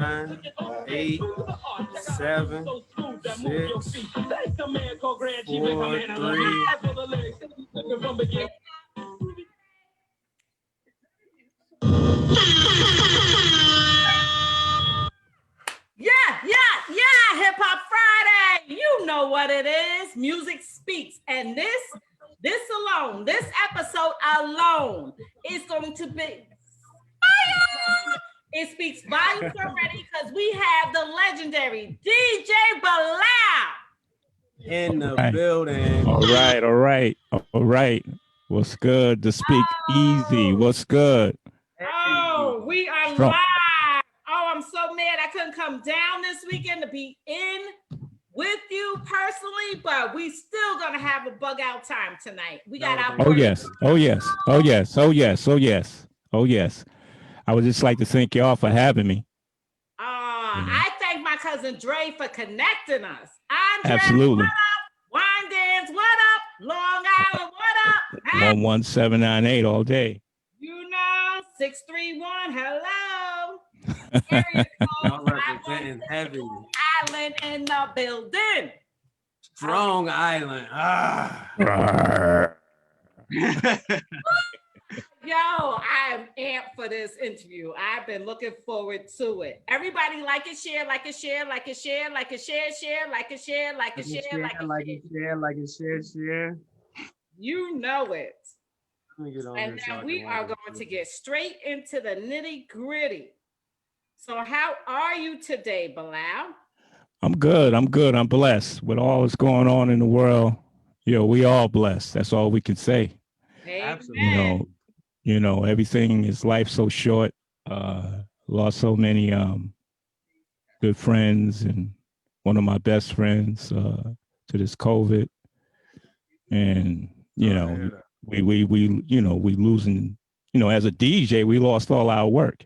9, 8, 7, 6, 4, 3. Hip Hop Friday. You know what it is. Music speaks. And this alone, this episode alone is going to be fire. It speaks volumes already because we have the legendary DJ Belal In the building. All right. What's good? To speak easy. What's good? Oh, we are Strong. live. Oh, I'm so mad I couldn't come down this weekend to be in with you personally, but we still gonna have a bug out time tonight. We got our Oh yes. I would just like to thank y'all for having me. I thank my cousin Dre for connecting us. Andre, Absolutely. what up? Wine Dance, what up? Long Island, what up? 11798 all day. You know, 631, hello. Area code Representing heavy. Island in the building. Strong Island. Yo, I am amped for this interview. I've been looking forward to it. Everybody like it, share, like it, share, like it, share, like it, share, share, like it, share, like it, share, like it, share. You know it. And now we are going to get straight into the nitty gritty. So how are you today, Belal? I'm good. I'm blessed with all that's going on in the world. We all blessed. That's all we can say. Absolutely. Everything is life so short. Lost so many good friends and one of my best friends to this COVID. And we losing, as a DJ, we lost all our work.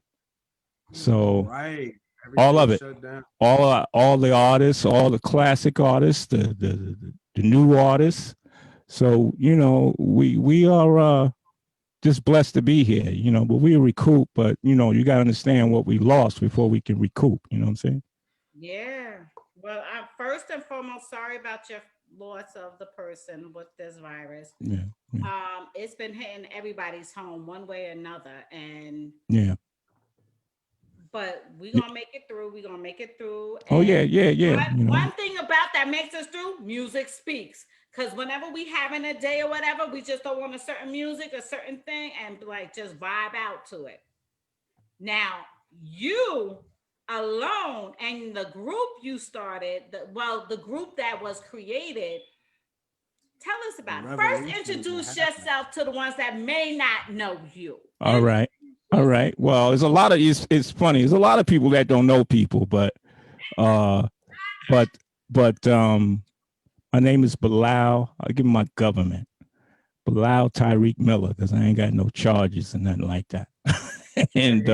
So all of it, all the artists, all the classic artists, the new artists. So, we are just blessed to be here, but we recoup, but you got to understand what we lost before we can recoup. You know what I'm saying? Yeah. Well, I'm first and foremost sorry about your loss of the person with this virus. Yeah. It's been hitting everybody's home one way or another. And but we're gonna make it through. We're gonna make it through. Oh yeah. One thing about that makes us through, music speaks. Because whenever we having a day or whatever, we just don't want a certain music, a certain thing, and like just vibe out to it. Now, you alone and the group you started, the group that was created, tell us about it. First, introduce yourself to the ones that may not know you. All right. Well, there's a lot of it's funny. There's a lot of people that don't know people, but my name is Belal. I'll give my government. Belal Tyreek Miller, because I ain't got no charges and nothing like that. And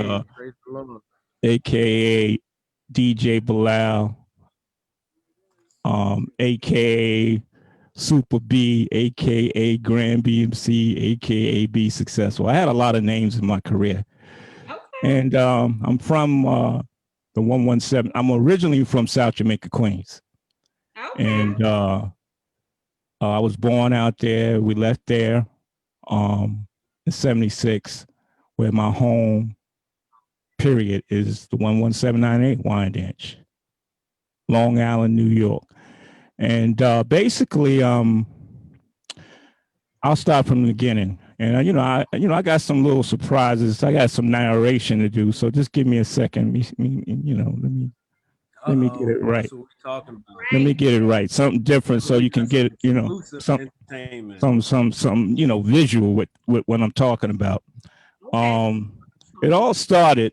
AKA DJ Belal, AKA Super B, AKA Grand BMC, AKA Be Successful. I had a lot of names in my career. Okay. And I'm from the 117. I'm originally from South Jamaica, Queens. Okay. And I was born out there. We left there in 76, where my home period is the 11798 Wine Dance, Long Island, New York. And basically, I'll start from the beginning. And I got some little surprises. I got some narration to do. So just give me a second. Let me get it right. That's what we're talking about. Let me get it right. Something different so you can get, some visual with what I'm talking about. It all started,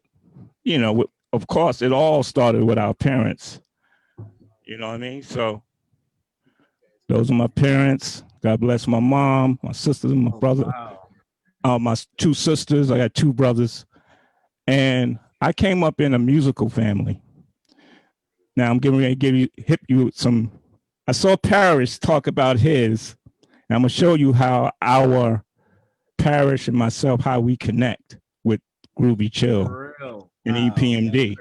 of course, it all started with our parents. You know what I mean? So those are my parents. God bless my mom, my sisters, and my brother. Wow. My two sisters. I got two brothers. And I came up in a musical family. Now I'm getting ready to hit you with some. I saw Parrish talk about his, and I'm gonna show you how our Parrish and myself, how we connect with Groovy Chill and EPMD.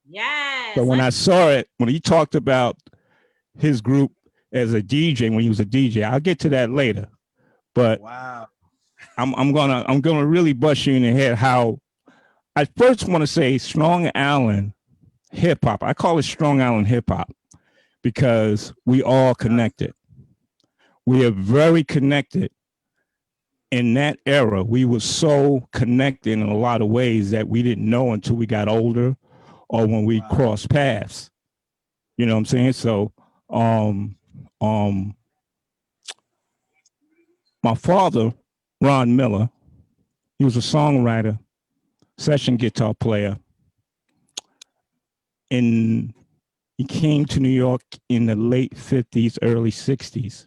Yes. So when I saw it, when he talked about his group as a DJ, when he was a DJ, I'll get to that later. But Wow. I'm gonna really bust you in the head how I first want to say Strong Island hip hop. I call it Strong Island hip hop because we all connected. We are very connected. In that era, we were so connected in a lot of ways that we didn't know until we got older or when we crossed paths. You know what I'm saying? So my father, Ron Miller, he was a songwriter, session guitar player. And he came to New York in the late 50s, early 60s.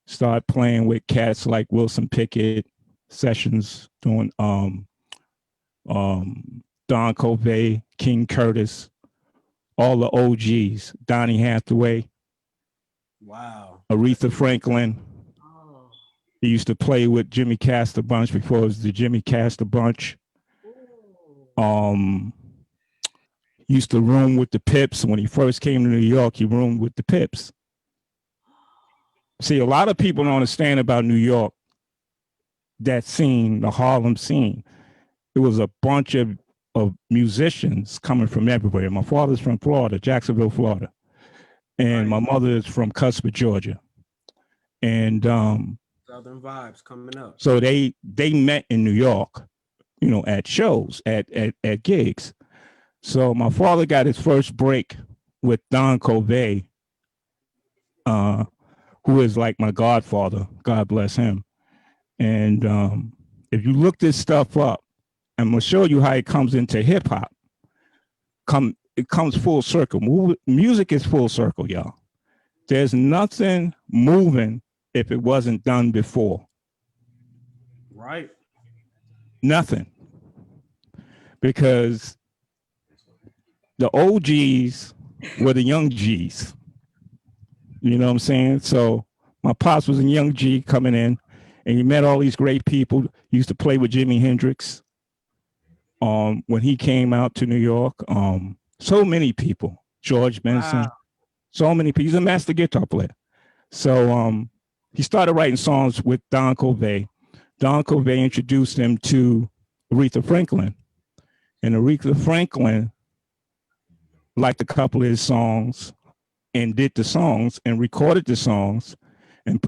Started playing with cats like Wilson Pickett, sessions doing Don Covey, King Curtis, all the OGs, Donny Hathaway, Wow. Aretha Franklin. Oh. He used to play with Jimmy Castor Bunch before it was the Jimmy Castor Bunch. Used to room with the Pips. When he first came to New York, he roomed with the Pips. See, a lot of people don't understand about New York, that scene, the Harlem scene. It was a bunch of musicians coming from everywhere. My father's from Florida, Jacksonville, Florida. And my mother is from Custer, Georgia. And Southern vibes coming up. so they met in New York, you know, at shows, at gigs. So my father got his first break with Don Covey, who is like my godfather, God bless him. And if you look this stuff up, I'm gonna show you how it comes into hip hop. It comes full circle. Music is full circle, y'all. There's nothing moving if it wasn't done before. Right. Nothing. Because the OGs were the young G's. You know what I'm saying? So my pops was a young G coming in, and he met all these great people. He used to play with Jimi Hendrix. When he came out to New York, so many people, George Benson, so many people. He's a master guitar player. So he started writing songs with Don Covey. Don Covey introduced him to Aretha Franklin. And Aretha Franklin liked a couple of his songs and did the songs and recorded the songs, and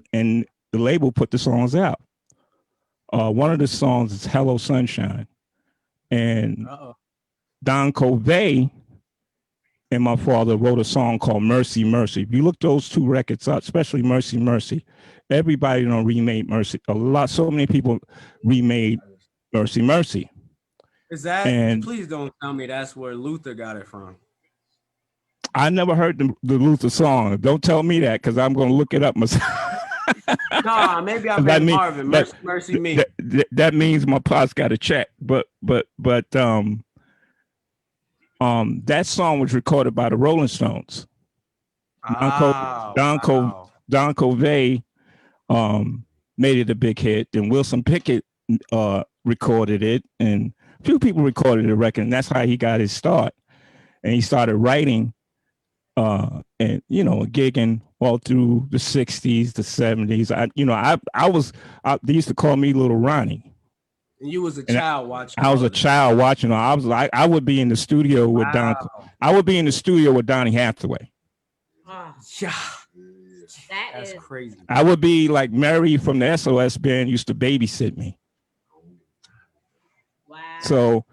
the label put the songs out. One of the songs is Hello Sunshine. And Don Covey and my father wrote a song called Mercy, Mercy. If you look those two records up, especially Mercy, Mercy, everybody remade Mercy. So many people remade Mercy, Mercy. Is that, and please don't tell me that's where Luther got it from. I never heard the Luther song. Don't tell me that, because I'm going to look it up myself. Nah, maybe I bet Marvin. Mercy, mercy me. That means my pops got a check. But that song was recorded by the Rolling Stones. Don Covey made it a big hit. Then Wilson Pickett recorded it, and a few people recorded the record, and that's how he got his start. And he started writing and gigging all through the 60s, the 70s. They used to call me Little Ronnie. And you was a child watching. I was a child watching. I would be in the studio with Don. I would be in the studio with Donny Hathaway. Yeah. That's crazy. I would be like Mary from the SOS band used to babysit me. Wow. So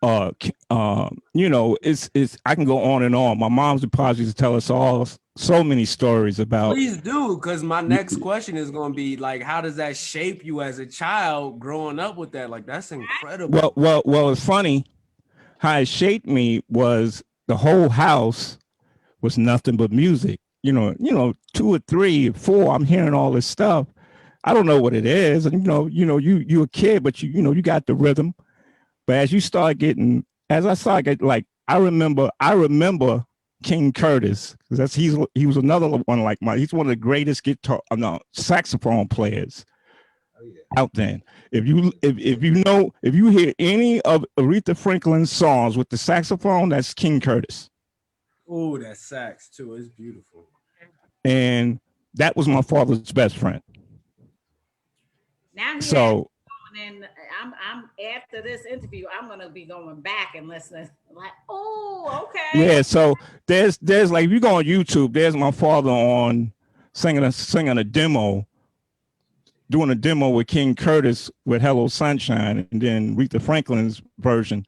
it's I can go on and on. My mom's and pops used to tell us all so many stories about. Please do, because my next question is going to be like, how does that shape you as a child growing up with that? Like, that's incredible. Well, it's funny how it shaped me was the whole house was nothing but music. 2 or 3 or 4, I'm hearing all this stuff. I don't know what it is. And you a kid, but you got the rhythm. But as you start getting, as I started getting, like, I remember King Curtis, because he was another one like mine. He's one of the greatest saxophone players out then. If you hear any of Aretha Franklin's songs with the saxophone, that's King Curtis. Oh, that sax too. It's beautiful. And that was my father's best friend. Now he So and I'm after this interview, I'm gonna be going back and listening. Like, oh, okay. yeah, so there's like if you go on YouTube, there's my father on singing a demo, doing a demo with King Curtis with Hello Sunshine, and then Aretha Franklin's version.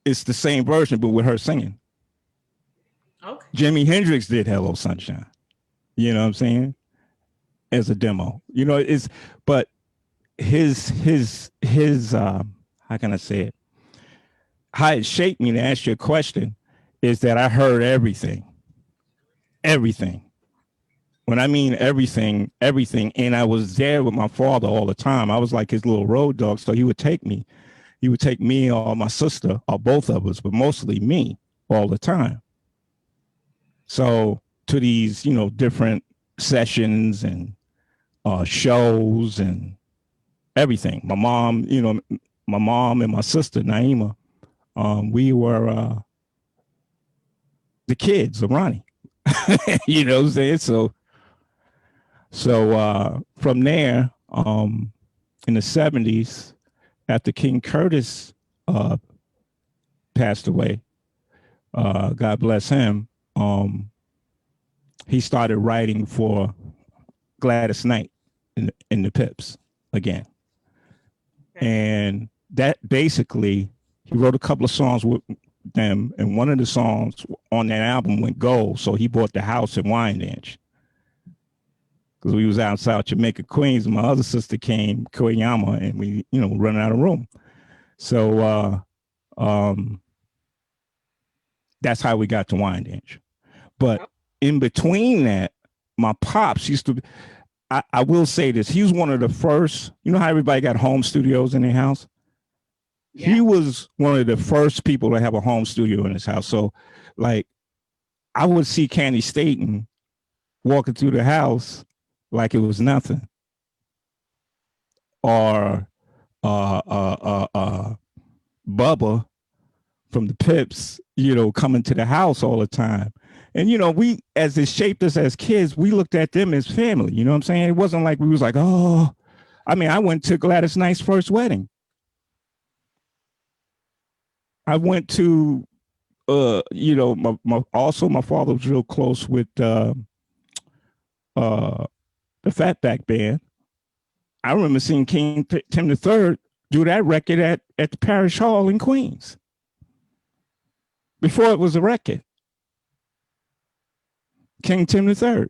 It's the same version, but with her singing. Okay. Jimi Hendrix did Hello Sunshine. You know what I'm saying? As a demo. You know, it's but his how can I say it? How it shaped me, to answer your question, is that I heard everything. Everything. When I mean everything, and I was there with my father all the time. I was like his little road dog. So he would take me or my sister or both of us, but mostly me all the time. So to these, different sessions and shows and everything. My mom and my sister Naima, we were the kids of Ronnie. You know what I'm saying? So from there, in the 70s, after King Curtis passed away, God bless him, he started writing for Gladys Knight in the Pips again. Okay. And that basically, he wrote a couple of songs with them, and one of the songs on that album went gold. So he bought the house in Wyandanch. Because we was out in South Jamaica, Queens, and my other sister came, Koyama, and we, running out of room. So that's how we got to Wyandanch. But in between that, my pops used to, I will say this, he was one of the first, you know how everybody got home studios in their house? Yeah. He was one of the first people to have a home studio in his house. So, like, I would see Candy Staten walking through the house like it was nothing. Or Bubba from the Pips, coming to the house all the time. And, we, as it shaped us as kids, we looked at them as family. You know what I'm saying? It wasn't like we was like, oh, I mean, I went to Gladys Knight's first wedding. I went to, also my father was real close with the Fatback Band. I remember seeing King Tim III do that record at the Parish Hall in Queens. Before it was a record. King Tim III.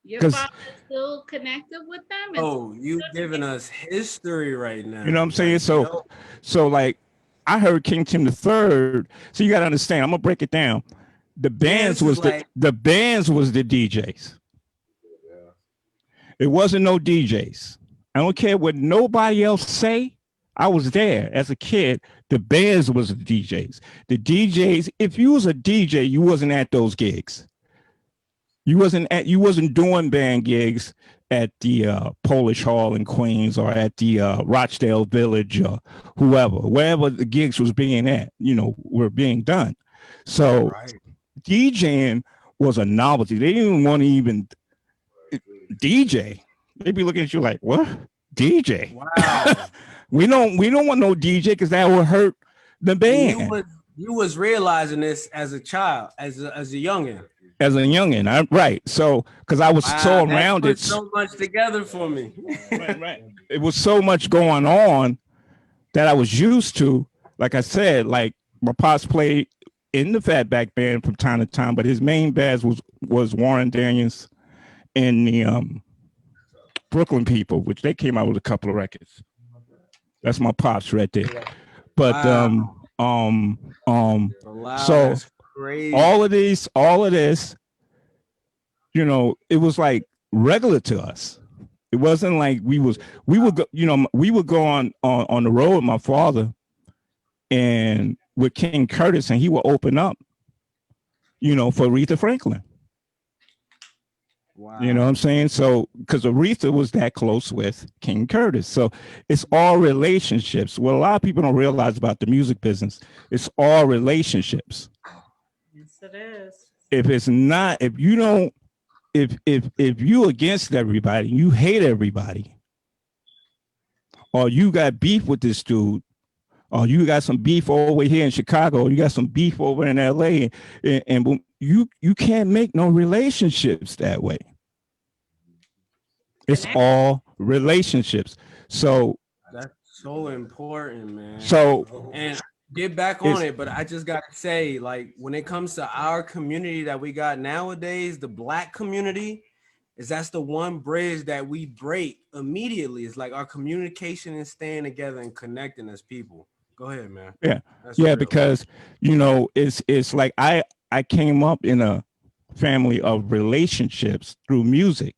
Your father still connected with them? Oh, you giving us history right now. You know what I'm saying? So like, I heard King Tim III. So you got to understand, I'm going to break it down. The bands was the DJs. It wasn't no DJs. I don't care what nobody else say. I was there as a kid. The bands was the DJs. The DJs, if you was a DJ, you wasn't at those gigs. You wasn't doing band gigs at the Polish Hall in Queens or at the Rochdale Village or wherever the gigs was being at, were being done. So DJing was a novelty. They didn't want to even DJ. They'd be looking at you like, what? DJ? Wow. we don't want no DJ because that would hurt the band. You was realizing this as a child, as a youngin'. As a youngin', right? So, because I was so around it, so much together for me. right. It was so much going on that I was used to. Like I said, like my pops played in the Fatback Band from time to time, but his main band was Warren Daniels and the Brooklyn People, which they came out with a couple of records. That's my pops right there. But so all of this, it was like regular to us. It wasn't like we would go on the road with my father and with King Curtis, and he would open up, for Aretha Franklin. Wow. You know what I'm saying? So, because Aretha was that close with King Curtis. So it's all relationships. What a lot of people don't realize about the music business, it's all relationships. Yes, it is. If it's not, if you don't, if you against everybody, you hate everybody, or you got beef with this dude, or you got some beef over here in Chicago, or you got some beef over in LA, and you can't make no relationships that way. It's all relationships. So That's so important, man. So And get back on it, but I just gotta say, like, when it comes to our community that we got nowadays, the Black community, is that's the one bridge that we break immediately. It's like our communication is staying together and connecting as people. Go ahead, man. Yeah, That's yeah, real. because you know it's like I came up in a family of relationships through music.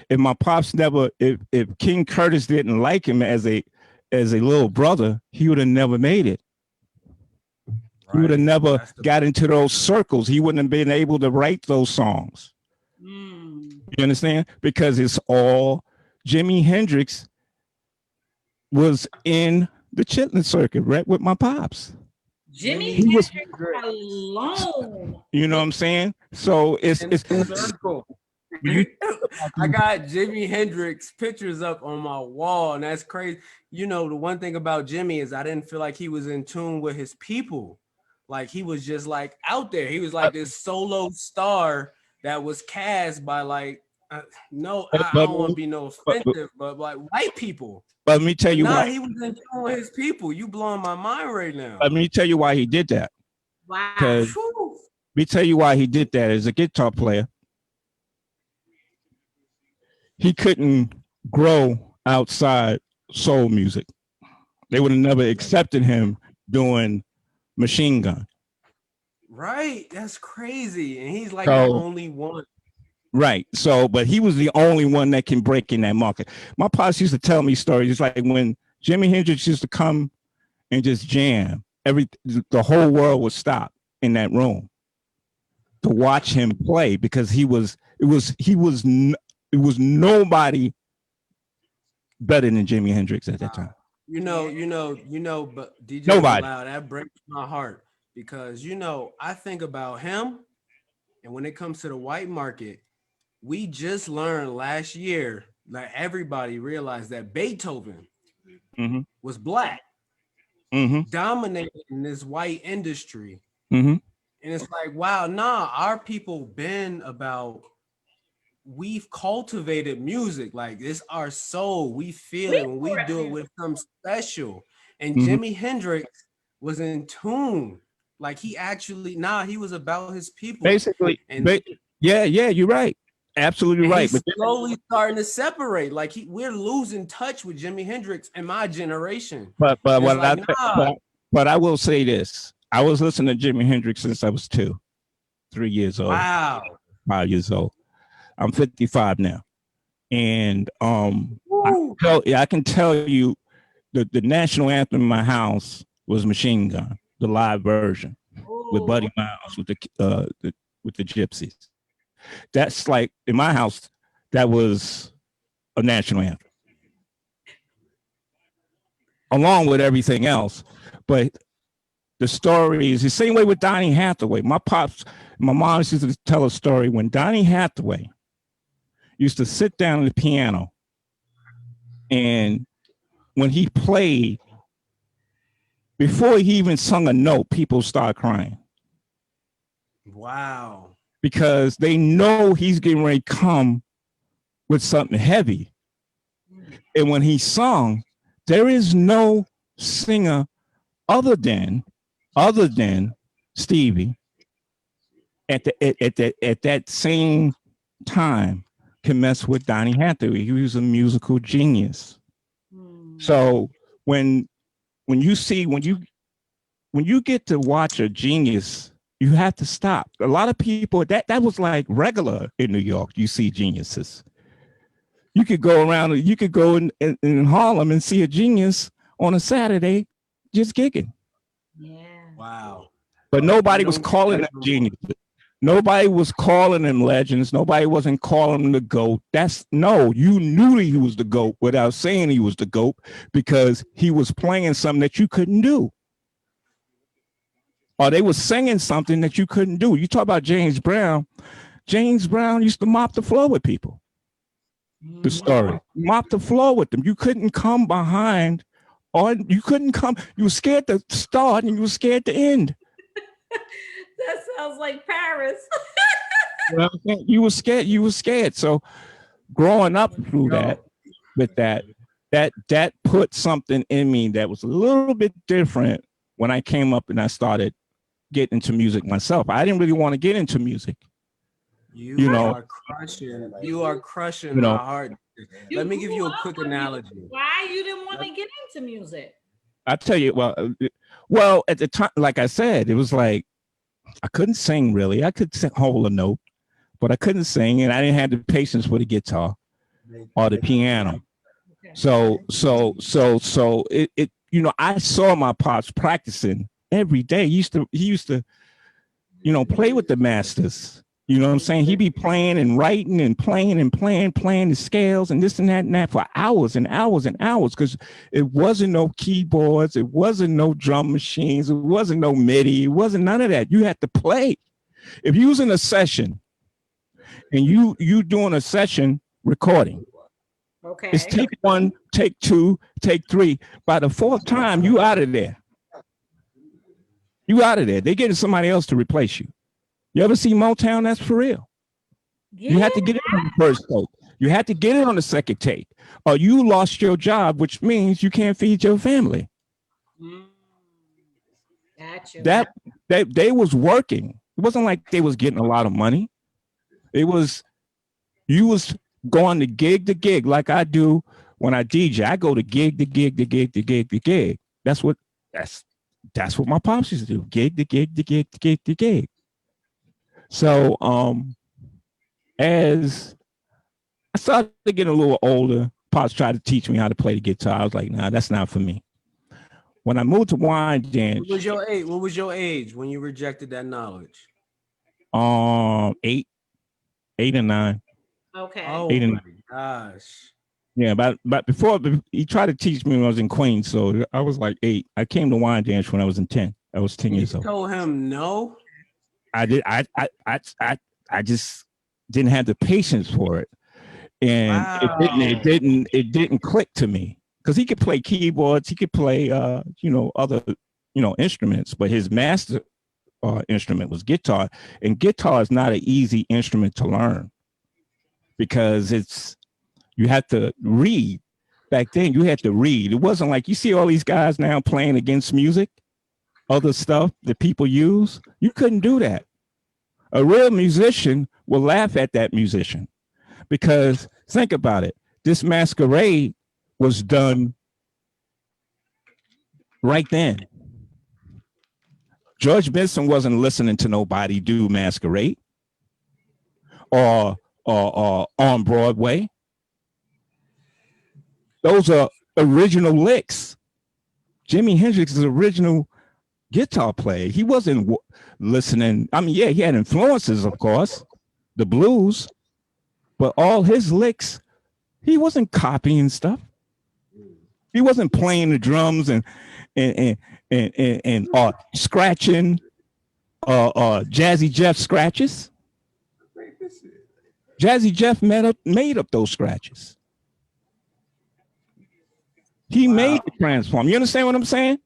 If my pops never, if King Curtis didn't like him as a little brother, he would have never made it. He would have never got into those circles. He wouldn't have been able to write those songs. You understand? Because it's all Jimi Hendrix was in the chitlin circuit, right, with my pops. Jimi Hendrix alone. You know what I'm saying? So it's circle. I got Jimi Hendrix pictures up on my wall, and that's crazy. You know, the one thing about Jimmy is I didn't feel like he was in tune with his people. Like he was just like out there. He was like this solo star that was cast by like I don't want to be no offensive, but like white people. But let me tell you why he was in tune with his people. You blowing my mind right now. Let me tell you why he did that. Wow. Let me tell you why he did that. As a guitar player, he couldn't grow outside soul music. They would have never accepted him doing Machine Gun. Right. That's crazy. And he's like the only one. Right. So, but he was the only one that can break in that market. My pops used to tell me stories. It's like when Jimi Hendrix used to come and just jam, the whole world would stop in that room to watch him play because it was nobody better than Jimi Hendrix at that time. You know, but DJ Belal, that breaks my heart because I think about him, and when it comes to the white market, we just learned last year that everybody realized that Beethoven was Black, dominating this white industry. And it's like, wow, our people been about, we've cultivated music. Like it's our soul. We feel it when we do it with something special. And Jimi Hendrix was in tune. Like he actually, he was about his people. Basically, yeah, you're right. Absolutely right. But slowly starting to separate. Like we're losing touch with Jimi Hendrix in my generation. But I will say this. I was listening to Jimi Hendrix since I was 2, 3 years old. Wow. 5 years old. I'm 55 now. And I can tell you the national anthem in my house was Machine Gun, the live version with Buddy Miles with the Gypsies. That's like in my house, that was a national anthem. Along with everything else. But the story is the same way with Donny Hathaway. My mom used to tell a story when Donny Hathaway used to sit down at the piano, and when he played, before he even sung a note, people start crying. Wow. Because they know he's getting ready to come with something heavy. And when he sung, there is no singer other than Stevie at that same time can mess with Donny Hathaway. He was a musical genius. So when you get to watch a genius, you have to stop. A lot of people that was like regular in New York. You see geniuses. You could go around. You could go in Harlem and see a genius on a Saturday, just gigging. Yeah. Wow. But nobody was calling them geniuses. Nobody was calling him legends. Nobody wasn't calling him the GOAT. You knew he was the GOAT without saying he was the GOAT because he was playing something that you couldn't do. Or they were singing something that you couldn't do. You talk about James Brown. James Brown used to mop the floor with people. The story. Mop the floor with them. You couldn't come behind, or you couldn't come. You were scared to start and you were scared to end. That sounds like Paris. You were scared. You were scared. So growing up through that, with that put something in me that was a little bit different when I came up and I started getting into music myself. I didn't really want to get into music. You are crushing my heart. Let me give you a quick analogy. Why you didn't want to get into music? I tell you, well, at the time, like I said, it was like I couldn't sing really. I could hold a note, but I couldn't sing, and I didn't have the patience for the guitar or the piano. So it I saw my pops practicing every day. He used to play with the masters. You know what I'm saying? He'd be playing and writing and playing the scales and this and that for hours and hours and hours, because it wasn't no keyboards, it wasn't no drum machines, it wasn't no MIDI, it wasn't none of that. You had to play. If you was in a session and you doing a session recording, okay, it's take one, take two, take three. By the fourth time, you out of there. You out of there. They're getting somebody else to replace you. You ever see Motown? That's for real. Yeah. You had to get it on the first take. You had to get it on the second take, or you lost your job, which means you can't feed your family. Gotcha. That they was working. It wasn't like they was getting a lot of money. It was you was going to gig like I do when I DJ. I go to gig to gig to gig to gig to gig. That's what my pops used to do. Gig to gig to gig to gig to gig. So as I started getting a little older, pops tried to teach me how to play the guitar. I was like, nah, that's not for me. When I moved to Wine Dance. What was your age when you rejected that knowledge? 8 and 9. Okay. Oh 8 and my gosh. Yeah, but before he tried to teach me when I was in Queens, so I was like 8. I came to Wine Dance when I was 10. I was 10 years old. You told him no? I did. I just didn't have the patience for it, and wow. it didn't click to me, because he could play keyboards, he could play other instruments, but his master instrument was guitar, and guitar is not an easy instrument to learn because you have to read. Back then, you had to read. It wasn't like you see all these guys now playing against music. Other stuff that people use, you couldn't do that. A real musician will laugh at that musician, because think about it. This masquerade was done right then. George Benson wasn't listening to nobody do masquerade or on Broadway. Those are original licks. Jimi Hendrix is original guitar player. He wasn't listening. I mean, yeah, he had influences, of course, the blues, but all his licks, he wasn't copying stuff. He wasn't playing the drums and scratching Jazzy Jeff scratches. Jazzy Jeff made up those scratches. He made the transform. You understand what I'm saying?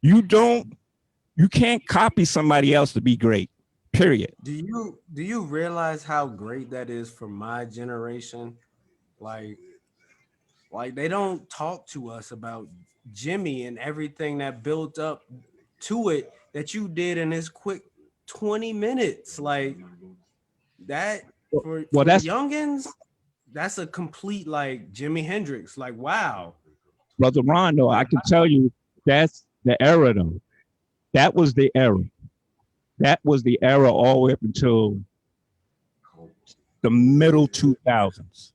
You can't copy somebody else to be great, period. Do you realize how great that is for my generation? Like they don't talk to us about Jimmy and everything that built up to it that you did in this quick 20 minutes. Like that for the youngins, that's a complete like Jimi Hendrix. Like, wow. Brother Rondo, I can tell you that's the era though. That was the era. That was the era all the way up until the middle 2000s.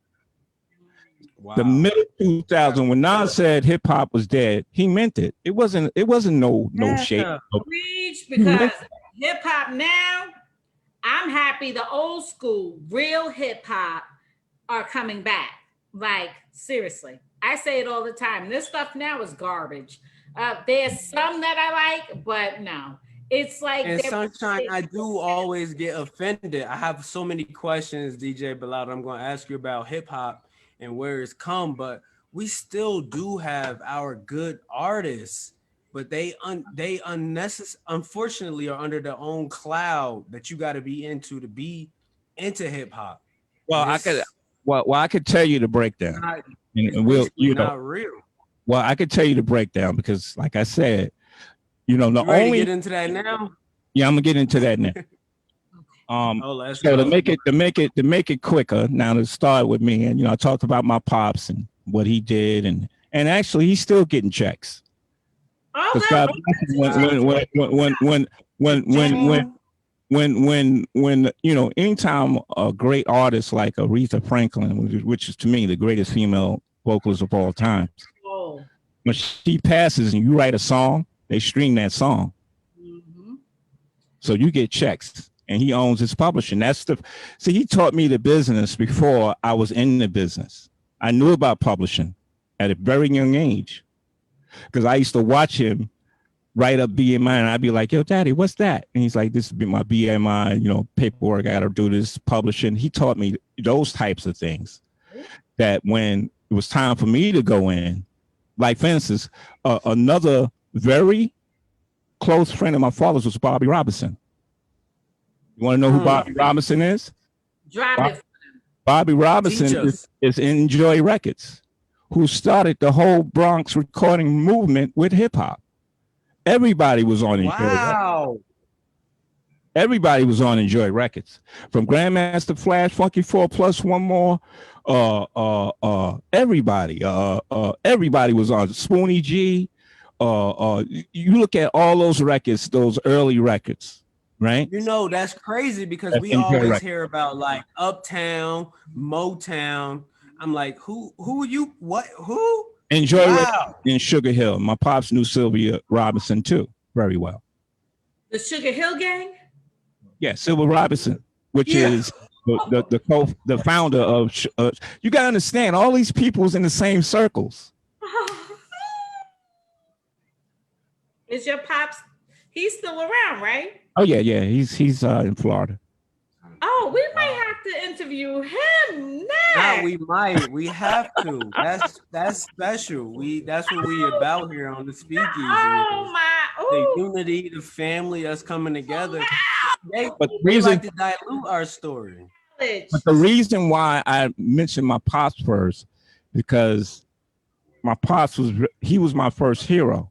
Wow. The middle 2000s, when Nas said hip hop was dead, he meant it. It wasn't no shade. Preach, because hip hop now, I'm happy the old school, real hip hop are coming back. Like, seriously. I say it all the time. This stuff now is garbage. There's some that I like, but no. It's like And Sunshine, I do always get offended. I have so many questions, DJ Belal, I'm going to ask you about hip hop and where it's come, but we still do have our good artists, but they unfortunately are under their own cloud that you got to be into hip hop. Well, I could tell you the breakdown, and we'll, not real. Well, I could tell you the breakdown because, like I said, the only get into that now. Yeah, I'm gonna get into that now. So to make it quicker, now to start with me, and I talked about my pops and what he did, and actually he's still getting checks. Oh, God, when anytime a great artist like Aretha Franklin, which is to me the greatest female vocalist of all time, when she passes and you write a song, they stream that song. Mm-hmm. So you get checks, and he owns his publishing. See, he taught me the business before I was in the business. I knew about publishing at a very young age because I used to watch him write up BMI, and I'd be like, "Yo, Daddy, what's that?" And he's like, "This is my BMI, paperwork. I got to do this publishing." He taught me those types of things that when it was time for me to go in, like for instance, another very close friend of my father's was Bobby Robinson. You want to know who Bobby Robinson is? Bobby Robinson is Enjoy Records, who started the whole Bronx recording movement with hip hop. Everybody was on Enjoy Records. Everybody was on Enjoy Records, from Grandmaster Flash, Funky 4 Plus One More. Everybody was on Spoonie G. You look at all those records, those early records, right? That's crazy because we always hear about like Uptown, Motown. I'm like, who are you? What? Who? Enjoy Records in Sugar Hill. My pops knew Sylvia Robinson too very well. The Sugar Hill Gang? Yeah, Sylvia Robinson, which is the founder of. You gotta understand, all these people's in the same circles. Is your pops? He's still around, right? Oh yeah. He's in Florida. Oh, we might have to interview him next. We might. We have to. That's special. That's what we about here on the Speakeasy. Oh my! Ooh. The unity, the family that's coming together. They like to dilute our story. But the reason why I mentioned my pops first, because my pops was my first hero.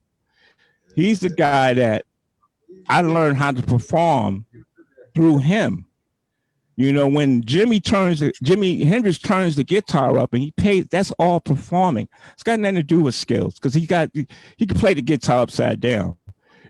He's the guy that I learned how to perform through him. When Jimi Hendrix turns the guitar up and he plays, that's all performing. It's got nothing to do with skills because he can play the guitar upside down.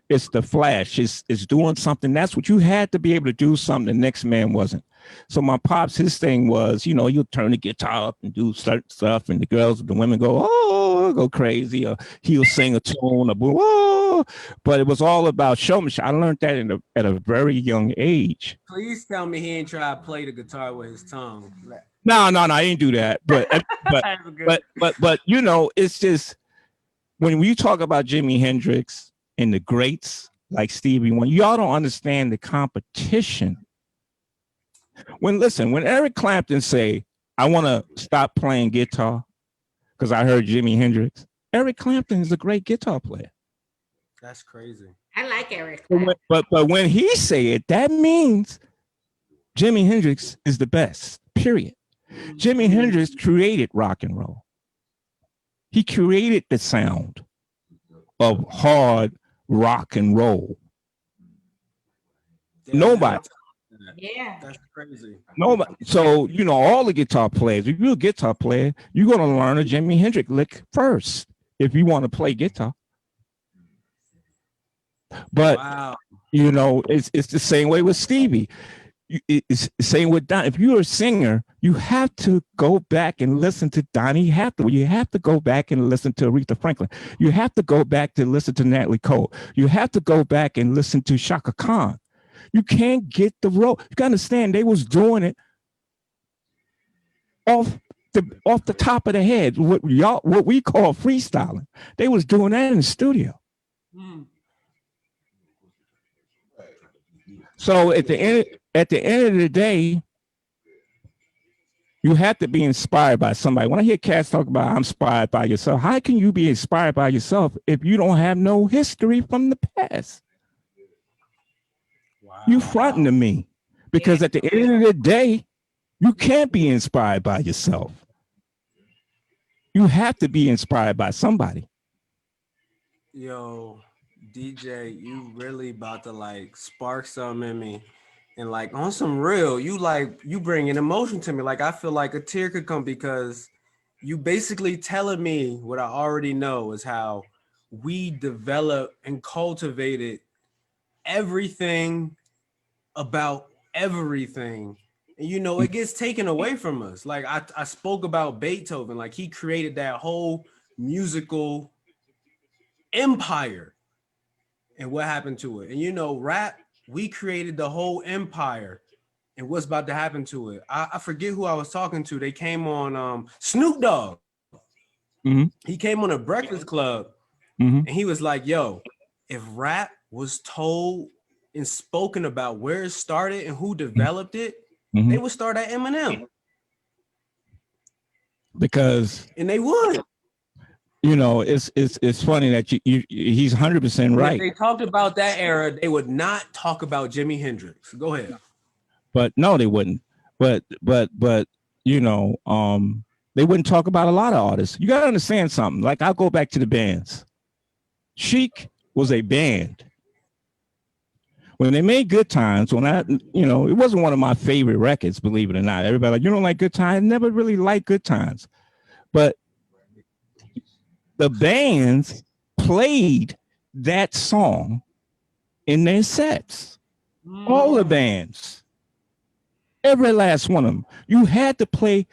It's the flash. It's doing something. That's what you had to be able to do something the next man wasn't. So my pops, his thing was, you'll turn the guitar up and do certain stuff, and the women go, oh, go crazy, or he'll sing a tune, oh. But it was all about showmanship. I learned that at a very young age. Please tell me he ain't try to play the guitar with his tongue. No, I didn't do that. But it's just when you talk about Jimi Hendrix and the greats like Stevie Wonder, y'all don't understand the competition. When Eric Clapton say, I want to stop playing guitar because I heard Jimi Hendrix, Eric Clapton is a great guitar player. That's crazy. I like Eric Clapton. But when he say it, that means Jimi Hendrix is the best, period. Jimi Hendrix created rock and roll. He created the sound of hard rock and roll. Nobody. Yeah, that's crazy. Nobody. So all the guitar players. If you're a guitar player, you're gonna learn a Jimi Hendrix lick first if you want to play guitar. But it's the same way with Stevie. It's the same with Don. If you're a singer, you have to go back and listen to Donny Hathaway. You have to go back and listen to Aretha Franklin. You have to go back to listen to Natalie Cole. You have to go back and listen to Shaka Khan. You can't get the rope. You gotta understand they was doing it off the top of the head. What we call freestyling. They was doing that in the studio. So at the end of the day, you have to be inspired by somebody. When I hear cats talk about I'm inspired by yourself, how can you be inspired by yourself if you don't have no history from the past? Wow. You fronting to me because at the end of the day, you can't be inspired by yourself. You have to be inspired by somebody. Yo, DJ, you really about to like spark something in me. And like on some real, you bring an emotion to me. Like I feel like a tear could come because you basically telling me what I already know is how we develop and cultivated everything about everything. And you know, it gets taken away from us. Like I spoke about Beethoven, like he created that whole musical empire. And what happened to it? And you know, rap, we created the whole empire. And what's about to happen to it? I forget who I was talking to. They came on Snoop Dogg. Mm-hmm. He came on a Breakfast Club, and he was like, yo, if rap was told and spoken about where it started and who developed it, they would start at Eminem. And they would. You know, it's funny that he's 100% right. If they talked about that era, they would not talk about Jimi Hendrix. Go ahead. But no, they wouldn't. But you know, they wouldn't talk about a lot of artists. You got to understand something. Like I'll go back to the bands. Chic was a band. When they made Good Times, it wasn't one of my favorite records, believe it or not. Everybody like, you don't like Good Times? I never really liked Good Times. But the bands played that song in their sets. All the bands. Every last one of them. You had to play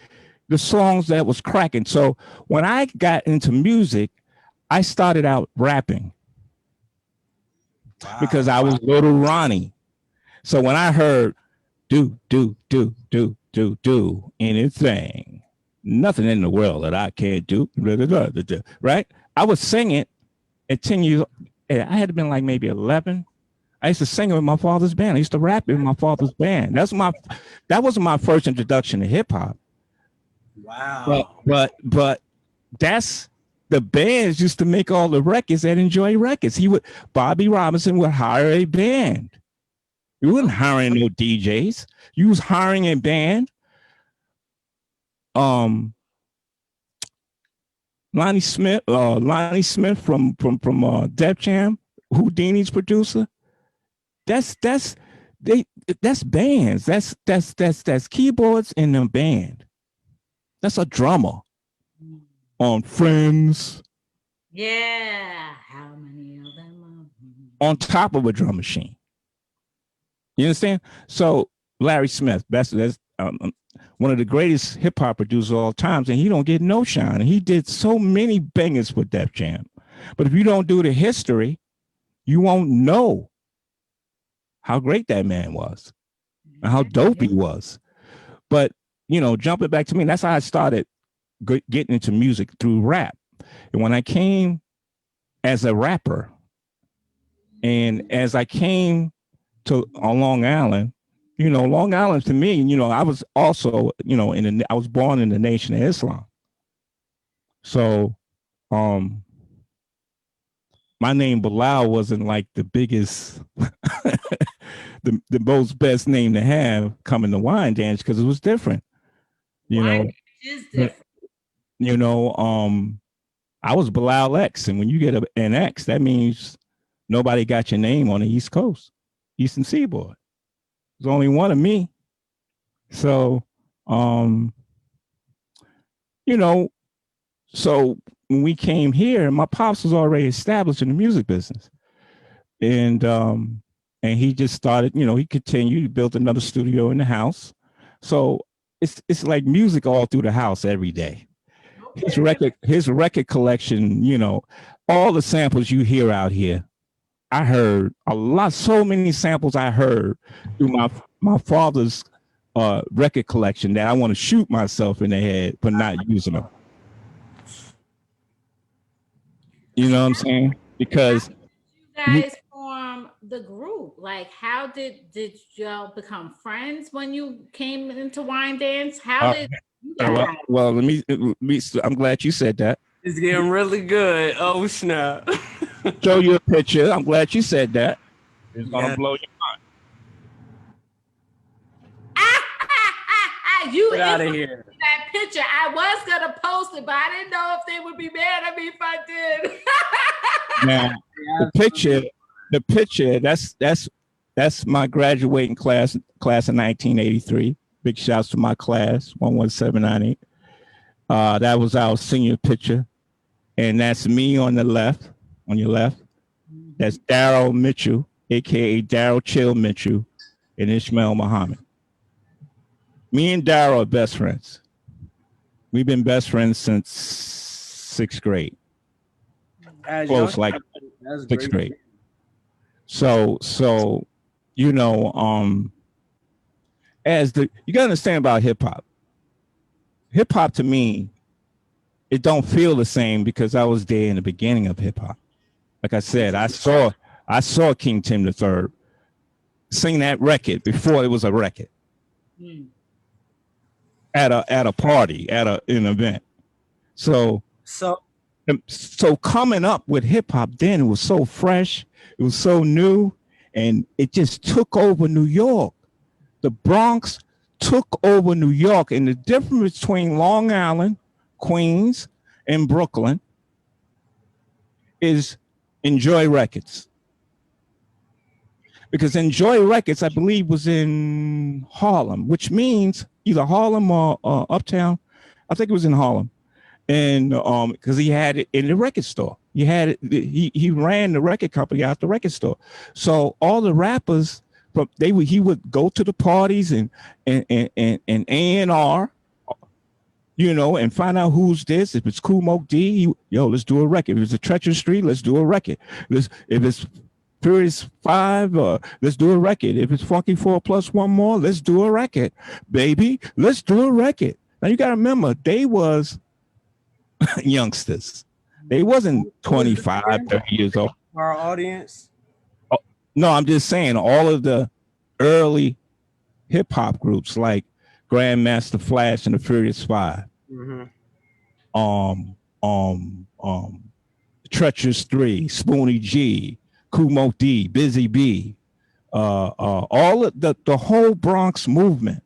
the songs that was cracking. So when I got into music, I started out rapping. Wow. Because I was little Ronnie. So when I heard do anything, nothing in the world that I can't do, right? I was singing at 10 years old. I had been like maybe 11. I used to sing with my father's band. I used to rap in my father's band. That wasn't my first introduction to hip hop. Wow. But that's the bands used to make all the records at Enjoy Records. Bobby Robinson would hire a band. You wasn't hiring no DJs. You was hiring a band. Lonnie Smith from Def Jam, Houdini's producer. That's bands. That's keyboards in the band. That's a drummer on Friends. Yeah. How many of them are on top of a drum machine? You understand? So Larry Smith, that's one of the greatest hip hop producers of all times, and he don't get no shine. He did so many bangers for Def Jam, but if you don't do the history, you won't know how great that man was and how dope he was. But, jumping back to me, that's how I started getting into music, through rap. And when I came as a rapper, and as I came on Long Island, Long Island to me, I was also, I was born in the Nation of Islam. So, my name Belal wasn't like the biggest, the most best name to have coming to Wine Dance, because it was different. It is different. I was Belal X, and when you get an X, that means nobody got your name on the East Coast, Eastern Seaboard. There's only one of me. So, so when we came here, my pops was already established in the music business. And he just started, he continued, he built another studio in the house. So it's like music all through the house every day. Okay. His record collection, all the samples you hear out here I heard a lot, so many samples I heard through my father's record collection that I want to shoot myself in the head for not using them. You know what I'm saying? Because you guys form the group? Like, how did y'all become friends when you came into Wine Dance? How did you guys? well, let me. I'm glad you said that. It's getting really good. Oh snap! Show you a picture. I'm glad you said that. It's gonna blow your mind. You Get out of here. That picture. I was gonna post it, but I didn't know if they would be mad at me if I did. Now, the picture. That's my graduating class of 1983. Big shouts to my class 11798. That was our senior picture, and that's me on the left. On your left, that's Daryl Mitchell, aka Daryl Chill Mitchell, and Ishmael Muhammad. Me and Daryl are best friends. We've been best friends since 6th grade. Close, like 6th grade. So you know, you gotta understand about hip hop. Hip hop to me, it don't feel the same because I was there in the beginning of hip hop. Like I said, I saw King Tim III sing that record before it was a record. At a party, at an event. So coming up with hip hop then, it was so fresh, it was so new, and it just took over New York. The Bronx took over New York, and the difference between Long Island, Queens, and Brooklyn is Enjoy Records. Because Enjoy Records, I believe, was in Harlem, which means either Harlem or Uptown. I think it was in Harlem. And because he had it in the record store. He ran the record company out the record store. So all the rappers, he would go to the parties and A&R, you know, and find out who's this. If it's Kool Moe Dee, let's do a record. If it's a Treacherous Street, let's do a record. If it's Furious 5, let's do a record. If it's Funky 4 plus one more, let's do a record. Baby, let's do a record. Now you got to remember, they was youngsters. They wasn't 25, 30 years old. For our audience? Oh, no, I'm just saying all of the early hip hop groups like Grandmaster Flash and the Furious 5. Treacherous 3, Spoonie G, Kool Moe Dee, Busy Bee, all of the whole Bronx movement.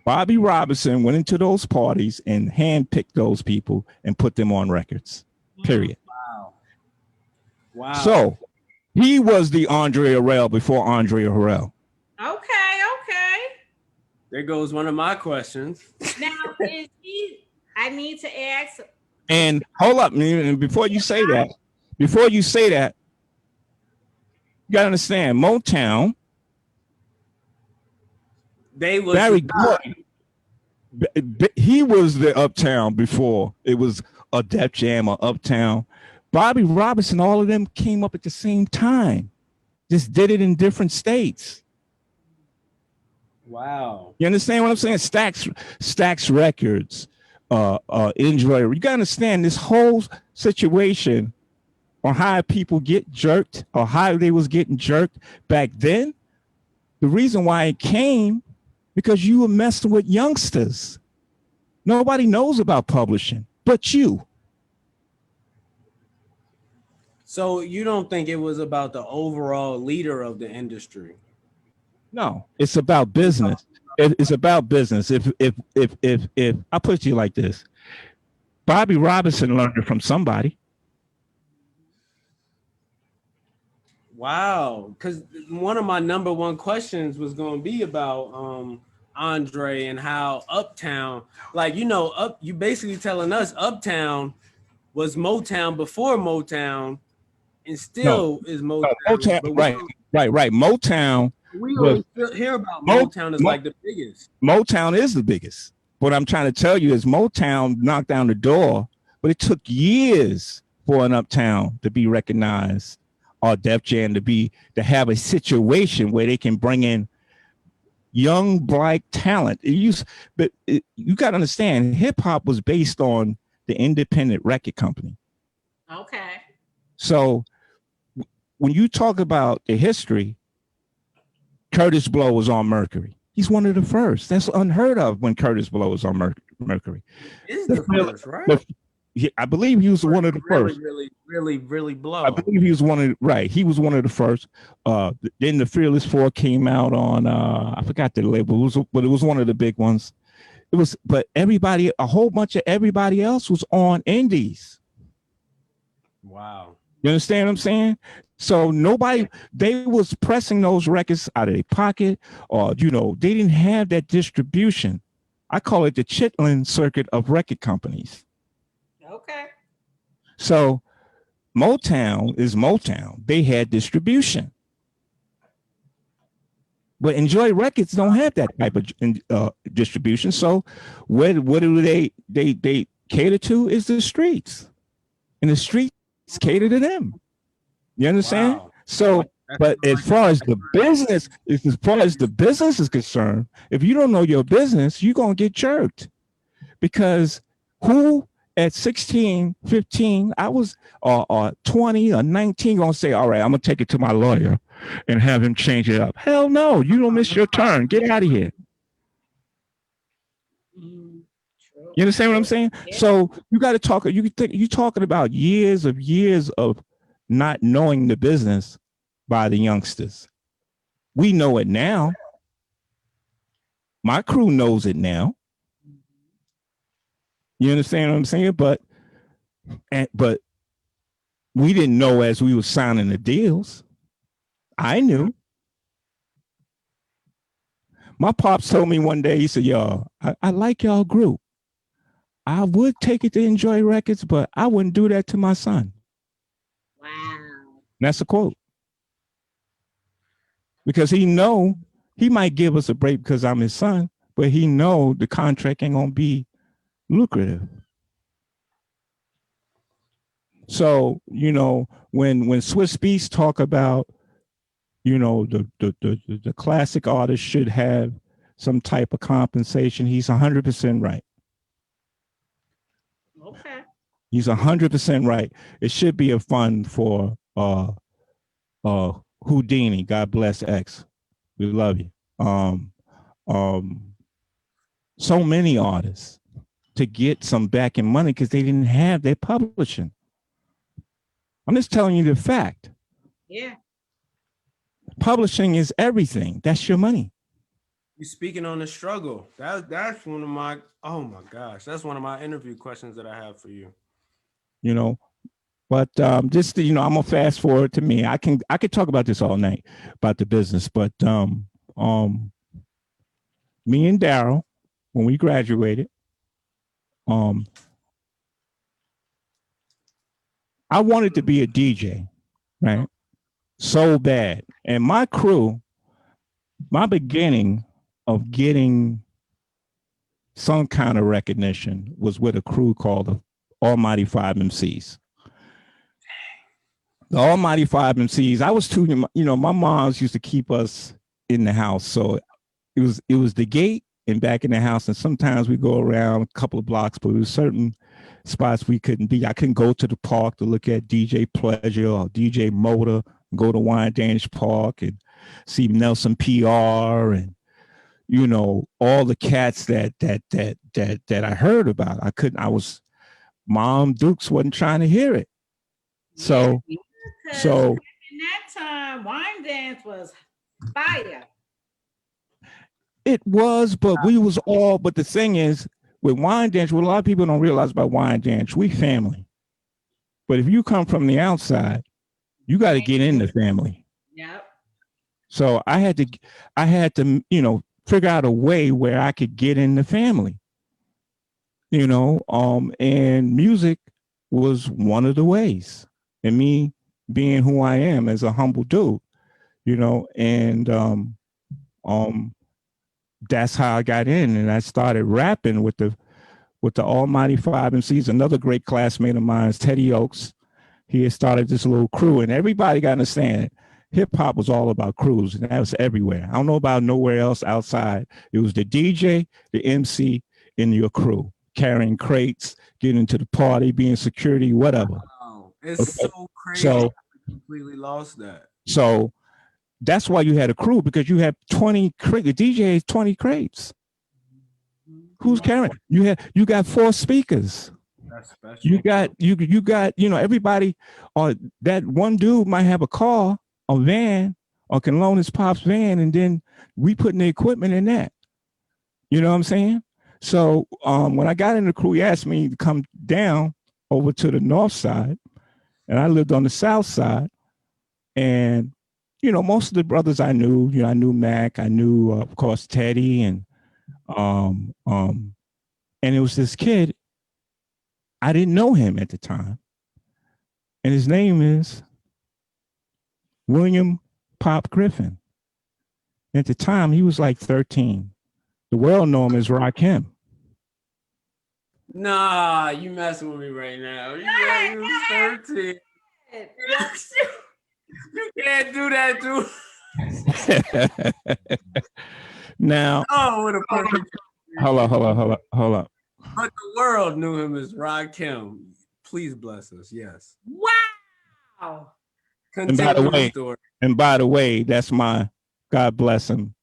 Bobby Robinson went into those parties and handpicked those people and put them on records. Period. Wow. So he was the Andre Harrell before Andre Harrell. Okay. There goes one of my questions. Now, I need to ask. And hold up, man, before you say that, you gotta understand Motown. They was very good. He was the Uptown before it was a Def Jam or Uptown. Bobby Robinson, all of them came up at the same time. Just did it in different states. Wow. You understand what I'm saying? Stax Records, Enjoy. You gotta understand this whole situation on how people get jerked or how they was getting jerked back then. The reason why it came, because you were messing with youngsters. Nobody knows about publishing but you. So you don't think it was about the overall leader of the industry? No, it's about business. It's about business. If I put it to you like this, Bobby Robinson learned it from somebody. Wow, because one of my number one questions was going to be about Andre and how Uptown, like, you know, you basically telling us Uptown was Motown before Motown, and still is Motown. Motown, right. Motown. We always hear about Motown as like the biggest. Motown is the biggest. What I'm trying to tell you is Motown knocked down the door, but it took years for an Uptown to be recognized, or Def Jam to have a situation where they can bring in young black talent. You got to understand, hip hop was based on the independent record company. Okay. So when you talk about the history, Curtis Blow was on Mercury. He's one of the first. That's unheard of when Curtis Blow was on Mercury. Is the first, right? I believe he was one of the first. Really Blow. I believe he was he was one of the first. Then the Fearless Four came out on I forgot the label, but it was one of the big ones. But a whole bunch of everybody else was on indies. Wow. You understand what I'm saying? So they was pressing those records out of their pocket, or they didn't have that distribution. I call it the Chitlin circuit of record companies. Okay. So Motown is Motown. They had distribution. But Enjoy Records don't have that type of distribution. So what do they cater to is the streets. And the streets cater to them. You understand? Wow. So but as far as the business is concerned, if you don't know your business, you're gonna get jerked. Because who at 16, 15, I was 20 or 19 gonna say, all right, I'm gonna take it to my lawyer and have him change it up. Hell no, you don't miss your turn. Get out of here. You understand what I'm saying? Yeah. So you got to talk. You're talking about years of not knowing the business by the youngsters. We know it now. My crew knows it now. You understand what I'm saying? But we didn't know as we were signing the deals. I knew. My pops told me one day, he said, yo, I like y'all group. I would take it to Enjoy Records, but I wouldn't do that to my son. Wow. That's a quote. Because he might give us a break because I'm his son, but he know the contract ain't gonna be lucrative. So, when Swiss Beats talk about, the classic artist should have some type of compensation, he's 100% right. Okay. He's 100% right. It should be a fund for Houdini. God bless X. We love you. So many artists to get some backing money because they didn't have their publishing. I'm just telling you the fact. Yeah. Publishing is everything. That's your money. You're speaking on the struggle. That's one of my, oh my gosh, that's one of my interview questions that I have for you. But just I'm gonna fast forward to me. I could talk about this all night about the business, but me and Daryl, when we graduated, I wanted to be a DJ, right? So bad. And my crew, my beginning of getting some kind of recognition was with a crew called the Almighty Five MCs. The Almighty Five MCs. I was too, my moms used to keep us in the house. So it was the gate and back in the house. And sometimes we go around a couple of blocks, but there was certain spots we couldn't be. I couldn't go to the park to look at DJ Pleasure or DJ Motor, go to Wyandanch Park and see Nelson PR and, all the cats that I heard about. Mom Dukes wasn't trying to hear it. So in that time, Wyandanch was fire. It was, but but the thing is, with Wyandanch, what a lot of people don't realize about Wyandanch, we family. But if you come from the outside, you got to get in the family. Yep. So I had to, figure out a way where I could get in the family. And music was one of the ways. And me being who I am as a humble dude, and that's how I got in, and I started rapping with the Almighty Five MCs. Another great classmate of mine is Teddy Oaks. he had started this little crew, and everybody got to understand hip hop was all about crews, and that was everywhere. I don't know about nowhere else outside. It was the DJ, the MC, and your crew carrying crates, getting to the party, being security, whatever. Wow. It's Okay. so crazy. So, I completely lost that. so that's why you had a crew, because you had 20 crates. The DJ has 20 crates. Who's carrying? You got 4 speakers. That's special. You got everybody. That one dude might have a car, a van, or can loan his pop's van, and then we putting the equipment in that. You know what I'm saying? So when I got in the crew, he asked me to come down over to the north side, and I lived on the south side. And most of the brothers I knew, I knew Mac, I knew of course Teddy, and it was this kid. I didn't know him at the time, and his name is William Pop Griffin. At the time, he was like 13. The world know him as Rakim. Nah, you messing with me right now. You was 13. You can't do that, dude. Now, oh, what a perfect. Hold on. But the world knew him as Rakim. Please bless us. Yes. Wow. And by the way, that's my, God bless him,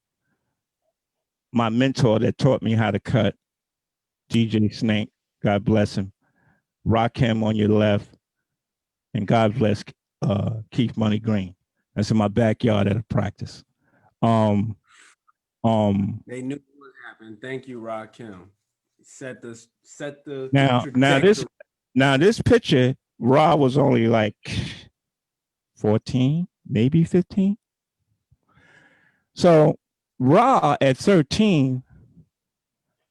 my mentor that taught me how to cut, DJ Snake. God bless him. Rakim on your left, and God bless Keith Money Green. That's in my backyard at a practice. They knew what happened. Thank you, Rakim. Set the now this picture, Ra was only like 14, maybe 15. So Ra at 13,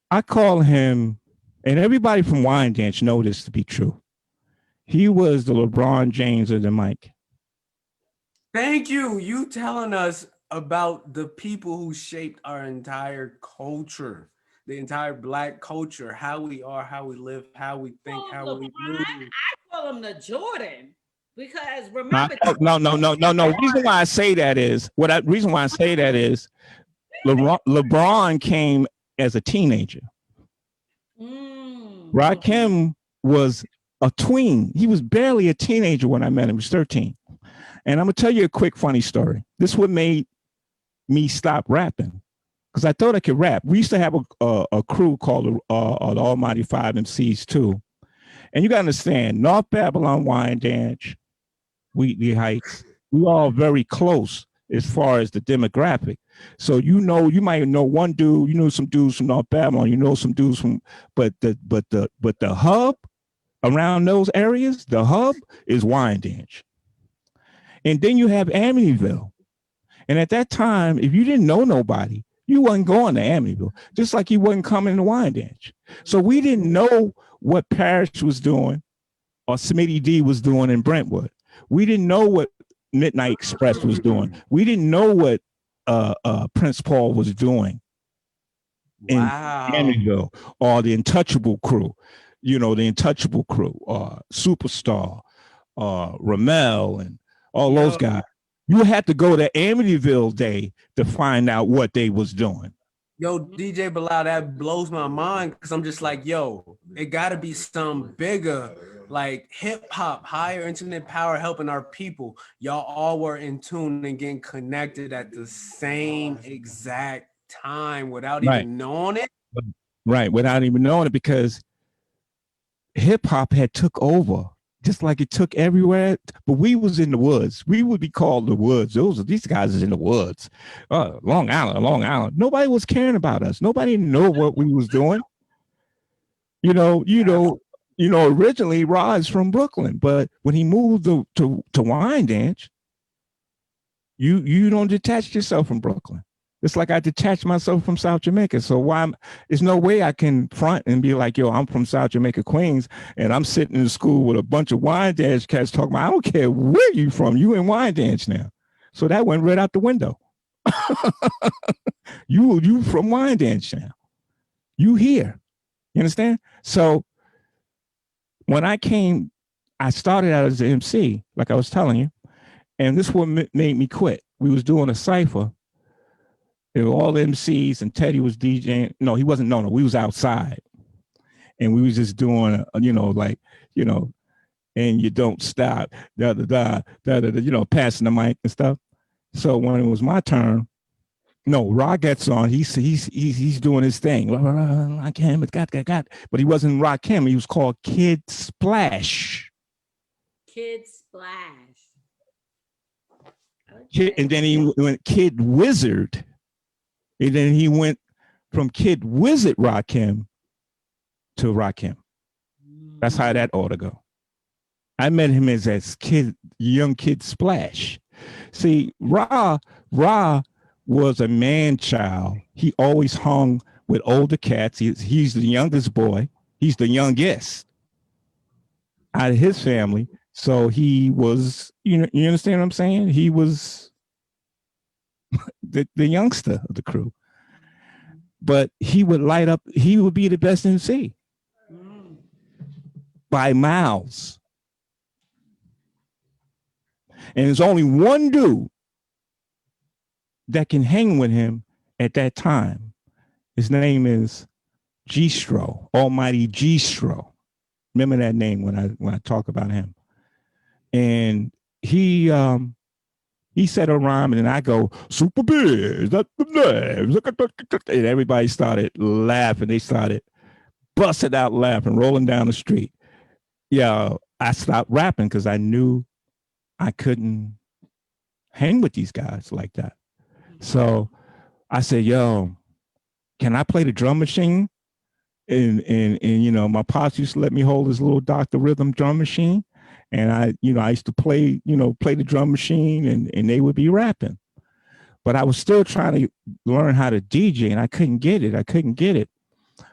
I call him, and everybody from Wine Dance know this to be true. He was the LeBron James of the mic. Thank you. You telling us about the people who shaped our entire culture, the entire Black culture, how we are, how we live, how we think, how LeBron, we move. I call him the Jordan, because remember. No. Reason why I say that is LeBron came as a teenager. Rakim was a tween. He was barely a teenager when I met him. He was 13. And I'm gonna tell you a quick funny story. This is what made me stop rapping, because I thought I could rap. We used to have a crew called the Almighty 5 MCs too. And you gotta understand, North Babylon, Wine Dance, Wheatley Heights, we all very close as far as the demographic. So you might know one dude, some dudes from North Babylon, some dudes from, but the hub around those areas, the hub is Wine Dance. And then you have Amityville. And at that time, if you didn't know nobody, you wasn't going to Amityville, just like you wasn't coming to Wine Dance. So we didn't know what Parrish was doing or Smitty D was doing in Brentwood. We didn't know what Midnight Express was doing. We didn't know what Prince Paul was doing in Amityville, or the Untouchable crew, Superstar, Ramel, and all those guys. You had to go to Amityville Day to find out what they was doing. Yo, DJ Belal, that blows my mind, because I'm just like, it got to be some bigger, like hip hop, higher internet power helping our people. Y'all all were in tune and getting connected at the same exact time without even knowing it. Right, without even knowing it, because hip hop had took over, just like it took everywhere. But we was in the woods. We would be called the woods. These guys is in the woods. Long Island. Nobody was caring about us. Nobody knew what we was doing. Originally Ra is from Brooklyn, but when he moved to Wine Dance, you don't detach yourself from Brooklyn. It's like I detached myself from South Jamaica. So there's no way I can front and be like, I'm from South Jamaica, Queens, and I'm sitting in school with a bunch of Wine Dance cats talking about, I don't care where you from, you in Wine Dance now. So that went right out the window. You from Wine Dance now. You here. You understand? So when I came I started out as an MC, like I was telling you, and this what made me quit. We was doing a cipher. It was all MCs, and Teddy was DJing. No, he wasn't. No, we was outside, and we was just doing, like, and you don't stop, passing the mic and stuff. So when it was my turn, no, Rod gets on. He's doing his thing. Rakim, but he wasn't Rakim. He was called Kid Splash. Kid Splash. Okay. And then he went Kid Wizard. And then he went from Kid Wizard Rakim to Rakim. That's how that ought to go. I met him as young kid Splash. See, Ra was a man child. He always hung with older cats. He's the youngest boy. He's the youngest out of his family. So he was, you understand what I'm saying? He was the youngster of the crew. But he would light up, he would be the best MC by miles. And there's only one dude that can hang with him at that time. His name is G-Stro, Almighty G-Stro. Remember that name when I talk about him. And he said a rhyme, and then I go, Super Biz, that's the name. And everybody started laughing. They started busting out laughing, rolling down the street. Yeah, I stopped rapping because I knew I couldn't hang with these guys like that. So I said, yo, can I play the drum machine? And my pops used to let me hold this little Dr. Rhythm drum machine. And I used to play the drum machine, and they would be rapping. But I was still trying to learn how to DJ, and I couldn't get it.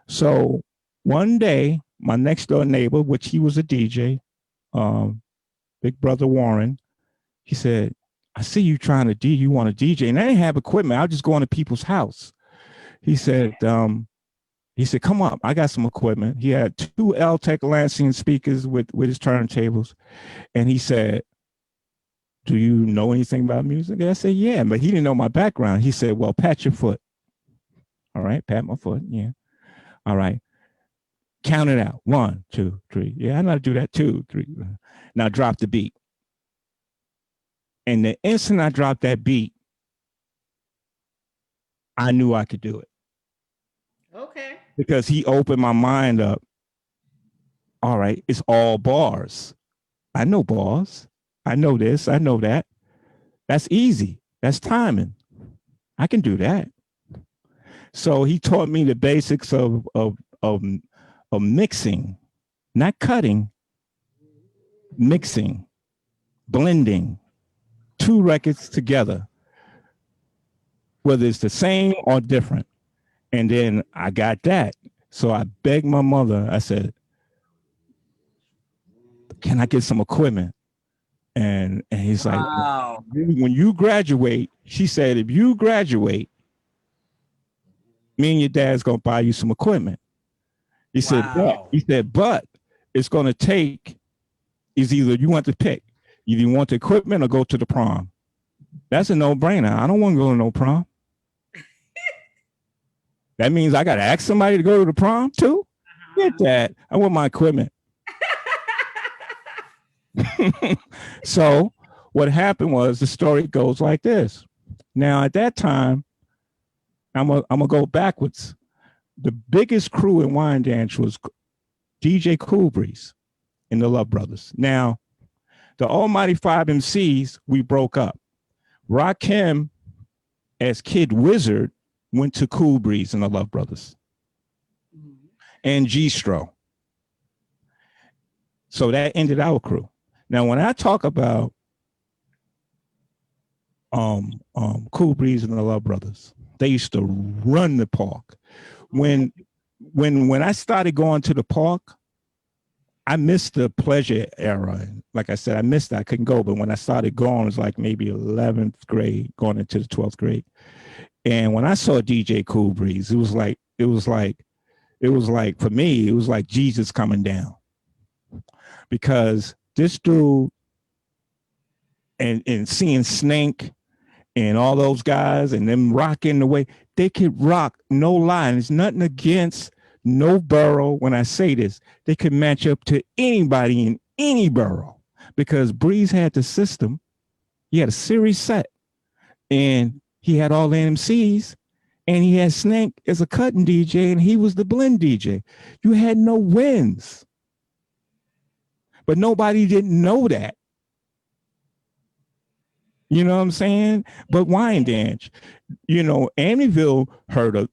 So one day, my next door neighbor, which he was a DJ, Big Brother Warren, he said, I see you trying to DJ, you want to DJ. And I didn't have equipment. I was just going to people's house. He said, come up, I got some equipment. He had 2 L-Tech Lansing speakers with his turntables. And he said, do you know anything about music? And I said, yeah, but he didn't know my background. He said, well, pat your foot. All right, pat my foot, yeah. All right, count it out. 1, 2, 3. Yeah, I know how to do that. 2, 3. Now drop the beat. And the instant I dropped that beat, I knew I could do it. Okay. Because he opened my mind up. All right, it's all bars. I know bars. I know this. I know that. That's easy. That's timing. I can do that. So he taught me the basics of mixing, not cutting, mixing, blending 2 records together, whether it's the same or different. And then I got that. So I begged my mother, I said, can I get some equipment? And he's like, wow. When you graduate, she said, if you graduate, me and your dad's going to buy you some equipment. He said, but it's going to take, is either you want to pick, either you want the equipment or go to the prom. That's a no-brainer. I don't want to go to no prom. That means I got to ask somebody to go to the prom too? Get that. I want my equipment. So what happened was, the story goes like this. Now, at that time, I'm gonna go backwards. The biggest crew in Wyandanch was DJ Cool Breeze and the Love Brothers. Now, the Almighty 5 MCs, we broke up. Rakim, as Kid Wizard, went to Cool Breeze and the Love Brothers. And G-Stro. So that ended our crew. Now, when I talk about Cool Breeze and the Love Brothers, they used to run the park. When I started going to the park, I missed the pleasure era. Like I said, I missed that. I couldn't go. But when I started going, it was like maybe 11th grade, going into the 12th grade. And when I saw DJ Cool Breeze, it was like for me, it was like Jesus coming down. Because this dude and seeing Snake and all those guys and them rocking the way they could rock, no lie. And it's nothing against no borough. When I say this, they could match up to anybody in any borough because Breeze had the system. He had a series set and he had all the MCs and he had Snake as a cutting DJ and he was the blend DJ. You had no wins. But nobody didn't know that. You know what I'm saying? But Wyandanch, you know, Amityville heard of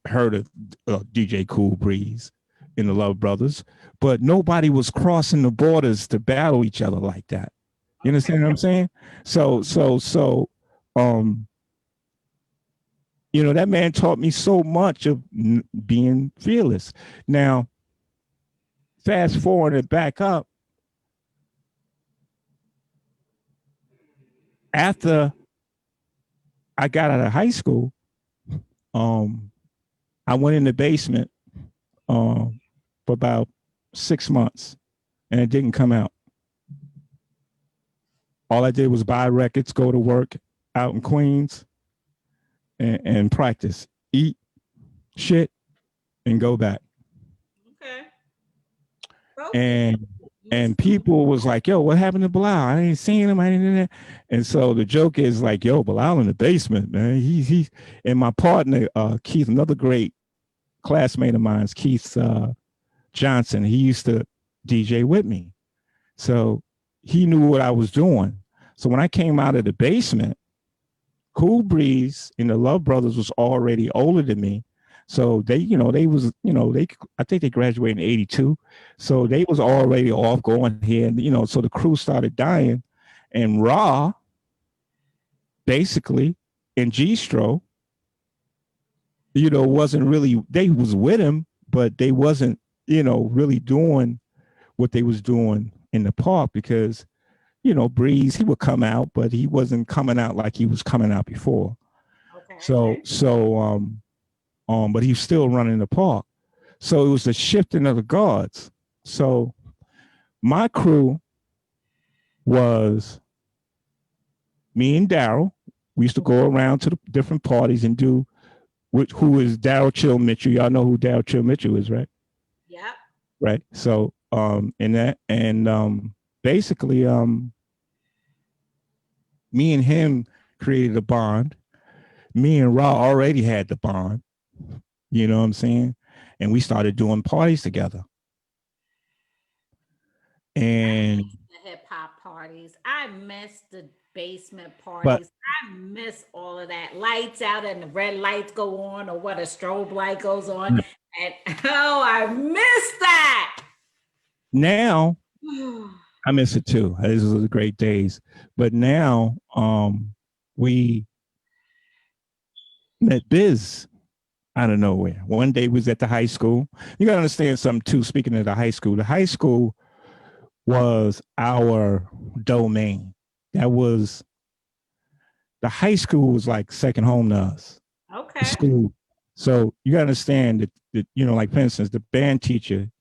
DJ Cool Breeze in the Love Brothers, but nobody was crossing the borders to battle each other like that. You understand what I'm saying? So, you know, that man taught me so much of being fearless. Now, fast forward and back up. After I got out of high school, I went in the basement for about 6 months and it didn't come out. All I did was buy records, go to work out in Queens and practice, eat shit and go back. Okay. And people was like, yo, what happened to Belal? I ain't seen him. I ain't. And so the joke is like, yo, Belal in the basement, man. He's and my partner, Keith, another great classmate of mine, Keith Johnson. He used to DJ with me. So he knew what I was doing. So when I came out of the basement, Cool Breeze and the Love Brothers was already older than me. So they, you know, I think they graduated in 82. So they was already off going here. And, you know, so the crew started dying. And Raw, basically, and G-Stro, you know, wasn't really, they was with him, but they wasn't, you know, really doing what they was doing in the park because, you know, Breeze, he would come out, but he wasn't coming out like he was coming out before. Okay. But he's still running the park. So it was the shifting of the guards. So my crew was me and Daryl. We used to go around to the different parties and do who is Daryl Chill Mitchell. Y'all know who Daryl Chill Mitchell is, right? Yeah. Right. So basically me and him created a bond. Me and Raw already had the bond. You know what I'm saying? And we started doing parties together. And the hip hop parties. I miss the basement parties. I miss all of that. Lights out and the red lights go on, or what, a strobe light goes on. And oh, I miss that. Now I miss it too. This was the great days. But now we met Biz out of nowhere. One day we was at the high school. You gotta understand something too. Speaking of the high school was our domain. That was the high school was like second home to us. Okay. School. So you gotta understand that you know, like for instance, the band teacher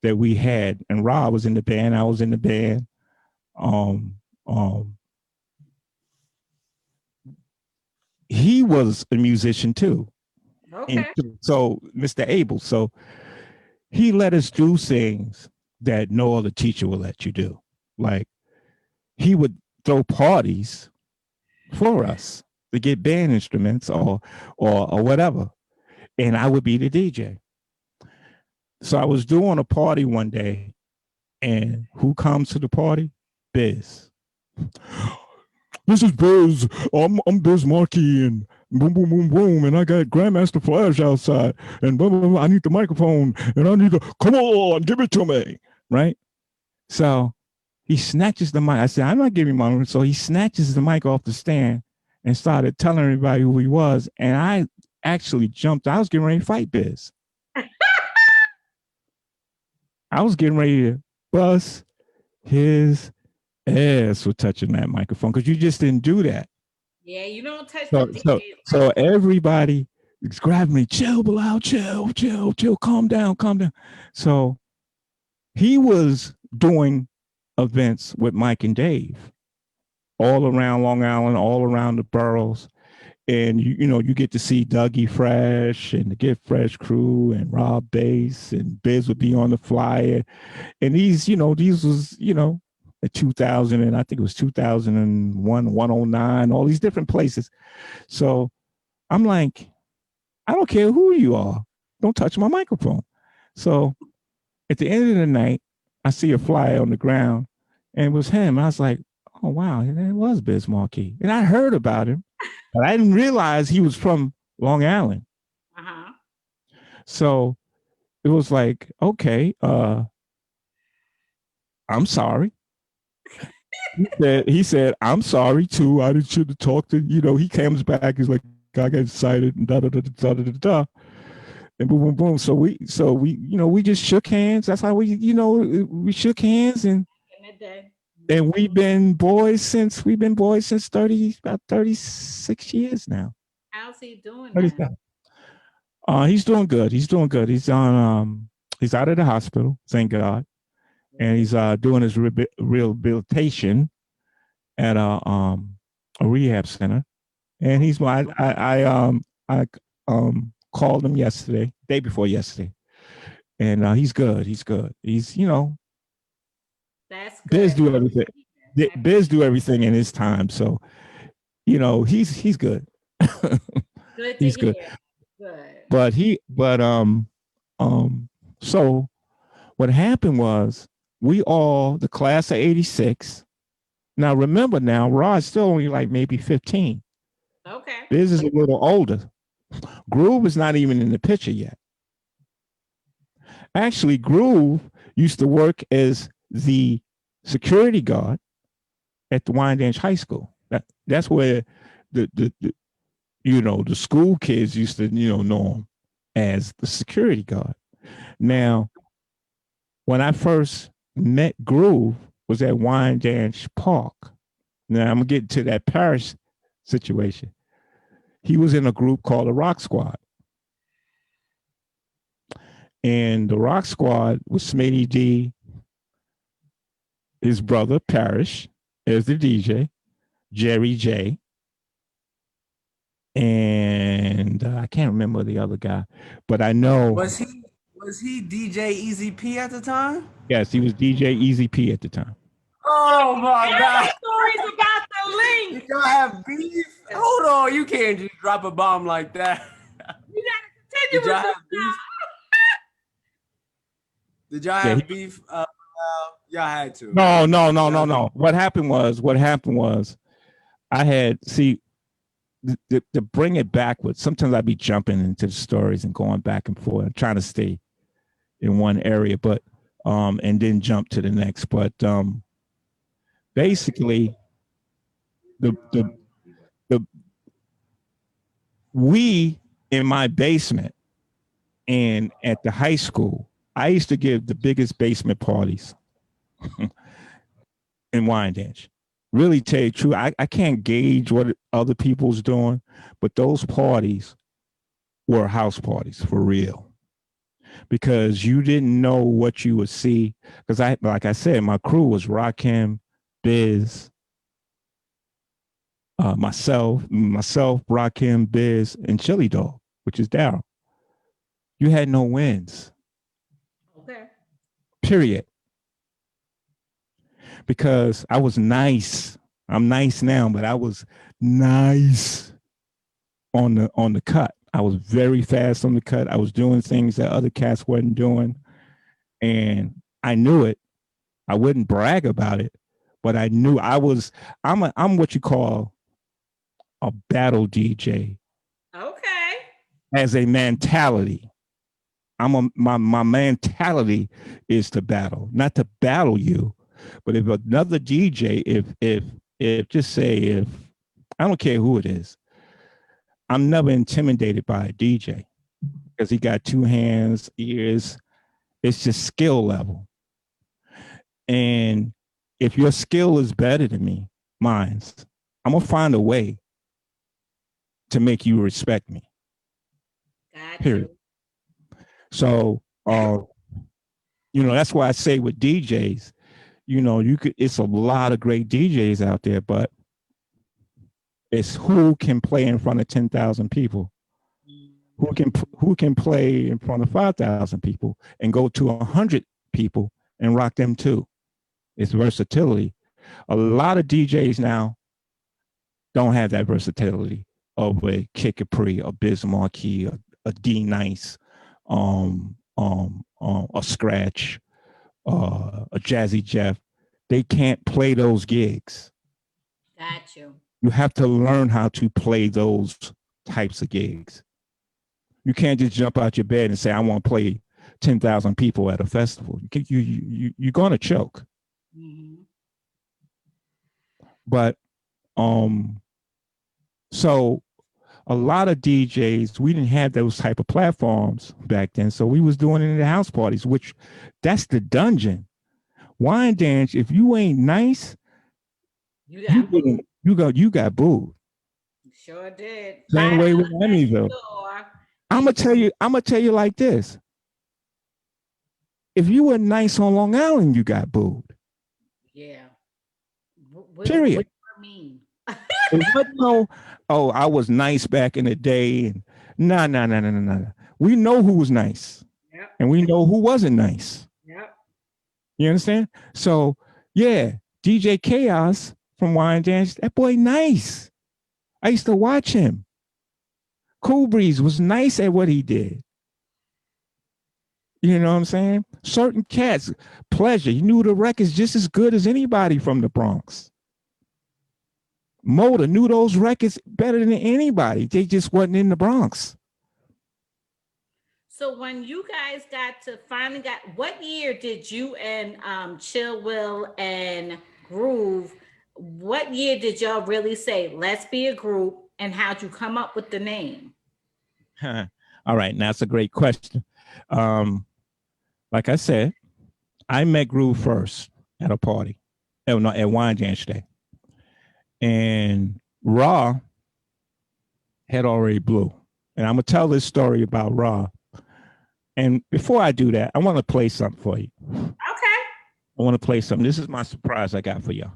that we had, and Rob was in the band, I was in the band. He was a musician too. Okay. And so Mr. Abel, so he let us do things that no other teacher would let you do. Like he would throw parties for us to get band instruments or whatever. And I would be the DJ. So I was doing a party one day, and who comes to the party? Biz. This is Biz. I'm Biz Markey, and boom, boom, boom, boom, and I got Grandmaster Flash outside, and blah, blah, blah. I need the microphone, and I need come on, give it to me, right? So he snatches the mic. I said, I'm not giving my mic. So he snatches the mic off the stand and started telling everybody who he was, and I actually jumped. I was getting ready to fight Biz. I was getting ready to bust his ass for touching that microphone because you just didn't do that. Yeah, you don't touch the DJ. So everybody is grabbing me, chill, Belal, chill, calm down. So he was doing events with Mike and Dave all around Long Island, all around the boroughs. And you know, you get to see Dougie Fresh and the Get Fresh crew and Rob Bass, and Biz would be on the flyer. And these was, in 2000, and I think it was 2001, 109, all these different places. So I'm like, I don't care who you are, don't touch my microphone. So at the end of the night, I see a flyer on the ground, and it was him. I was like, oh wow, it was Biz Markie. And I heard about him, but I didn't realize he was from Long Island. Uh-huh. So it was like, okay, I'm sorry. He said, I'm sorry too. I should have talked to, he comes back, he's like, I got excited and da da da da da da da. And boom, boom, boom. So we just shook hands. That's how we shook hands, and we've been boys since about 36 years now. How's he doing now? He's doing good. He's doing good. He's he's out of the hospital, thank God. And he's doing his rehabilitation at a rehab center. And he's I called him yesterday, day before yesterday, and he's good. He's good. He's that's good. Biz do everything. Biz do everything in his time, so he's good. Good. He's good. Good. So what happened was, we all, the class of 86. Now remember, Rod's still only like maybe 15. Okay. Biz is a little older. Groove is not even in the picture yet. Actually, Groove used to work as the security guard at the Wyandanch High School. That's where the school kids used to know him as the security guard. Now, when I first met Groove was at Wyandanch Park. Now I'm gonna get to that Paris situation. He was in a group called the Rock Squad. And the Rock Squad was Smitty D, his brother Parrish as the DJ, Jerry J, and I can't remember the other guy, but I know. Was he DJ Easy P at the time? Yes, he was DJ Easy P at the time. Oh my God! Stories about the link. Did y'all have beef? Hold on, you can't just drop a bomb like that. You gotta continue. Did y'all have beef? Did y'all have beef? Y'all had to. No. What happened was, I had to bring it backwards. Sometimes I'd be jumping into the stories and going back and forth, and trying to stay in one area, but and then jump to the next. But basically, we in my basement and at the high school, I used to give the biggest basement parties in Wyandanch. Really, tell you the truth, I can't gauge what other people's doing, but those parties were house parties for real. Because you didn't know what you would see. Because like I said, my crew was Rakim, Biz, myself, Rakim, Biz, and Chili Dog, which is Daryl. You had no wins. Okay. Period. Because I was nice. I'm nice now, but I was nice on the cut. I was very fast on the cut. I was doing things that other cats wasn't doing, and I knew it. I wouldn't brag about it, but I knew I'm what you call a battle DJ. Okay. As a mentality. My mentality is to battle, not to battle you, but if another DJ, if just say, if I don't care who it is, I'm never intimidated by a DJ because he got two hands, ears. It's just skill level. And if your skill is better than mine's, I'm gonna find a way to make you respect me. Period. So, that's why I say with DJs, you know, it's a lot of great DJs out there, but it's who can play in front of 10,000 people, who can play in front of 5,000 people and go to 100 people and rock them too. It's versatility. A lot of DJs now don't have that versatility of a Kid Capri, a Biz Markie, a D Nice, a Scratch, a Jazzy Jeff. They can't play those gigs. Got you. You have to learn how to play those types of gigs. You can't just jump out your bed and say, I want to play 10,000 people at a festival. You're going to choke. Mm-hmm. But so a lot of DJs, we didn't have those type of platforms back then. So we was doing it in the house parties, which that's the dungeon. Wine dance, if you ain't nice, you got booed. Sure did. Same way with Emmyville. I'm gonna tell you like this. If you were nice on Long Island, you got booed. Yeah. Period. What do you mean? I was nice back in the day. And no. We know who was nice. Yep. And we know who wasn't nice. Yep. You understand? So yeah, DJ Chaos from Wine Dance, that boy nice. I used to watch him. Cool Breeze was nice at what he did. You know what I'm saying? Certain cats, Pleasure, you knew the records just as good as anybody from the Bronx. Motor knew those records better than anybody. They just wasn't in the Bronx. So when you guys finally got, what year did you and Chill Will and Groove, what year did y'all really say, let's be a group, and how'd you come up with the name? All right, now that's a great question. Like I said, I met Groove first at a party, at Wine Dance Day. And Raw had already blew. And I'm going to tell this story about Raw. And before I do that, I want to play something for you. Okay. I want to play something. This is my surprise I got for y'all.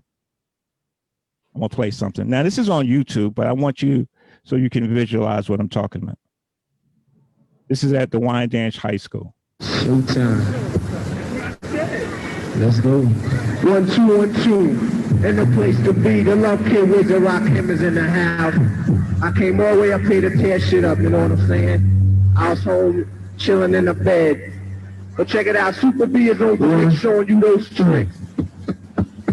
I'm going to play something. Now, this is on YouTube, but I want you so you can visualize what I'm talking about. This is at the Wine Dance High School. Showtime. Let's go. 1, 2, 1, 2. And the place to be, the Love Kid Wizard Rock Hammers in the house. I came all the way up here to tear shit up, you know what I'm saying? I was home chilling in the bed. But check it out, Super B is on the mic showing you those tricks.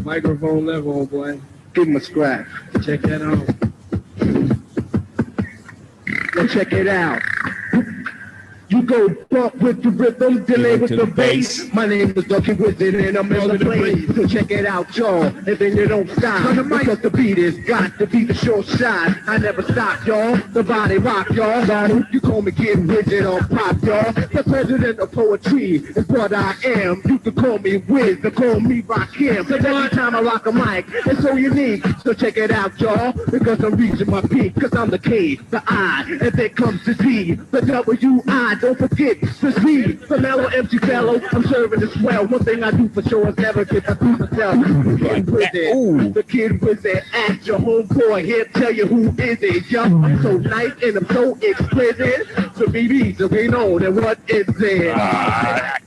Microphone level, boy. Give him a scratch. Check that out. Now check it out. You go bump with the rhythm, delay with the bass. My name is Ducky Wizard and I'm in the place. So check it out, y'all, and then you don't stop. Because the beat is got to be the short shot. I never stop, y'all. The body rock, y'all. You call me Kid Wizard or Pop, y'all. The president of poetry is what I am. You can call me Wiz, or call me Rock Him. So every time I rock a mic, it's so unique. So check it out, y'all, because I'm reaching my peak. Because I'm the K, the I, and then comes the Z, the W-I. Don't forget the Z, the mellow empty fellow. I'm serving as well. One thing I do for sure is never get the food myself. The Kid Wizard, ask your homeboy here, tell you who is it. Yo, I'm so nice and I'm so exquisite. So BB, so we know that what is it?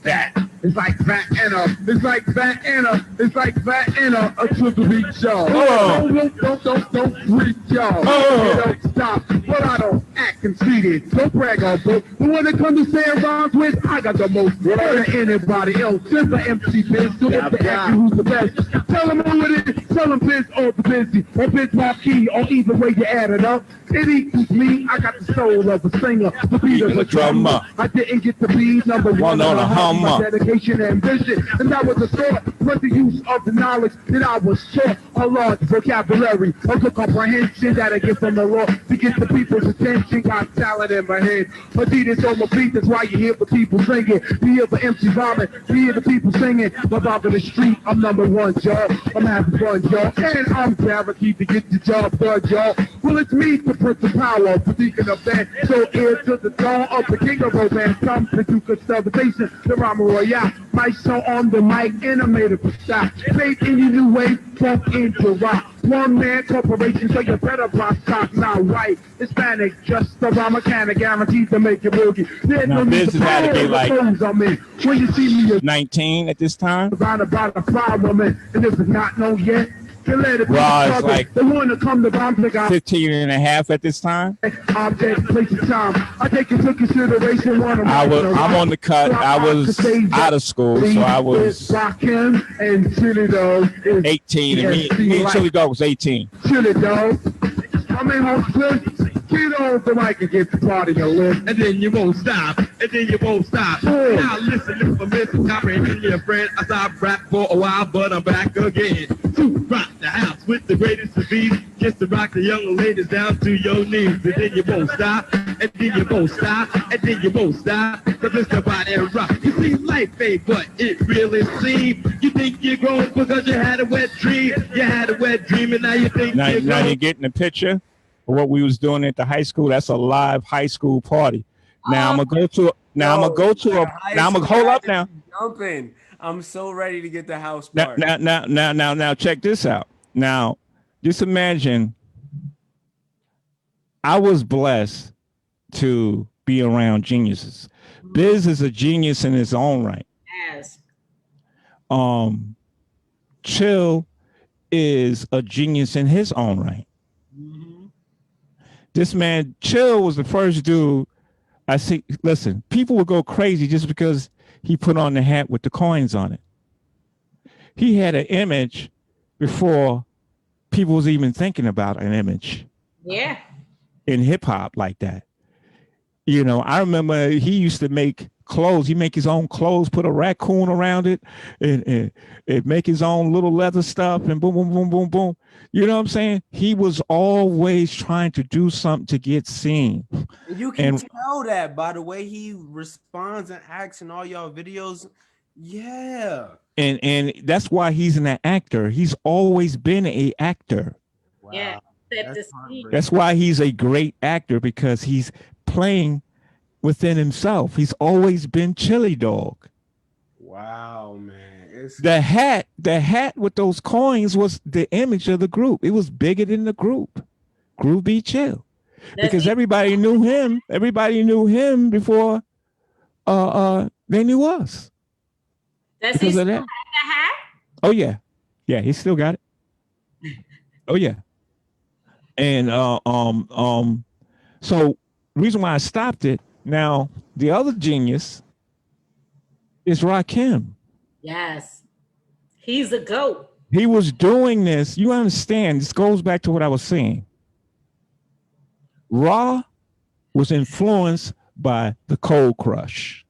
That. It's like fat Anna. It's like fat Anna. It's like fat Anna. A triple beat show. Don't freak y'all. Don't stop. But I don't act conceited. Don't brag on book. But when it comes to saying rhymes with, I got the most better than anybody else. Since the MC Biz, so if they ask you who's the best, tell them who it is. Tell them Biz or the Busy or Biz Marquee or either way you add it up. It equals me. I got the soul of a singer, the beat of a drummer. I didn't get to be number one on a hummer. Dedication and vision, and that was the thought. But the use of the knowledge that I was taught, a large vocabulary, a good comprehension that I get from the law to get the people's attention. She got talent in my head. Adidas on my feet, that's why you hear the people singing. You hear the MC vomit, you hear the people singing. But out in the street, I'm number one, y'all. I'm having fun, y'all. And I'm guaranteed to get the job done, y'all. Well, it's me, the Prince of Power, speaking of that. So heir to the throne of the king of romance. Come to do conservation, the Rama Royale. My show on the mic, animated for style. Faith in your new way, funk into rock. One man corporation, so you better rock stock, not white. Hispanic, just a raw mechanic, guaranteed to make it boogie. There's Now, no need this to had to be like I'm in. When you see me, you're 19 at this time. about a problem, and if it's not known yet, you let it be. Well, it's like the one to come to bomb the guy. 15 and a half at this time. Object, place, and time. I take into consideration I'm on the cut. I was out of school, so I was Rockin' and Chili Dog 18, and me and Chili Dog was 18. Chili Dog. I mean, get on the mic and get the party a lift. And then you won't stop, and then you won't stop. Now listen for Mr. Comprehend your friend. I stopped rap for a while, but I'm back again. To rock the house with the greatest of ease. Just to rock the young ladies down to your knees. And then you won't stop, and then you won't stop, and then you won't stop. Cause it's the body rock. You see, life ain't what it really seems. You think you're grown because you had a wet dream. You had a wet dream, and now you think Now you're grown. you're getting the picture of what we was doing at the high school. That's a live high school party. Now I'm gonna hold up now. Jumping. I'm so ready to get the house Now, party. now, check this out. Now, just imagine I was blessed to be around geniuses. Biz is a genius in his own right. Yes. Chill is a genius in his own right. This man, Chill, was the first dude I see. Listen, people would go crazy just because he put on the hat with the coins on it. He had an image before people was even thinking about an image. Yeah. In hip hop like that. You know, I remember he used to make clothes. He make his own clothes, put a raccoon around it, and make his own little leather stuff, and boom, boom, boom, boom, boom. You know what I'm saying? He was always trying to do something to get seen. You can tell that by the way he responds and acts in all y'all videos. Yeah. And that's why he's an actor. He's always been an actor. Wow. Yeah. That's why he's a great actor, because he's playing within himself. He's always been Chili Dog. Wow, man. The hat with those coins was the image of the group. It was bigger than the group. Groove Be Chill. Because everybody knew him. Everybody knew him before they knew us. Does he still have the hat? Oh yeah. Yeah, he still got it. Oh yeah. And so reason why I stopped it, now the other genius is Rakim. Yes. He's a GOAT. He was doing this. You understand, this goes back to what I was saying. Ra was influenced by the Cold Crush.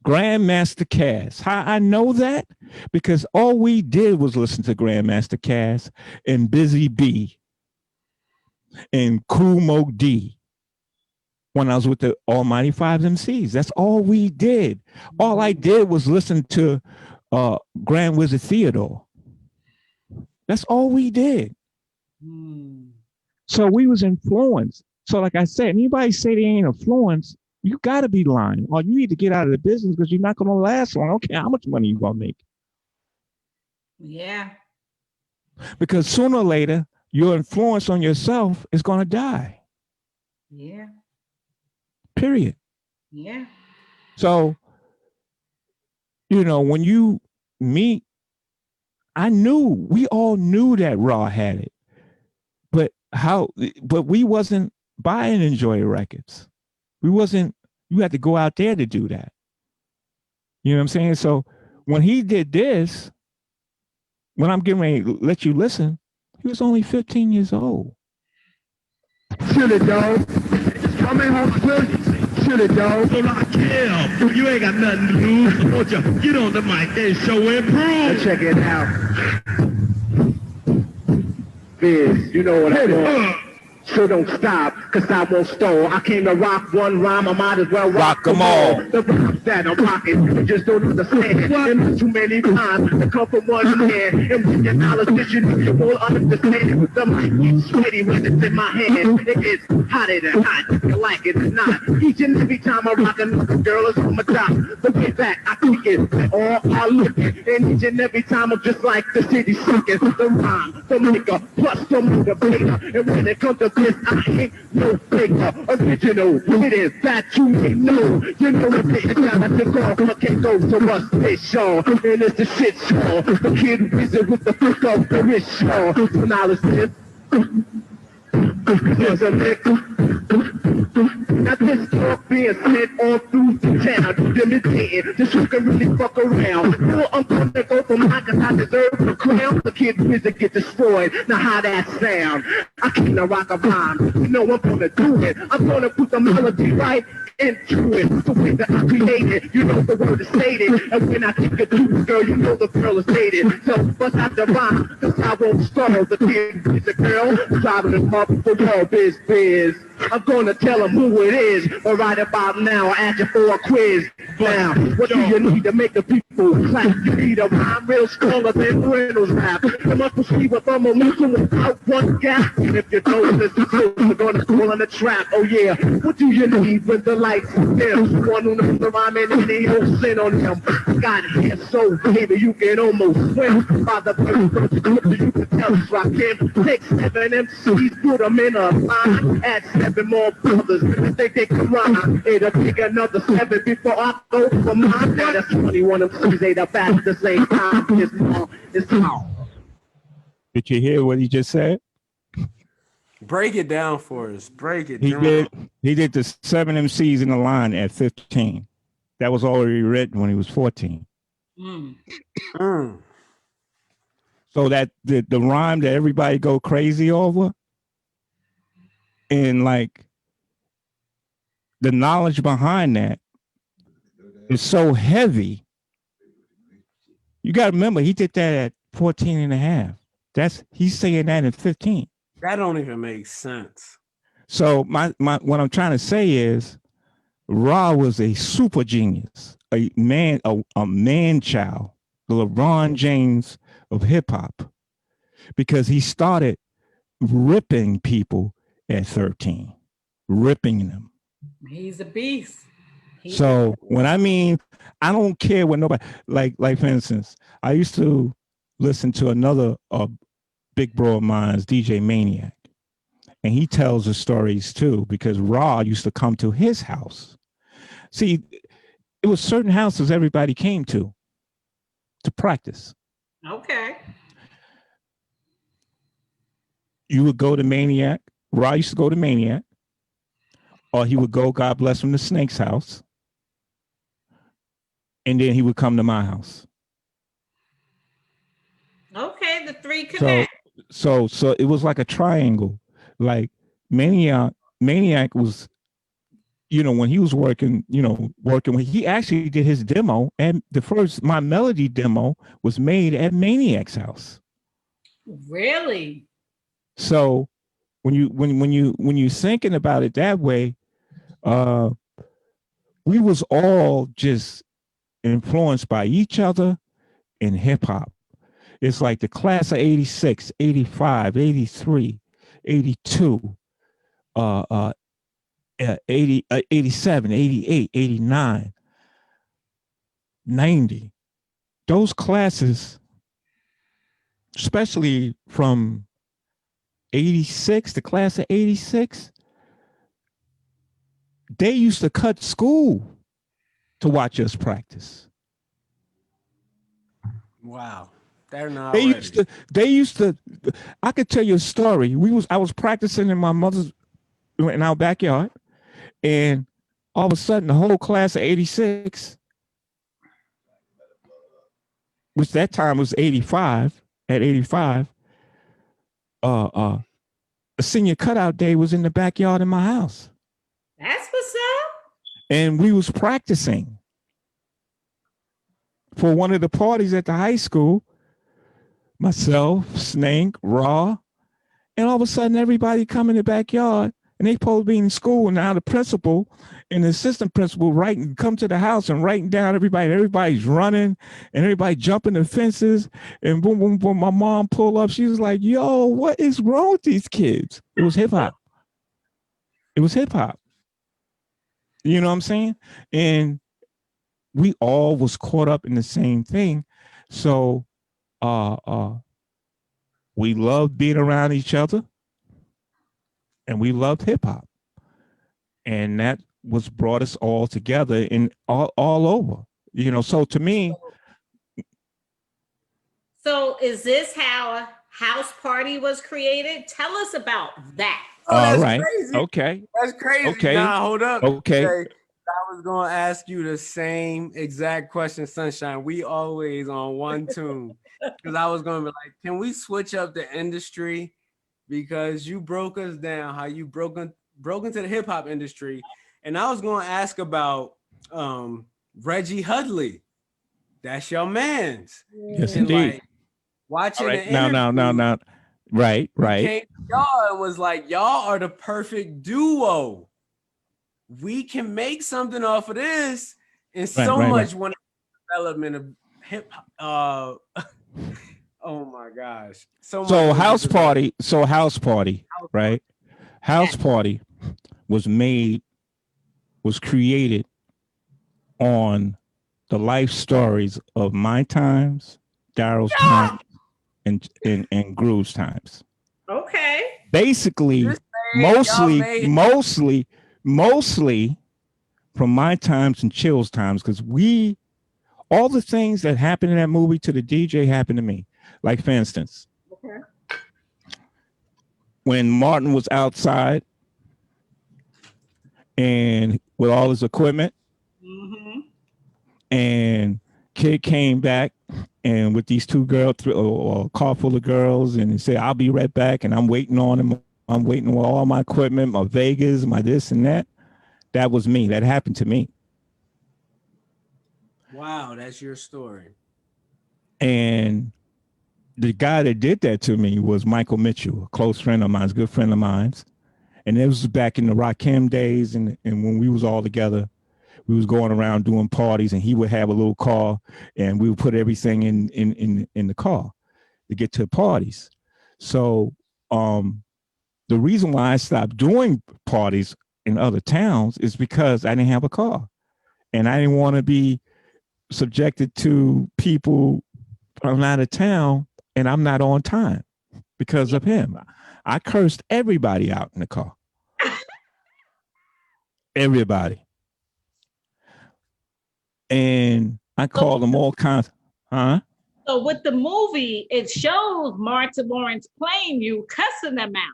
Grandmaster Caz. How I know that? Because all we did was listen to Grandmaster Caz and Busy B and Kool Moe D when I was with the Almighty Five MCs. That's all we did. All I did was listen to Grand Wizard Theodore. That's all we did. So we was influenced. So like I said, anybody say they ain't influenced, you got to be lying, or you need to get out of the business because you're not going to last long. I don't care how much money you're going to make. Yeah. Because sooner or later, your influence on yourself is going to die. Yeah. Period. Yeah. So, you know, when you meet, we all knew that Raw had it, but we wasn't buying Enjoy records. You had to go out there to do that. You know what I'm saying? So when he did this, when I'm getting ready to let you listen, he was only 15 years old. Chili Dog. Coming home with Chili Dog. So like, yeah, you ain't got nothing to lose. Won't you get on the mic and show and prove? Let's check it out. Biz, you know what I mean? So don't stop, cause I won't stall. I came to rock one rhyme, I might as well rock them all. The rhymes that I'm rocking, you just don't understand. And too many times to come from one man. And with your knowledge, that you won't understand. The mic gets sweaty when it's in my hand. It gets hotter than hot, you like it or not. Each and every time I rock another girl is on my top. The way back, I think it, they all are looking. And each and every time I'm just like the city sucking. The rhyme, the maker, plus the motivator. And when it comes to this, I ain't no faker. Original, it is that you may know. You know what this is, I took off, I can't go to us, this show. And it's the shit show. The kid wizard with the flick of the wrist show. So now it's this. Here's a lick. Now this talk being sent all through the town. Imitating, this you can really fuck around. No, I'm gonna go for mine cause I deserve the crown. The kid wizard get destroyed. Now how that sound? I can't rock a rhyme. You know I'm gonna do it. I'm gonna put the melody right into it. The way that I create it, you know the word is stated. And when I kick it to the girl, you know the girl is dated. So bust out the rhyme, cause I won't stall. The kid is a girl, driving them up for your biz. I'm gonna tell them who it is, but right about now, I ask you for a quiz. Now, what do you need to make the people clap? You need a rhyme real stronger than Reynolds rap. You must proceed with a momentum without one gap. And if you don't listen close, you're gonna fall in the trap. Oh yeah, what do you need when the lights dim? One on the rhyme and any old sin on them. Got hair so baby, you can almost swim. By the very you can tell it's rock him. Take 7 MCs, put them in a line. Add 7 more brothers, think they can rhyme. It'll take another 7 before I go for mine. Now that's 21 MCs, ain't up at the same time. It's how. Did you hear what he just said? Break it down for us. Break it down. He did the 7 MCs in the line at 15. That was already written when he was 14. So that the rhyme that everybody go crazy over, and like the knowledge behind that is so heavy. You got to remember, he did that at 14 and a half. He's saying that in 15. That don't even make sense. So my what I'm trying to say is Ra was a super genius, a man child, the LeBron James of hip hop, because he started ripping people at 13, ripping them. He's a beast. When I mean, I don't care what nobody, like for instance, I used to listen to another big bro of mine's, DJ Maniac, and he tells the stories too, because Ra used to come to his house. See, it was certain houses everybody came to practice. Okay. You would go to Maniac. Ra used to go to Maniac, or he would go, God bless him, to Snake's house, and then he would come to my house. Okay, the 3 connect. So it was like a triangle. Like Maniac was, when he was working he actually did his demo, and my melody demo was made at Maniac's house. Really? So when you thinking about it that way, we was all just influenced by each other in hip hop. It's like the class of 86, 85, 83, 82, 80, 87, 88, 89, 90. Those classes, especially from 86, the class of 86, they used to cut school to watch us practice. Wow. They're not they used to I could tell you a story. I was practicing in our backyard, and all of a sudden the whole class of 86, which that time was 85, at 85, a senior cutout day was in the backyard in my house. That's what's up. And we was practicing for one of the parties at the high school. Myself, Snake, Raw, and all of a sudden everybody come in the backyard and they supposed to be in school. And now the principal and the assistant principal come to the house and writing down everybody. Everybody's running and everybody jumping the fences and boom, boom, boom. My mom pulled up. She was like, yo, what is wrong with these kids? It was hip hop. It was hip hop. You know what I'm saying? And we all was caught up in the same thing. So we loved being around each other and we loved hip hop. And that was brought us all together and all over, you know. So to me. So is this how a house party was created? Tell us about that. Oh, that's right. crazy. Okay. That's crazy. Okay. Nah, hold up. Okay. I was gonna ask you the same exact question, Sunshine. We always on one tune. Because I was gonna be like, can we switch up the industry? Because you broke us down, how you broke into the hip hop industry. And I was gonna ask about Reggie Hudley. That's your man's. Yes, and indeed. Like, watching right. the interview, now. Right. Came to y'all and was like, y'all are the perfect duo. We can make something off of this, and much when development of hip hop. Oh my gosh! So house party, right? House party was created on the life stories of my times, Daryl's time, and Groove's times. Okay. Basically, mostly from my times and Chill's times, because all the things that happened in that movie to the DJ happened to me. Like, for instance, when Martin was outside and with all his equipment, and Kid came back and with these two girls, or a car full of girls, and he said, I'll be right back. And I'm waiting on him. I'm waiting with all my equipment, my Vegas, my this and that. That was me. That happened to me. Wow, that's your story. And the guy that did that to me was Michael Mitchell, a close friend of mine, a good friend of mine. And it was back in the Rakim days, and when we was all together, we was going around doing parties, and he would have a little car, and we would put everything in the car to get to parties. So the reason why I stopped doing parties in other towns is because I didn't have a car, and I didn't want to be subjected to people from out of town, and I'm not on time because of him. I cursed everybody out in the car. Everybody. And I called them all kinds. So with the movie, it shows Martin Lawrence playing you, cussing them out.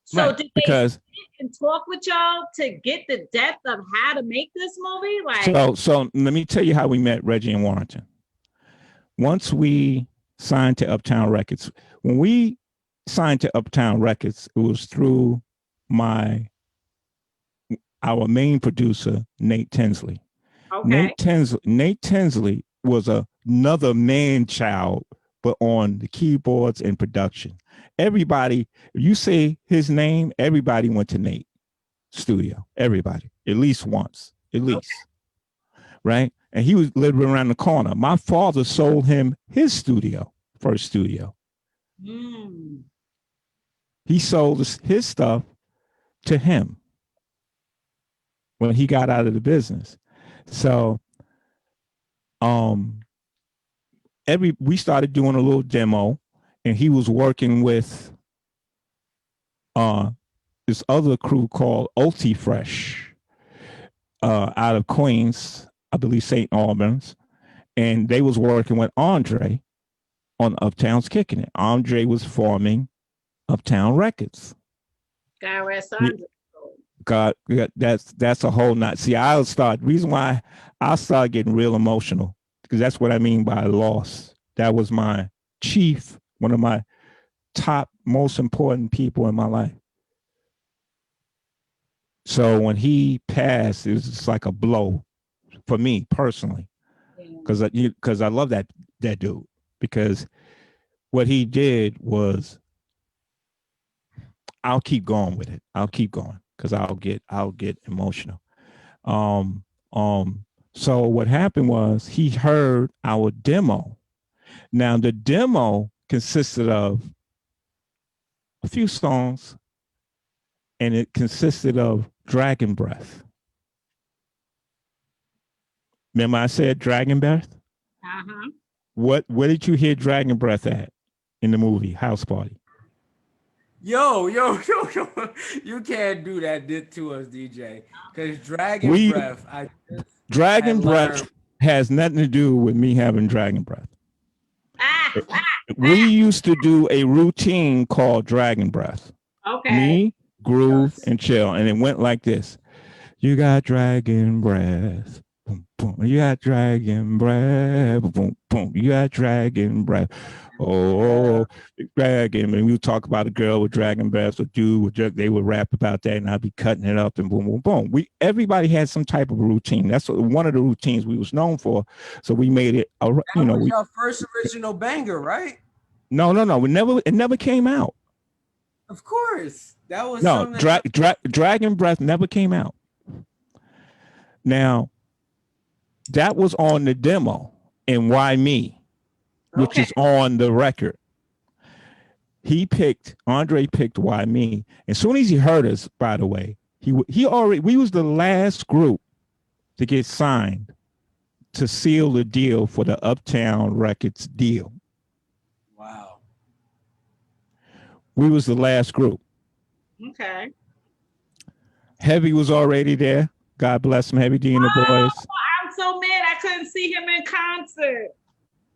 So right, did they sit and talk with y'all to get the depth of how to make this movie? Like, so let me tell you how we met Reggie and Warrington. Once we signed to Uptown Records, when we signed to Uptown Records, it was through our main producer, Nate Tinsley. Okay. Nate Tinsley was another man child, but on the keyboards and production. Everybody, if you say his name, everybody went to Nate studio. Everybody, at least once, at least. Right? And he was living around the corner. My father sold him his first studio. He sold his stuff to him when he got out of the business. So we started doing a little demo, and he was working with this other crew called OT Fresh out of Queens, I believe St. Albans, and they was working with Andre on Uptown's Kicking It. Andre was forming Uptown Records. God, that's a whole not. See, reason why I started getting real emotional, because that's what I mean by loss. That was my chief, one of my top, most important people in my life. So when he passed, it was just like a blow for me personally, because I love that dude, because what he did was, I'll keep going with it. I'll keep going because I'll get emotional. Um, so what happened was he heard our demo. Now the demo consisted of a few songs, and it consisted of Dragon Breath. Remember I said Dragon Breath? Uh-huh. Where did you hear Dragon Breath at in the movie House Party? Yo, you can't do that to us, DJ. Because Dragon Breath, I just Dragon had Breath learned. has nothing to do with me having Dragon Breath. Ah, We used to do a routine called Dragon Breath. okay. Me, Groove, and Chill. And it went like this. You got Dragon Breath. Boom, boom. You got Dragon Breath. Boom, boom. You got Dragon Breath. Oh, dragon. And we would talk about a girl with dragon breath, a dude with they would rap about that, and I'd be cutting it up and boom, boom, boom. Everybody had some type of routine. That's one of the routines we was known for. So we made it. That was your first original banger, right? No. It never came out. Of course, that was no. Dragon Breath never came out. Now, that was on the demo in Why Me, which is on the record. Andre picked Why Me. As soon as he heard us, by the way, we was the last group to get signed to seal the deal for the Uptown Records deal. Wow. We was the last group. Okay. Heavy was already there. God bless him, Heavy D and the boys. I'm so mad I couldn't see him in concert.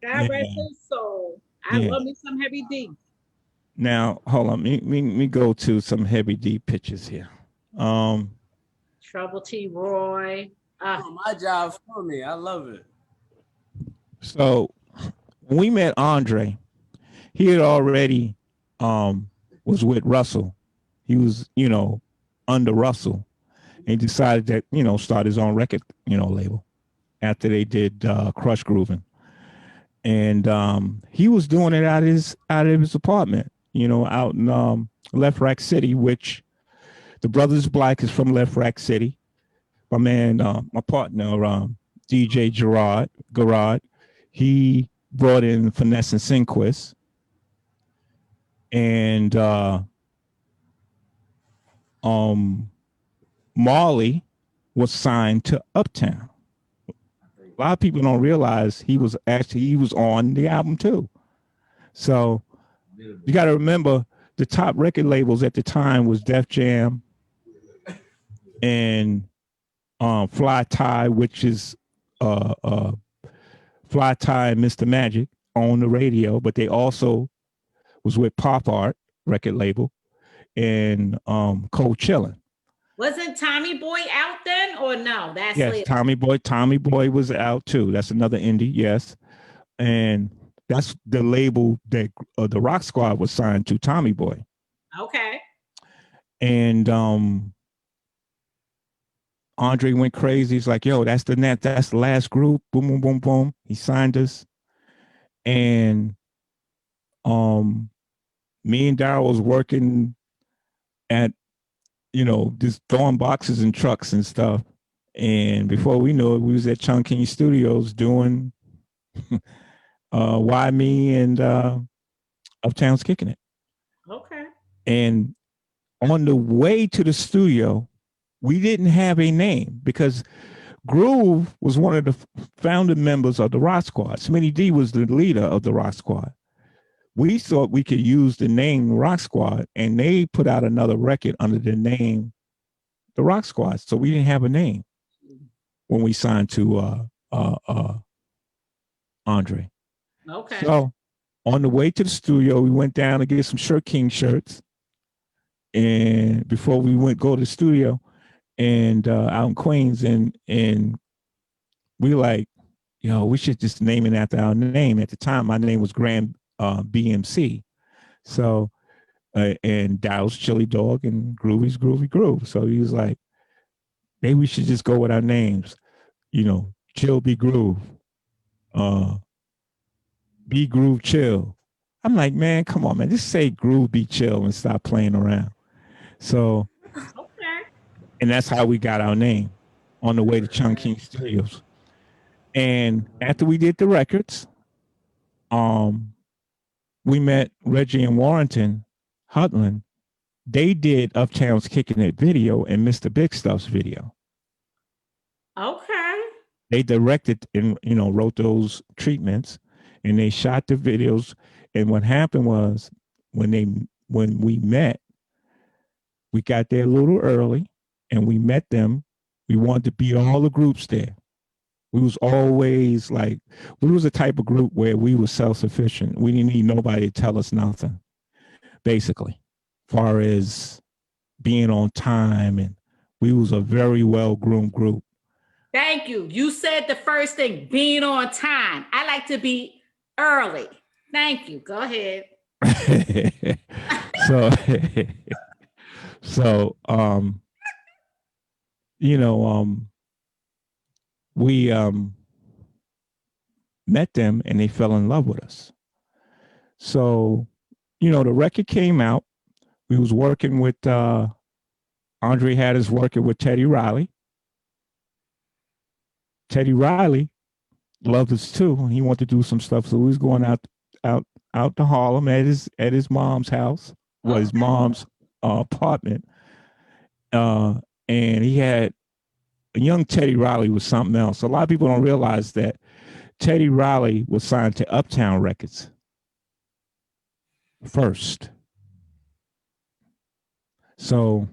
God rest his soul. I love me some Heavy D. Now, hold on. Me go to some Heavy D pictures here. Trouble T. Roy. My job for me. I love it. So when we met Andre, he had already was with Russell. He was, under Russell. And he decided that, start his own record, label after they did Crush Groovin'. And he was doing it out of his apartment, out in Left Rack City, which the Brothers Black is from Left Rack City. My man, my partner, DJ Garrod, he brought in Finesse and Sinquist. And Marley was signed to Uptown. A lot of people don't realize he was on the album too. So you got to remember the top record labels at the time was Def Jam and Fly Tie, which is Fly Tie and Mr. Magic on the radio, but they also was with Pop Art record label and Cold Chillin'. Wasn't Tommy Boy out then or no? That's yes, later. Tommy Boy was out too. That's another indie, yes. And that's the label that the Rock Squad was signed to, Tommy Boy. Okay. And Andre went crazy. He's like, yo, that's the last group. Boom, boom, boom, boom. He signed us. And me and Daryl was working at just throwing boxes in trucks and stuff. And before we knew it, we was at Chung King Studios doing Why Me and Uptown's Kicking It. Okay. And on the way to the studio, we didn't have a name because Groove was one of the founding members of the Rock Squad. Smitty D was the leader of the Rock Squad. We thought we could use the name Rock Squad, and they put out another record under the name The Rock Squad. So we didn't have a name when we signed to Andre. Okay. So on the way to the studio, we went down to get some Shirt King shirts. And before we go to the studio and out in Queens, and we like, we should just name it after our name. At the time, my name was Grand BMC. So, and Dow's Chili Dog and Groovy's Groovy Groove. So he was like, maybe we should just go with our names, Chill Be Groove, Be Groove Chill. I'm like, man, come on, man, just say Groove Be Chill and stop playing around. So, Okay. and that's how we got our name on the way to Chung King Studios. And after we did the records, we met Reggie and Warrington Hutland. They did Uptown's Kicking It video and Mr. Big Stuff's video. Okay. They directed and wrote those treatments, and they shot the videos. And what happened was when we met, we got there a little early, and we met them. We wanted to be all the groups there. We was always like, we was the type of group where we were self-sufficient. We didn't need nobody to tell us nothing, basically, far as being on time. And we was a very well-groomed group. Thank you. You said the first thing, being on time. I like to be early. Thank you. Go ahead. so we met them and they fell in love with us. So, the record came out. We was working with Andre had us working with Teddy Riley. Teddy Riley loved us too. He wanted to do some stuff. So we was going out to Harlem at his mom's house, his mom's apartment. And he had a young Teddy Riley was something else. A lot of people don't realize that Teddy Riley was signed to Uptown Records first. So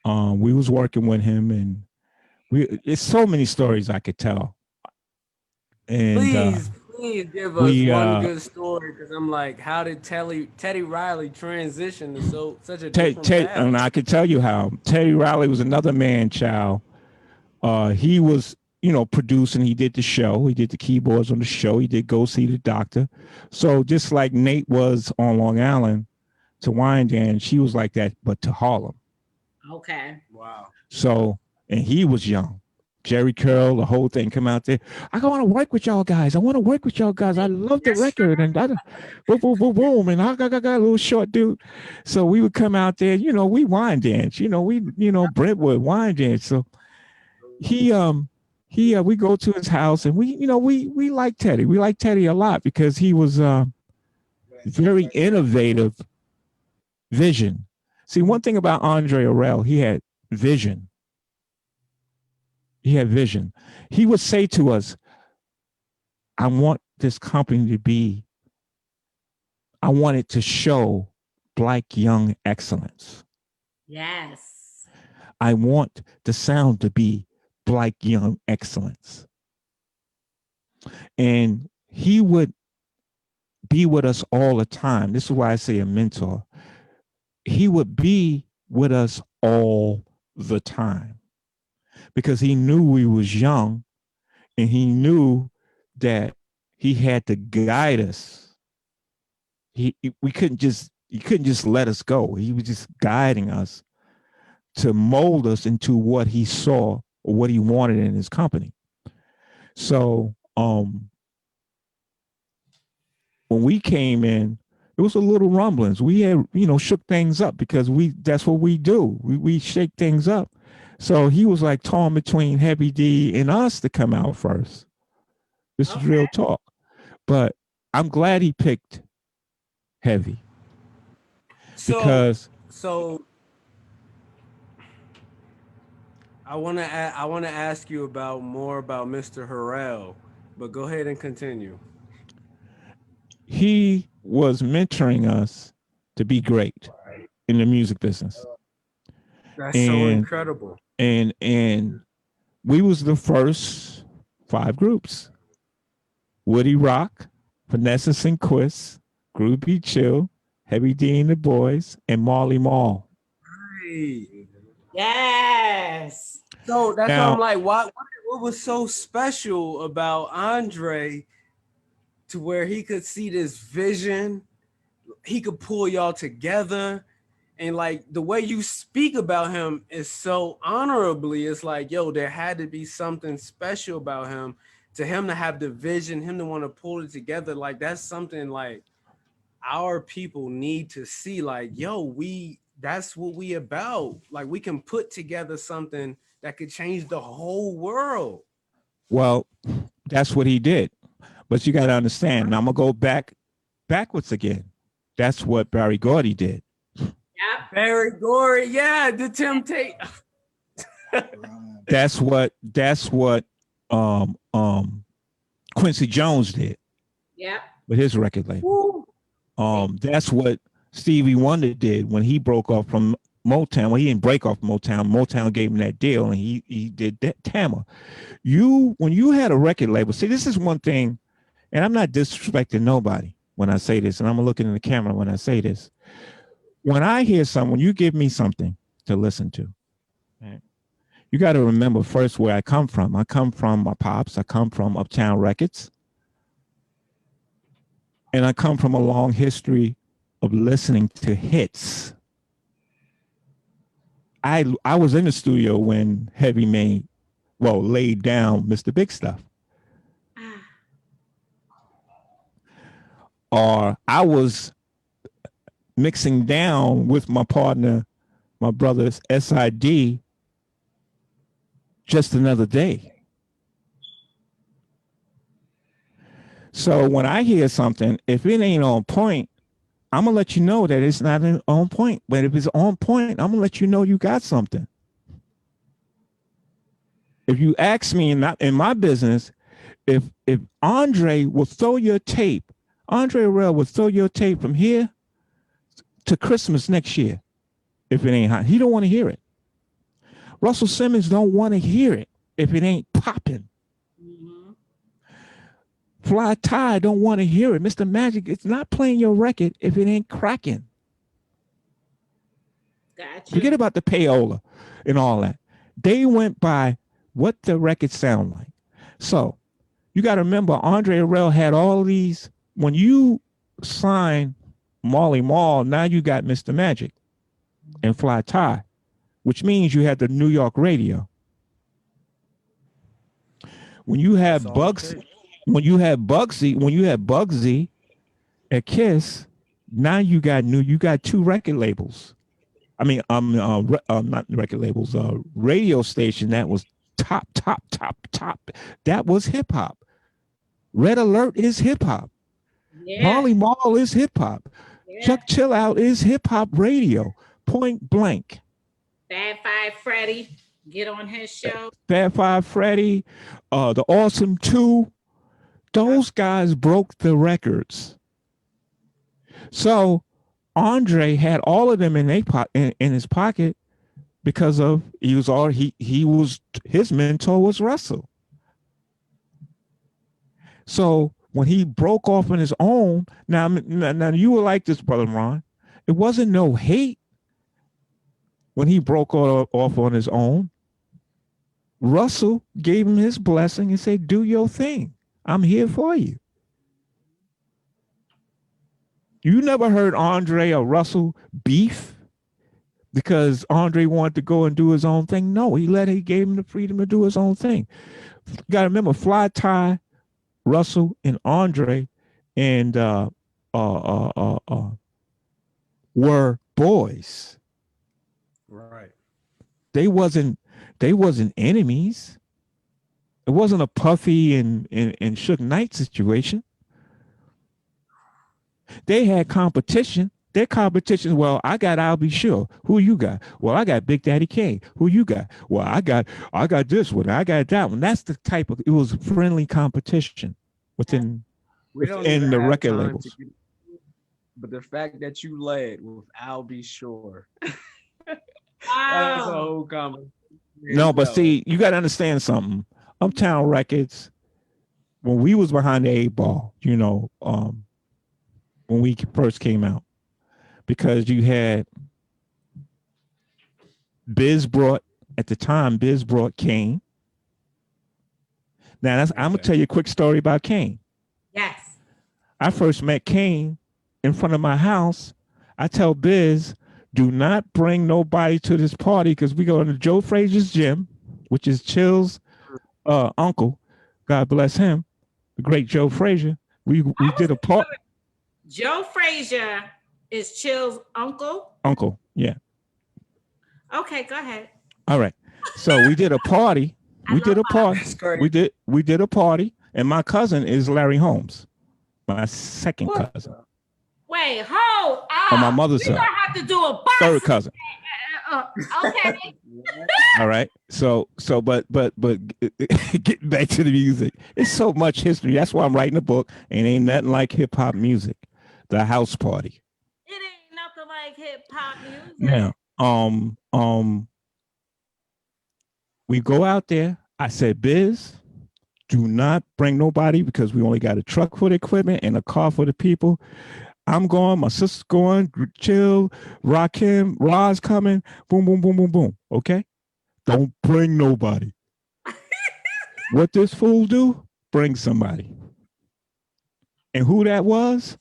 we was working with him, and it's so many stories I could tell. And please give us one good story, because I'm like, how did Teddy Riley transition to such a different path? And I could tell you how. Teddy Riley was another man child. He was, producing. He did the show. He did the keyboards on the show. He did Go See the Doctor. So just like Nate was on Long Island to Wyandan, she was like that, but to Harlem. Okay. Wow. So, and he was young. Jerry Curl, the whole thing come out there. I want to work with y'all guys. I want to work with y'all guys. I love the record. And boom, boom, boom, boom. And I got a little short dude. So we would come out there, we wine dance, Brentwood wine dance. So we go to his house, and we like Teddy. We like Teddy a lot because he was very innovative vision. See, one thing about Andre Orell, he had vision. He had vision. He would say to us, I want this company I want it to show Black young excellence. Yes. I want the sound to be Black young excellence. And he would be with us all the time. This is why I say a mentor. He would be with us all the time because he knew we was young, and he knew that he had to guide us. He couldn't just let us go. He was just guiding us to mold us into what he saw or what he wanted in his company. So when we came in, it was a little rumblings. We had, shook things up because that's what we do. We shake things up. So he was like torn between Heavy D and us to come out first. This is real talk. But I'm glad he picked Heavy. So I want to ask you more about Mr. Harrell, but go ahead and continue. He was mentoring us to be great in the music business. That's so incredible. And we was the first 5 groups. Woody Rock, Vanessa Sinquist, Groupie Chill, Heavy D and the Boys, and Marley Marl. Right. Yes. So that's why I'm like, what was so special about Andre to where he could see this vision, he could pull y'all together, and like the way you speak about him is so honorably. It's like, yo, there had to be something special about him to have the vision, him to want to pull it together. Like that's something like our people need to see. Like, yo, that's what we about. Like we can put together something that could change the whole world. Well, that's what he did. But you got to understand, and I'm going to go backwards again. That's what Barry Gordy did. Yep. Barry Gordy, yeah, the Temptation. That's what Quincy Jones did. Yep. With his record label. That's what Stevie Wonder did when he broke off from Motown. Well, he didn't break off Motown. Motown gave him that deal, and he did that Tama. When you had a record label, see, this is one thing, and I'm not disrespecting nobody when I say this, and I'm looking in the camera when I say this. When I hear someone, you give me something to listen to, right? You got to remember first where I come from. I come from my pops. I come from Uptown Records. And I come from a long history of listening to hits. I was in the studio when Heavy laid down Mr. Big Stuff. Or I was mixing down with my partner, my brother's SID, Just Another Day. So when I hear something, if it ain't on point, I'm gonna let you know that it's not on point. But if it's on point, I'm gonna let you know you got something. If you ask me, not in my business, if Andre will throw your tape, Andre Harrell will throw your tape from here to Christmas next year, if it ain't hot, he don't want to hear it. Russell Simmons don't want to hear it if it ain't popping. Fly Tie don't want to hear it. Mr. Magic, it's not playing your record if it ain't cracking. Gotcha. Forget about the payola and all that. They went by what the record sound like. So you got to remember, Andre Harrell had all these. When you sign Marley Marl, now you got Mr. Magic and Fly Tie, which means you had the New York radio. When you have Bugsy at Kiss, now you got two record labels. I mean, not record labels, radio station that was top. That was hip hop. Red Alert is hip hop. Yeah. Marley Marl is hip hop. Yeah. Chuck Chill Out is hip hop radio. Point blank. Fab Five Freddy, get on his show. Fab Five Freddy, the Awesome Two. Those guys broke the records. So Andre had all of them in his pocket because of his mentor was Russell. So when he broke off on his own, now you were like this, Brother Ron. It wasn't no hate when he broke off on his own. Russell gave him his blessing and said, "Do your thing. I'm here for you." You never heard Andre or Russell beef because Andre wanted to go and do his own thing. No, he gave him the freedom to do his own thing. You got to remember, Fly Tie, Russell, and Andre, and were boys. Right. They wasn't enemies. It wasn't a Puffy and Suge Knight situation. They had competition. Their competition, well, I got I'll Be Sure. Who you got? Well, I got Big Daddy Kane. Who you got? Well, I got this one. I got that one. That's the type of, it was friendly competition within the record labels. But the fact that you led with I'll Be Sure. Wow. That's a whole conversation. No, but see, you got to understand something. Uptown Records, when we was behind the 8-ball, when we first came out, because you had Biz brought Kane. Now I'm gonna tell you a quick story about Kane. Yes. I first met Kane in front of my house. I tell Biz, do not bring nobody to this party because we go to Joe Frazier's gym, which is Chill's uncle. God bless him, the great Joe Frazier. We did a part. Joe Frazier is Chill's uncle. Uncle, yeah. Okay, go ahead. All right. So we did a party. We did a party. That's crazy. We did a party, and my cousin is Larry Holmes, my second What? cousin Wait, hold up. on my mother's We're side. gonna have to do a box. Third cousin. Okay. All right. So, but getting back to the music, it's so much history. That's why I'm writing a book, and ain't nothing like hip hop music. The house party. It ain't nothing like hip hop music. Now, we go out there. I said, Biz, do not bring nobody because we only got a truck for the equipment and a car for the people. I'm going, my sister's going, chill, Rakim, Roz coming, boom, boom, boom, boom, boom. Okay? Don't bring nobody. What this fool do? Bring somebody. And who that was?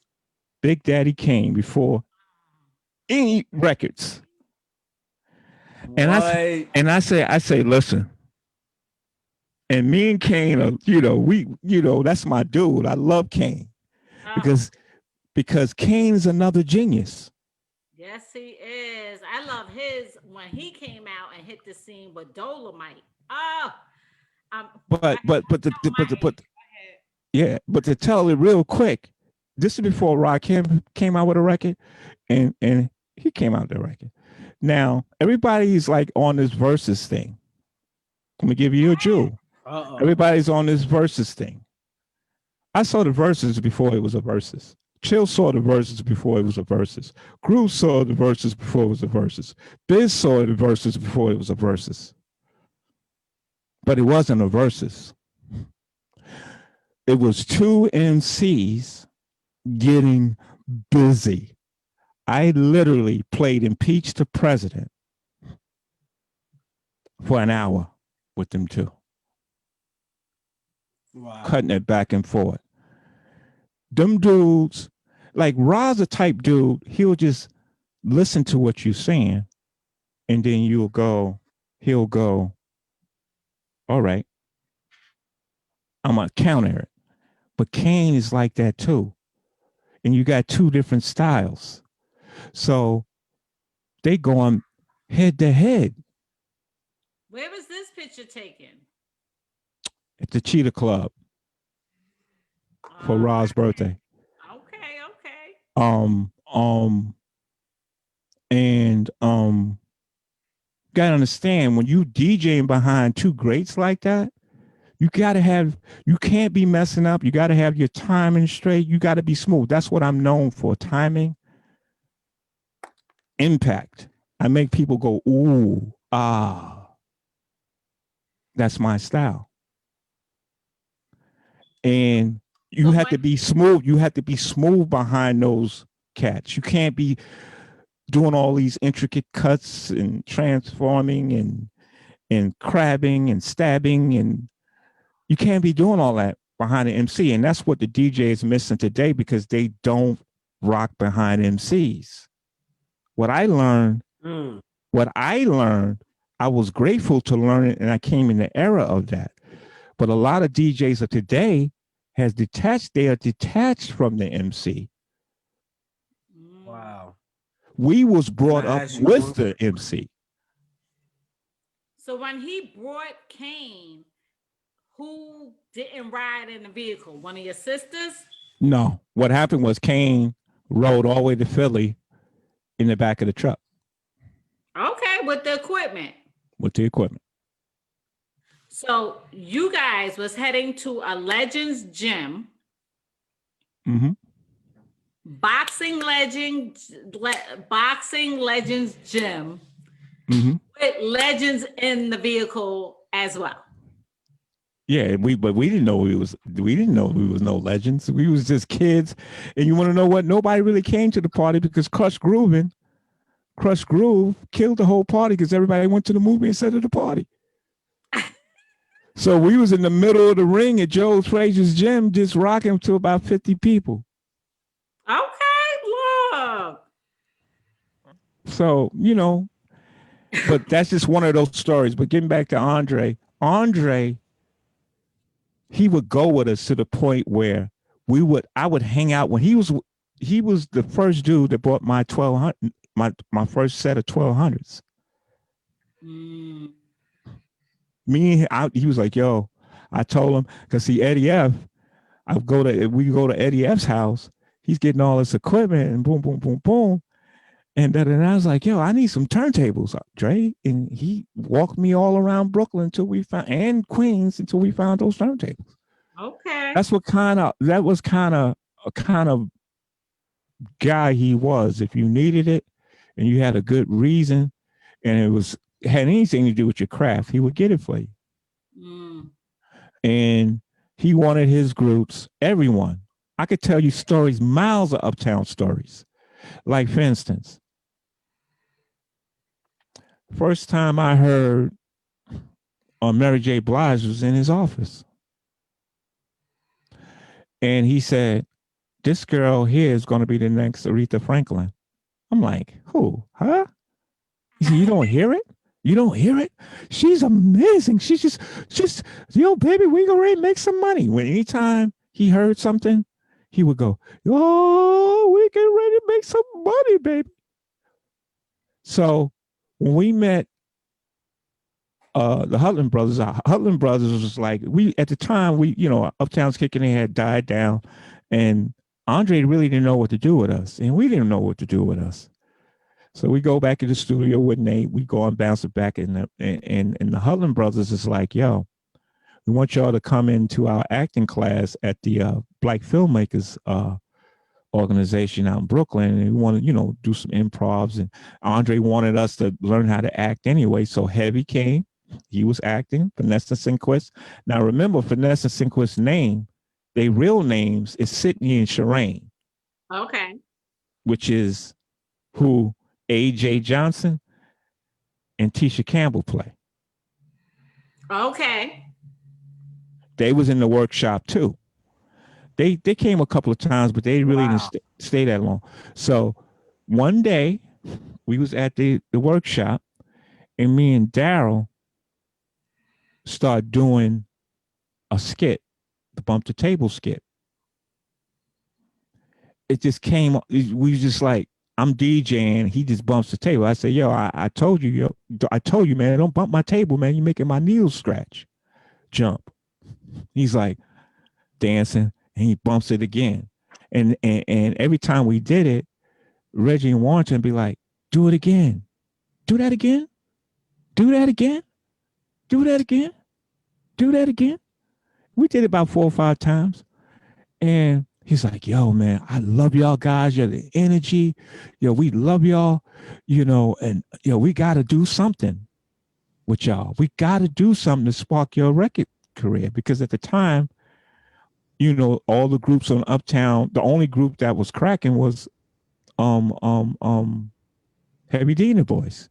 Big Daddy Kane before any records. And I say, listen. And me and Kane are, that's my dude. I love Kane because Kane is another genius. Yes, he is. I love his when he came out and hit the scene with Dolomite. But to tell it real quick, this is before Rakim came out with a record, and he came out with a record. Now everybody's like on this versus thing. Let me give you a jewel. Everybody's on this versus thing. I saw the verses before it was a versus. Chill saw the verses before it was a versus. Groove saw the verses before it was a versus. Biz saw the verses before it was a versus. But it wasn't a versus. It was two MCs getting busy. I literally played Impeach the President for an hour with them two. Wow. Cutting it back and forth. Them dudes, like Rod's a type dude, he'll just listen to what you're saying, and then he'll go, all right, I'm gonna counter it. But Kane is like that too. And you got two different styles. So they going head to head. Where was this picture taken? At the Cheetah Club for Ra's birthday. Okay. And gotta understand when you DJing behind two greats like that, you can't be messing up. You gotta have your timing straight. You gotta be smooth. That's what I'm known for. Timing, impact. I make people go, ooh, ah. That's my style. And you have to be smooth. You have to be smooth behind those cats. You can't be doing all these intricate cuts and transforming and crabbing and stabbing, and you can't be doing all that behind an MC. And that's what the DJ is missing today because they don't rock behind MCs. What I learned, I was grateful to learn it, and I came in the era of that. But a lot of DJs of today they are detached from the MC. Wow. We was brought up with the MC. So when he brought Kane, who didn't ride in the vehicle? One of your sisters? No. What happened was Kane rode all the way to Philly in the back of the truck. Okay, with the equipment. So you guys was heading to a Legends gym. Mm-hmm. Boxing Legends gym. Mm-hmm. With Legends in the vehicle as well. Yeah, but we didn't know we was no legends. We was just kids. And you want to know what? Nobody really came to the party because Crush Groove killed the whole party because everybody went to the movie instead of the party. So we was in the middle of the ring at Joe Frazier's gym just rocking to about 50 people. Okay, look. So, but that's just one of those stories. But getting back to Andre, he would go with us to the point where I would hang out when he was the first dude that bought my 1200, my first set of 1200s. Mm. He was like, yo, I told him, because see, Eddie F, we go to Eddie F's house, he's getting all this equipment and boom, boom, boom, boom. And then I was like, yo, I need some turntables, Dre. And he walked me all around Brooklyn and Queens until we found those turntables. Okay. That was kind of a kind of guy he was. If you needed it and you had a good reason and had anything to do with your craft, he would get it for you. Mm. And he wanted his groups, everyone. I could tell you stories, miles of Uptown stories. Like, for instance, first time I heard Mary J. Blige was in his office. And he said, this girl here is going to be the next Aretha Franklin. I'm like, who? Huh? He said, you don't hear it? You don't hear it? She's amazing. She's just, yo, baby, we gonna ready to make some money. When anytime he heard something, he would go, oh, we get ready to make some money, baby. So when we met the Hutland Brothers was like, at the time, Uptown's Kicking It had died down, and Andre really didn't know what to do with us, and we didn't know what to do with us. So we go back in the studio with Nate. We go and bounce it back, and the Hutland Brothers is like, yo, we want y'all to come into our acting class at the Black Filmmakers organization out in Brooklyn, and we want to, do some improvs. And Andre wanted us to learn how to act anyway. So Heavy came. He was acting. Vanessa Sinquist. Now remember, Vanessa Sinquist's name, their real names is Sydney and Shireen. Okay. Which is who A.J. Johnson and Tisha Campbell play. Okay. They was in the workshop too. They came a couple of times, but they really didn't stay that long. So one day we was at the workshop, and me and Daryl started doing a skit, the Bump the Table skit. It just came, we just like, I'm DJing, he just bumps the table. I say, yo, I told you, man, don't bump my table, man. You're making my knees scratch. Jump. He's like dancing, and he bumps it again. And every time we did it, Reggie and Warrington be like, do it again. Do that again. Do that again. Do that again. Do that again. We did it about 4 or 5 times. And he's like, yo, man, I love y'all guys. You're the energy. We love y'all, and, we got to do something with y'all. We got to do something to spark your record career. Because at the time, all the groups on Uptown, the only group that was cracking was Heavy D and the Boys.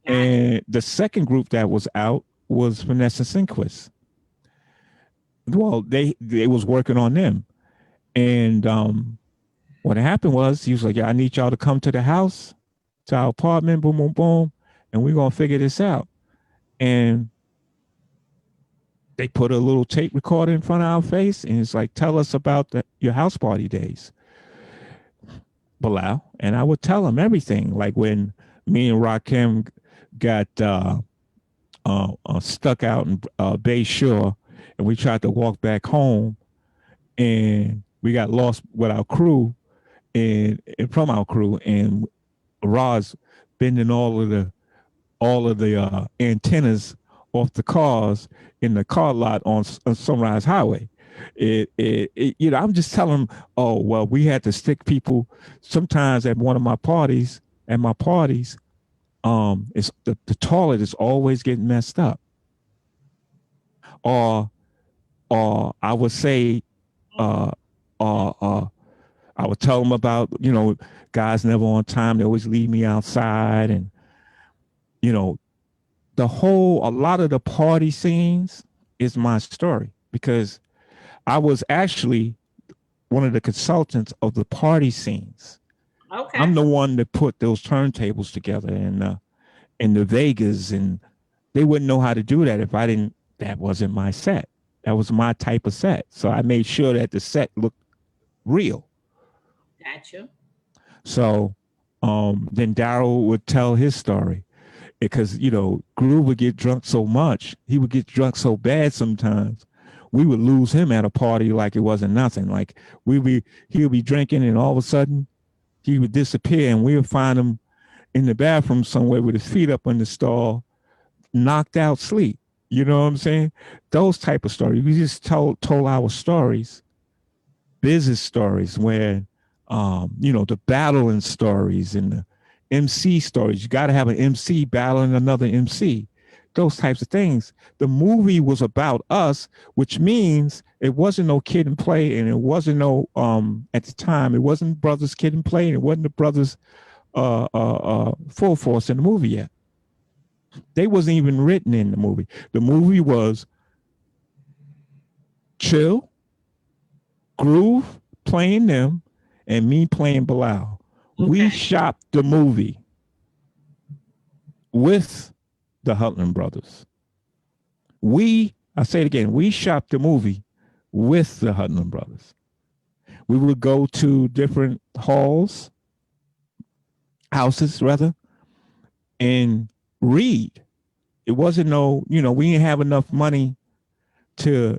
And the second group that was out was Vanessa Sinquist. Well, they was working on them. And what happened was, he was like, yeah, I need y'all to come to the house, to our apartment, boom, boom, boom, and we're going to figure this out. And they put a little tape recorder in front of our face, and it's like, tell us about your house party days, Belal. And I would tell him everything. Like when me and Rakim got stuck out in Bay Shore, and we tried to walk back home, and we got lost with our crew, and from our crew, and Roz bending all of the antennas off the cars in the car lot on Sunrise Highway. I'm just telling them, oh, well, we had to stick people sometimes at one of my parties. At my parties, it's the toilet is always getting messed up. Or I would say, I would tell them about, guys never on time. They always leave me outside. And, a lot of the party scenes is my story, because I was actually one of the consultants of the party scenes. Okay. I'm the one that put those turntables together in the Vegas, and they wouldn't know how to do that if that wasn't my set. That was my type of set. So I made sure that the set looked real. Gotcha. So then Daryl would tell his story. because Groove would get drunk so much, he would get drunk so bad sometimes, we would lose him at a party like it wasn't nothing. Like he'll be drinking, and all of a sudden he would disappear, and we would find him in the bathroom somewhere with his feet up on the stall, knocked out sleep. You know what I'm saying? Those type of stories. We just told our stories, business stories, where the battling stories and the MC stories. You got to have an MC battling another MC. Those types of things. The movie was about us, which means it wasn't no Kid and Play, and it wasn't no at the time it wasn't Brothers Kid and Play, and it wasn't the Brothers Full Force in the movie yet. They wasn't even written in the movie. The movie was Chill, Groove playing them, and me playing Belal. Okay. We shopped the movie with the Hutland brothers. I say it again, we shopped the movie with the Hutland brothers. We would go to different houses rather, and read. It wasn't we didn't have enough money they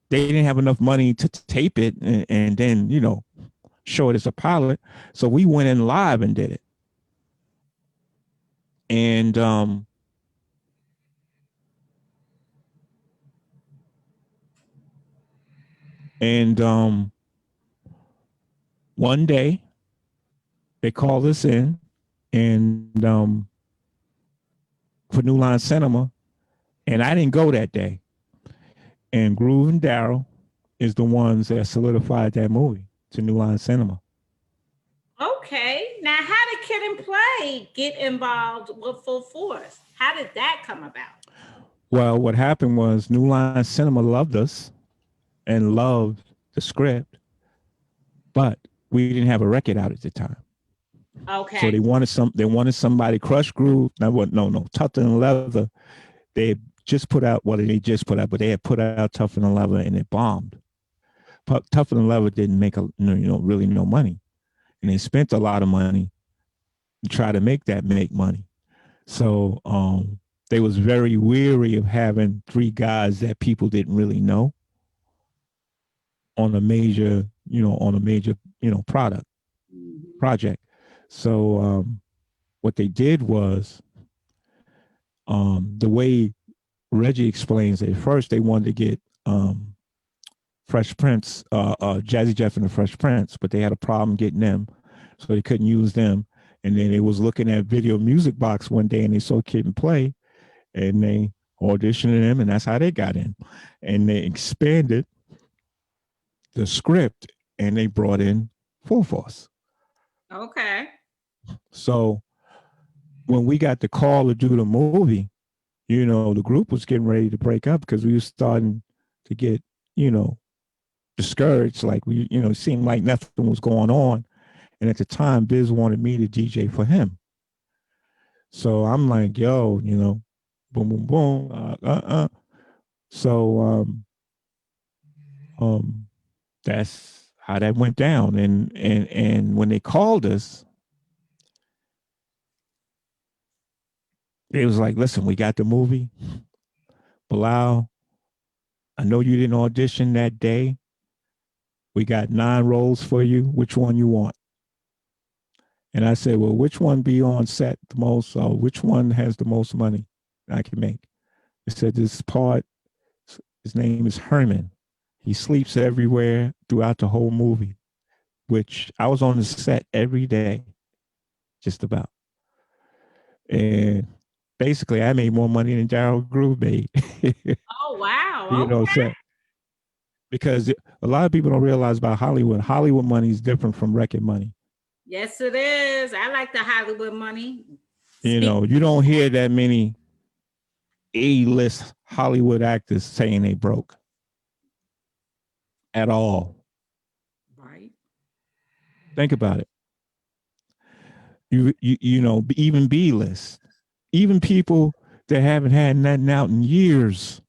didn't have enough money to tape it and then, show it as a pilot. So we went in live and did it. And one day they called us in and for New Line Cinema, and I didn't go that day. And Groove and Daryl is the ones that solidified that movie to New Line Cinema. Okay. Now, how did Kid and Play get involved with Full Force? How did that come about? Well, what happened was New Line Cinema loved us and loved the script, but we didn't have a record out at the time. Okay. So they wanted somebody. Crush Groove. No. Tougher Than Leather. They just put out but they had put out Tougher Than Leather, and it bombed. Tougher Than Leather didn't make really no money, and they spent a lot of money to try to make money. So they was very weary of having three guys that people didn't really know on a major project. So what they did was, the way Reggie explains it, first they wanted to get Fresh Prince, Jazzy Jeff and the Fresh Prince, but they had a problem getting them, so they couldn't use them. And then they was looking at Video Music Box one day, and they saw Kid and Play, and they auditioned them, and that's how they got in. And they expanded the script, and they brought in Full Force. Okay. So when we got the call to do the movie, the group was getting ready to break up because we were starting to get, discouraged. Like it seemed like nothing was going on. And at the time, Biz wanted me to DJ for him. So I'm like, yo, boom, boom, boom. So that's how that went down. And when they called us, it was like, listen, we got the movie. Belal, I know you didn't audition that day. We got 9 roles for you. Which one you want? And I said, well, which one be on set the most? Or which one has the most money I can make? He said, this part, his name is Herman. He sleeps everywhere throughout the whole movie, which I was on the set every day, just about. And basically, I made more money than Daryl Groove made. Oh, wow. So, because a lot of people don't realize about Hollywood. Hollywood money is different from record money. Yes, it is. I like the Hollywood money. You don't hear that many A-list Hollywood actors saying they broke at all. Right. Think about it. Even B-list, even people that haven't had nothing out in years.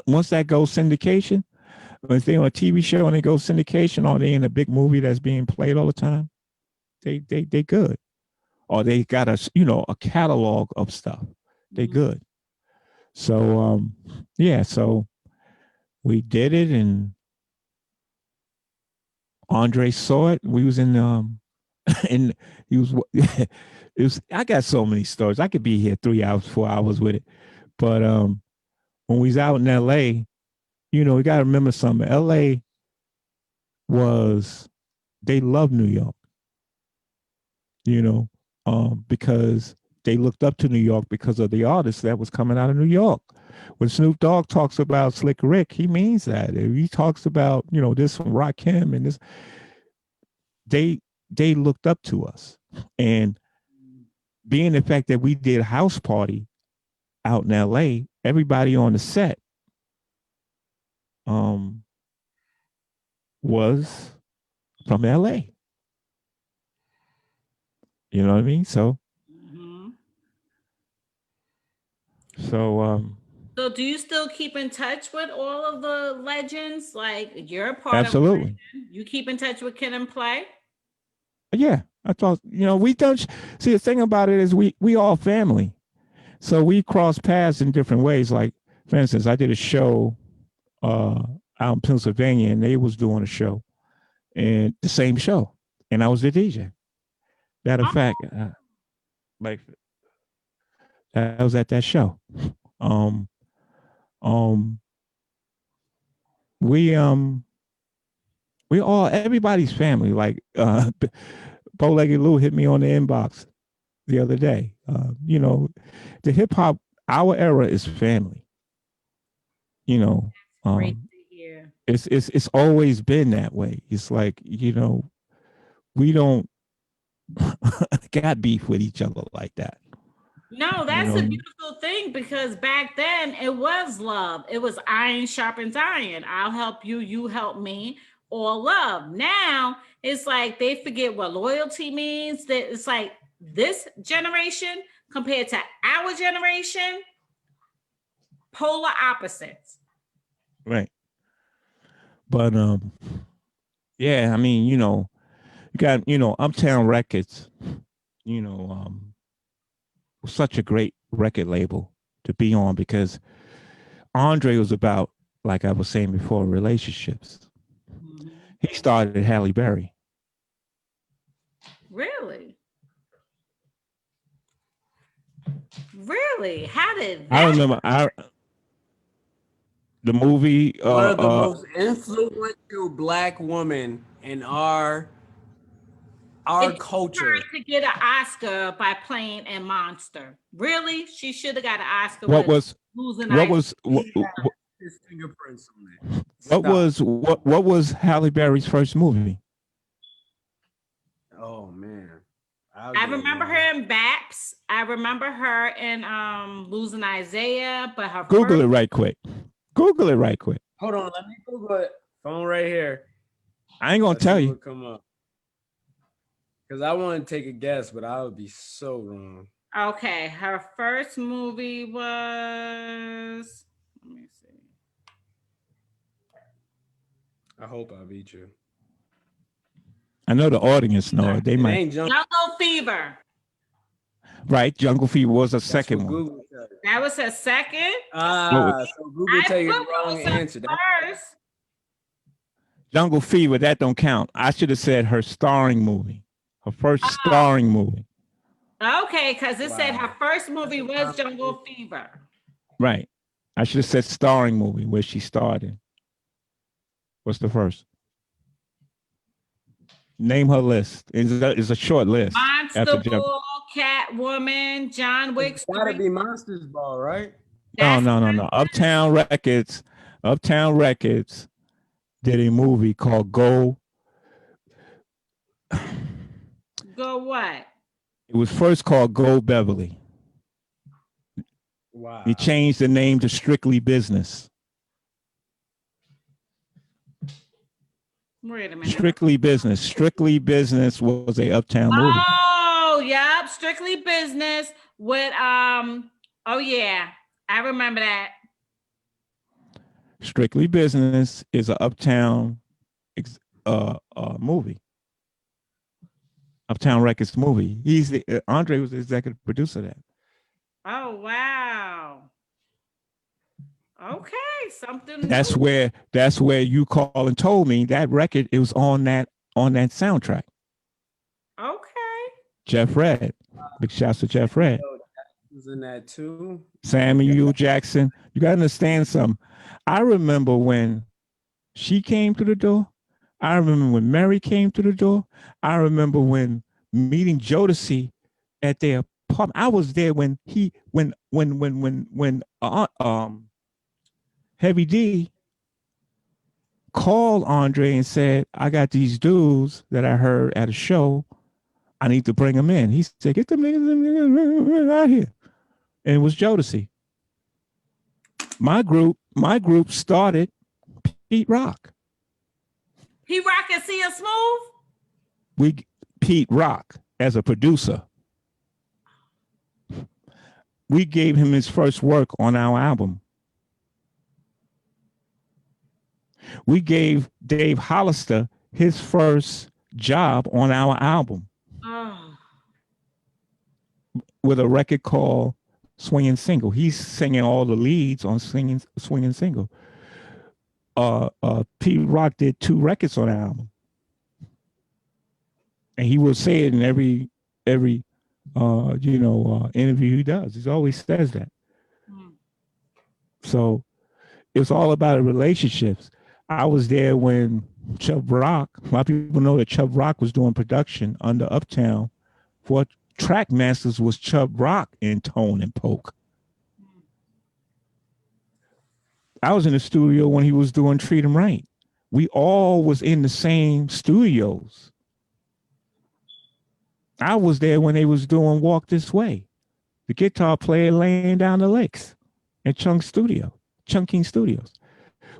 Once that goes syndication, if they're on a TV show and they go syndication, or they in a big movie that's being played all the time, they good. or they got a catalog of stuff. They good. So yeah, so we did it, and Andre saw it. We was in and he was it was I got so many stories. I could be here 3 hours, 4 hours with it. But when we was out in LA, we gotta remember something. LA was they love New York, because they looked up to New York because of the artists that was coming out of New York. When Snoop Dogg talks about Slick Rick, he means that. If he talks about, this from Rakim and this, they looked up to us. And being the fact that we did a house party out in LA, everybody on the set was from LA. You know what I mean? So So do you still keep in touch with all of the legends? Like you're a part absolutely. of legend. You keep in touch with Kid and Play? Yeah. I thought, we don't see the thing about it is we all family. So we cross paths in different ways. Like, for instance, I did a show out in Pennsylvania, and they was doing a show, and the same show, and I was the DJ. Matter of fact, like I was at that show. Um, um, we all everybody's family. Like Bow-legged Lou hit me on the inbox the other day. The hip hop, our era is family. Great to hear. It's always been that way. It's like, we don't got beef with each other like that. No, that's a beautiful thing because back then it was love. It was iron sharpens iron. I'll help you, you help me, all love. Now it's like they forget what loyalty means. That it's like this generation compared to our generation, polar opposites. Right. But yeah, I mean, you got, Uptown Records, such a great record label to be on because Andre was about, like I was saying before, relationships. He started at Halle Berry. Really? Really? How did that? I remember the movie. One of the most influential Black women in our culture. To get an Oscar by playing a monster. Really? She should have got an Oscar. What was his fingerprints on it? What was Halle Berry's first movie? Oh man. I remember her in Baps. I remember her in Losing Isaiah, but her Google it right quick. Google it right quick. Hold on, let me Google it. Phone right here. I ain't gonna tell you. Come up. Because I want to take a guess, but I would be so wrong. Okay, her first movie was. Let me see. I hope I beat you. I know the audience know it. They might. Jungle Fever. Right, Jungle Fever was a second one. That was her second. So Google tell you the wrong answer. First. Jungle Fever, that don't count. I should have said her starring movie, her first starring movie. Okay, because it said her first movie was Jungle Fever. Right. I should have said starring movie where she started. What's the first? Name her list. It's a short list. Monster Ball, Catwoman, John Wick. It's gotta be Monsters Ball, right? No. Uptown Records did a movie called Go. Go what? It was first called Go Beverly. Wow. He changed the name to Strictly Business. Wait a minute. Strictly Business. Strictly Business was a Uptown movie. Oh, yep. Strictly Business with oh yeah. I remember that. Strictly Business is an Uptown movie. Uptown Records movie. Andre was the executive producer of that. Oh wow. Okay, something That's new. where you called and told me that record, it was on that soundtrack. Okay. Jeff Red. Big shouts to Jeff Red. Was in that too. Samuel Jackson. You gotta understand something. I remember when she came to the door. I remember when Mary came to the door. I remember when meeting Jodeci at their apartment. I was there when Heavy D called Andre and said, I got these dudes that I heard at a show. I need to bring them in. He said, get them niggas out here. And it was Jodeci. My group started Pete Rock. Pete Rock and See Us Smooth? Pete Rock as a producer. We gave him his first work on our album. We gave Dave Hollister his first job on our album. Oh. With a record called Swinging Single. He's singing all the leads on Swinging Single. Pete Rock did 2 records on the album, and he will say it in every interview he does. He always says that. So it's all about relationships. I was there when Chubb Rock. A lot of people know that Chubb Rock was doing production under Uptown. For track masters was Chubb Rock and Tone and Polk. I was in the studio when he was doing Treat 'Em Right. We all was in the same studios. I was there when they was doing Walk This Way. The guitar player laying down the licks at Chunking Studios.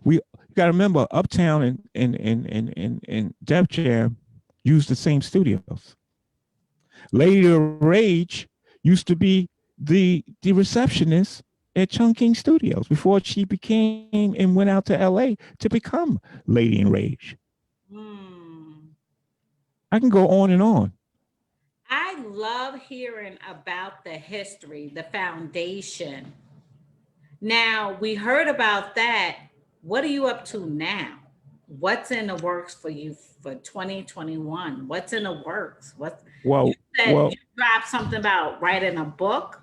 You got to remember, Uptown and Def Jam used the same studios. Lady of Rage used to be the receptionist at Chunking Studios before she became and went out to LA to become Lady in Rage. I can go on and on. I love hearing about the history, the foundation. Now, we heard about that. What are you up to now? What's in the works for you for 2021? What's in the works? You dropped something about writing a book.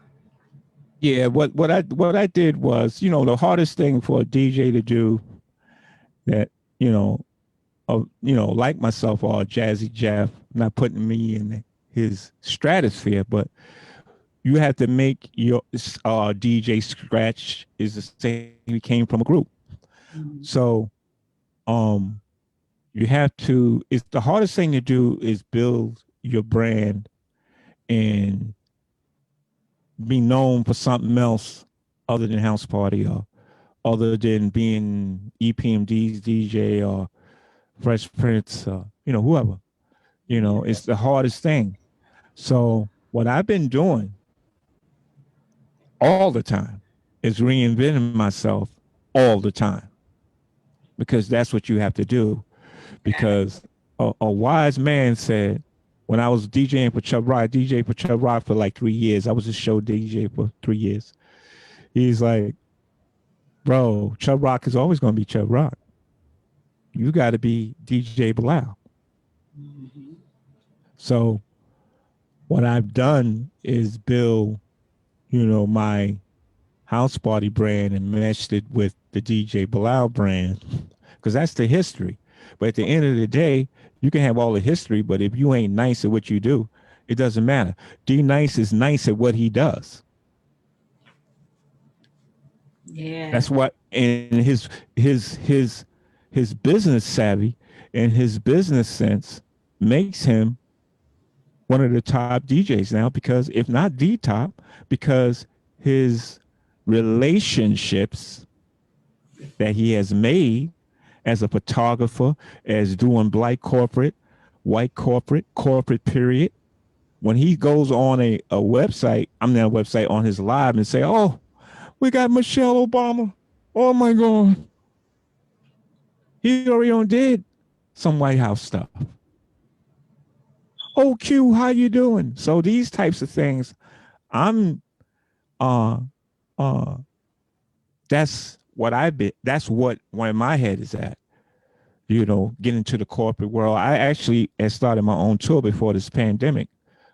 Yeah, what I did was, the hardest thing for a DJ to do that, like myself or Jazzy Jeff, not putting me in his stratosphere, but you have to make your DJ Scratch is the same. He came from a group. So you have to, it's the hardest thing to do is build your brand and be known for something else other than House Party or other than being EPMD's DJ or Fresh Prince, whoever. It's the hardest thing. So what I've been doing all the time is reinventing myself all the time, because that's what you have to do. Because a wise man said, when I was DJing for Chubb Rock, DJ for Chubb Rock for like 3 years. I was a show DJ for 3 years. He's like, bro, Chubb Rock is always going to be Chubb Rock. You got to be DJ Belal. So what I've done is build, my House Party brand and meshed it with the DJ Belal brand, because that's the history. But at the end of the day, you can have all the history, but if you ain't nice at what you do, it doesn't matter. D Nice is nice at what he does. Yeah. That's what, and his business savvy and his business sense makes him one of the top DJs now, because if not the top, because his relationships that he has made as a photographer, as doing black corporate, white corporate period. When he goes on a website, on his live and say, oh, we got Michelle Obama. Oh my God. He already did some White House stuff. oh, Q, how you doing? So these types of things, I'm uh uh that's what I've been, that's what where my head is at, getting into the corporate world. I actually had started my own tour before this pandemic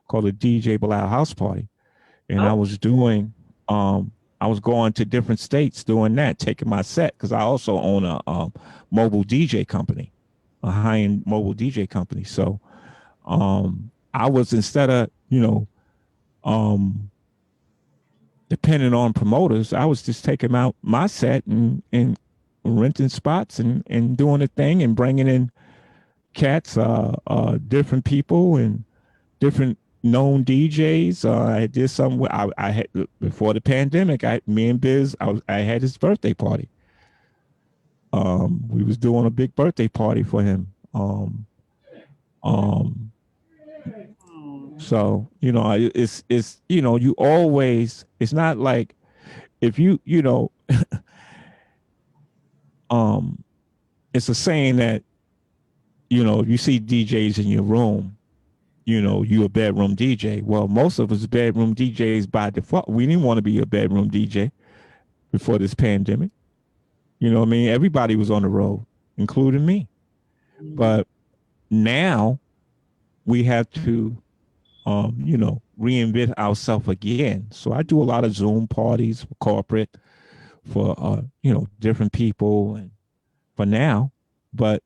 called the DJ Belal House Party. And I Oh, was doing I was going to different states doing that, taking my set, because I also own a mobile DJ company, a high-end mobile DJ company. So I was, instead of, depending on promoters, I was just taking out my set and renting spots and doing a thing and bringing in cats, different people and different known DJs. I did some. I had, before the pandemic. Me and Biz. I had his birthday party. We was doing a big birthday party for him. Um, so it's you always. It's not like if it's a saying that if you see DJs in your room, you a bedroom DJ. Well, most of us bedroom DJs by default. We didn't want to be a bedroom DJ before this pandemic. You know what I mean? Everybody was on the road, including me. But now we have to, reinvent ourselves again. So I do a lot of Zoom parties for corporate, for, different people, and for now. But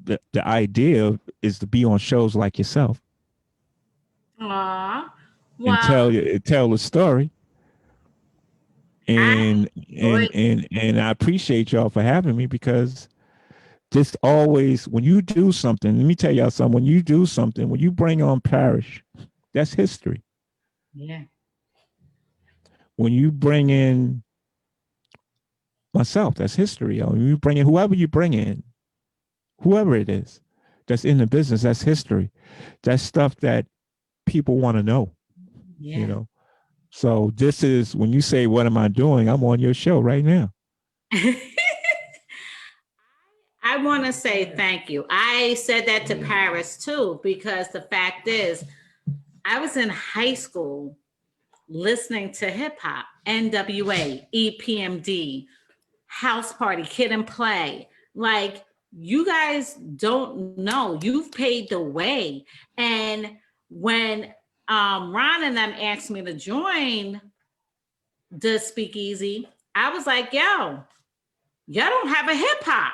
the idea is to be on shows like yourself aw. and Well, tell the story. I And enjoyed and I appreciate y'all for having me, because just always, when you do something, let me tell y'all something. When you do something, when you bring on Parish, that's history. yeah. When you bring in myself, that's history. When you bring in whoever you bring in, whoever it is that's in the business, that's history. That's stuff that people want to know, you Yeah. know. So this is, when you say, what am I doing? I'm on your show right now. I want to say thank you. I said that to Paris too, because the fact is, I was in high school listening to hip hop, NWA, EPMD, House Party, Kid and Play. Like, you guys don't know. You've paved the way. And when Ron and them asked me to join the speakeasy, I was like, yo, y'all don't have a hip hop.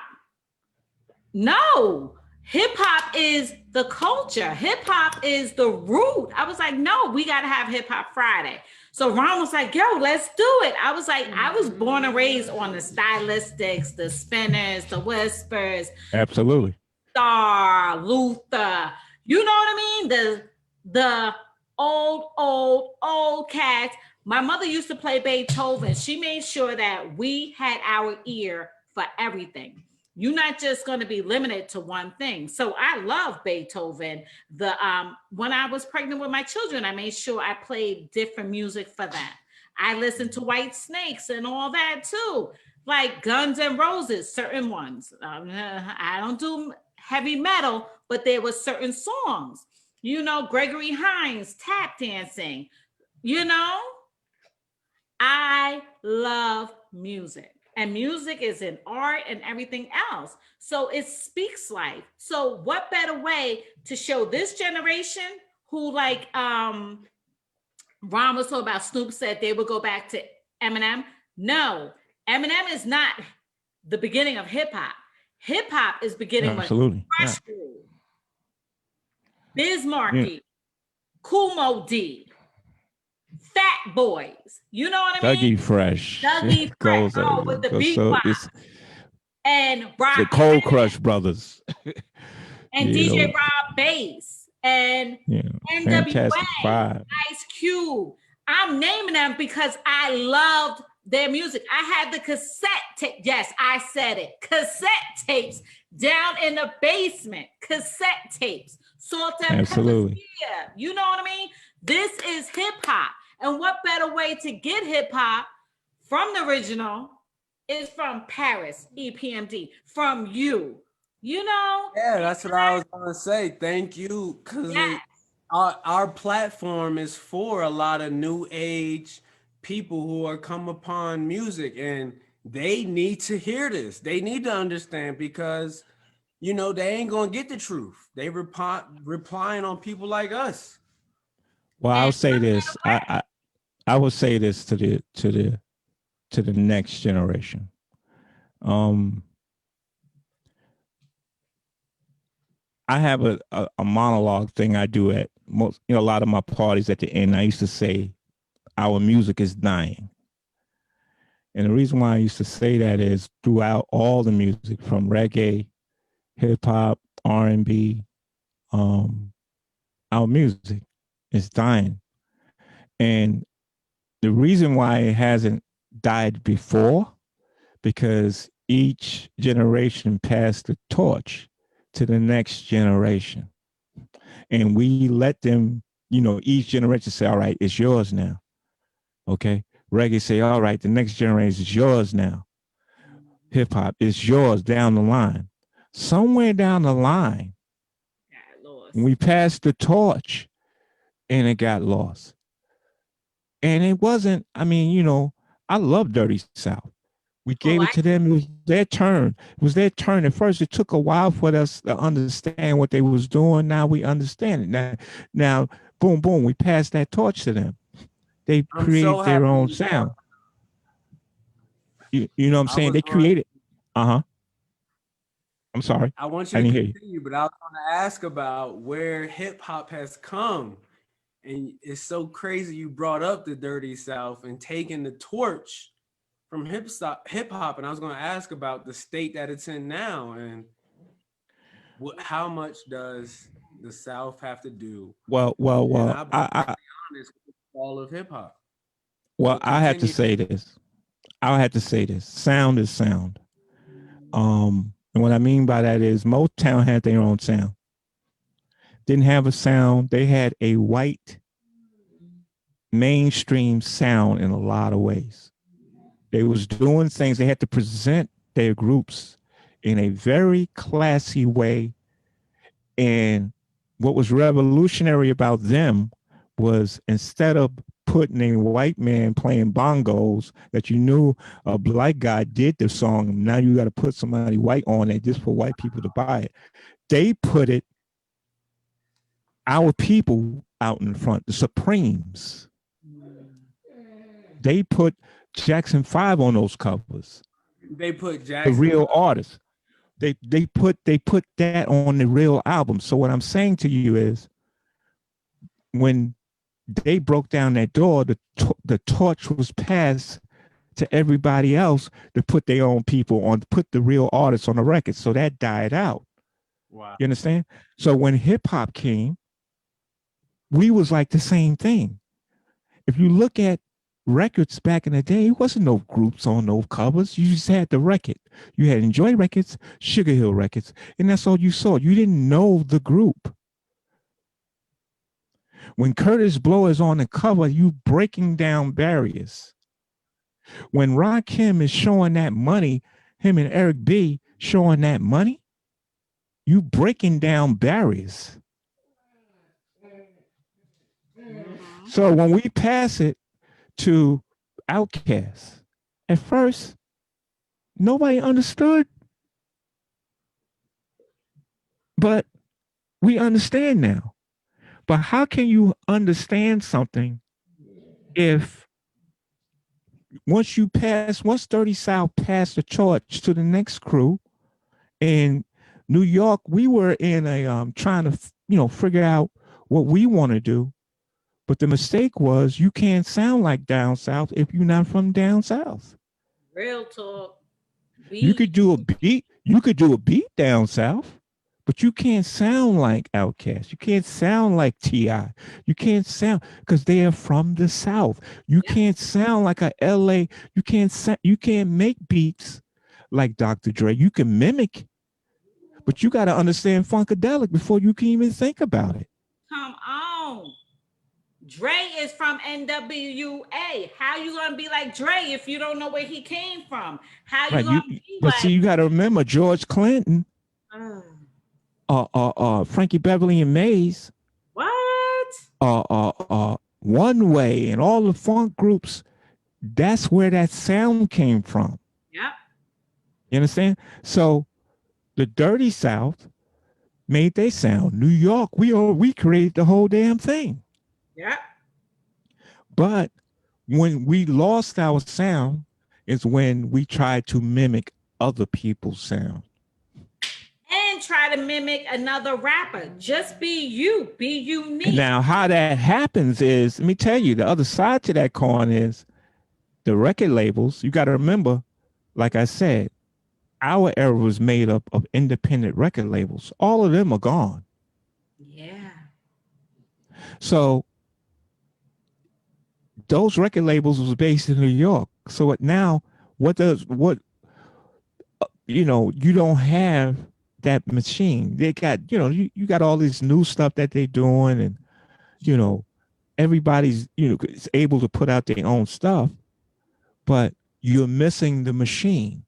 No, hip hop is the culture. Hip hop is the root. I was like, no, we got to have Hip Hop Friday. So Ron was like, yo, let's do it. I was like, I was born and raised on the stylistics, the spinners, the whispers, Absolutely. Star, Luther. You know what I mean? The old cats. My mother used to play Beethoven. She made sure that we had our ear for everything. You're not just going to be limited to one thing. So I love Beethoven. When I was pregnant with my children, I made sure I played different music for them. I listened to White Snakes and all that too, like Guns N' Roses, certain ones. I don't do heavy metal, but there were certain songs. Gregory Hines, tap dancing. I love music. And music is an art and everything else. So it speaks life. So what better way to show this generation who, like Ron was talking about, Snoop said they would go back to Eminem. No, Eminem is not the beginning of hip hop. Hip hop is beginning with Fresh Groove, Biz Markie, Kool Moe Dee, Fat Boys. You know what I mean? Dougie Fresh. Dougie Fresh. With the beat box. And Rock. The Cold Crush Brothers. And DJ Rob Bass. And NWA. Ice Cube. I'm naming them because I loved their music. I had the cassette tape. Yes, I said it. Cassette tapes down in the basement. Cassette tapes. Salt and Pepper. Yeah. You know what I mean? This is hip hop. And what better way to get hip hop from the original is from Paris, EPMD, from you. Yeah, that's what I was gonna say. Thank you, because our platform is for a lot of new age people who are come upon music, and they need to hear this. They need to understand, because they ain't gonna get the truth. They replying on people like us. Well, I'll And say this. I will say this to the next generation. Um, I have a monologue thing I do at most, a lot of my parties at the end. I used to say, our music is dying. And the reason why I used to say that is throughout all the music from reggae, hip hop, R&B, our music is dying. And the reason why it hasn't died before, because each generation passed the torch to the next generation. And we let them, each generation say, all right, it's yours now. Okay. Reggae say, all right, the next generation is yours now. Hip hop is yours down the line. Somewhere down the line, we passed the torch and it got lost. And it wasn't, I love Dirty South. We gave it to them. It was their turn. It was their turn. At first, it took a while for us to understand what they was doing. Now we understand it. Now, boom, boom, we passed that torch to them. They created their own sound. You know what I'm saying? They created. Uh-huh. I'm sorry. I want you to continue, but I was going to ask about where hip hop has come. And it's so crazy you brought up the Dirty South and taking the torch from hip hop. And I was going to ask about the state that it's in now, and how much does the South have to do? Well, I honest with all of hip hop. Well, I have to say this. I'll have to say this. Sound is sound. And what I mean by that is Motown had their own sound. Didn't have a sound. They had a white mainstream sound in a lot of ways. They was doing things. They had to present their groups in a very classy way. And what was revolutionary about them was, instead of putting a white man playing bongos that you knew a black guy did the song, now you got to put somebody white on it just for white people to buy it. They put it, our people out in front, the Supremes. They put Jackson 5 on those covers. They put Jackson, the real artists. They put that on the real album. So what I'm saying to you is, when they broke down that door, the torch was passed to everybody else to put their own people on, put the real artists on the record. So that died out. Wow. You understand? So when hip hop came, we was like the same thing. If you look at records back in the day, it wasn't no groups on no covers. You just had the record. You had Enjoy Records, Sugar Hill Records, and that's all you saw. You didn't know the group. When Curtis Blow is on the cover, you breaking down barriers. When Rakim is showing that money, him and Eric B showing that money, you breaking down barriers. So when we pass it to Outkast, at first, nobody understood. But we understand now. But how can you understand something if once Dirty South passed the torch to the next crew in New York, we were in a trying to figure out what we want to do. But the mistake was, you can't sound like down south if you're not from down south. Real talk. You could do a beat down south, but you can't sound like Outkast. You can't sound like T.I. You can't sound, because they are from the South. You can't sound like a LA. You can't make beats like Dr. Dre. You can mimic, but you got to understand Funkadelic before you can even think about it. Come on. Dre is from NWA. How you gonna be like Dre if you don't know where he came from? How you gonna be but like? See, you got to remember George Clinton. Frankie Beverly and Mays. What? One Way and all the funk groups, that's where that sound came from. Yep. You understand? So the Dirty South made their sound. New York, we created the whole damn thing. Yep. But when we lost our sound is when we tried to mimic other people's sound. And try to mimic another rapper. Just be you. Be unique. And now how that happens is, let me tell you, the other side to that coin is the record labels. You got to remember, like I said, our era was made up of independent record labels. All of them are gone. Yeah. So those record labels was based in New York. So now what you don't have that machine. They got, you got all this new stuff that they're doing, and everybody's, is able to put out their own stuff, but you're missing the machine.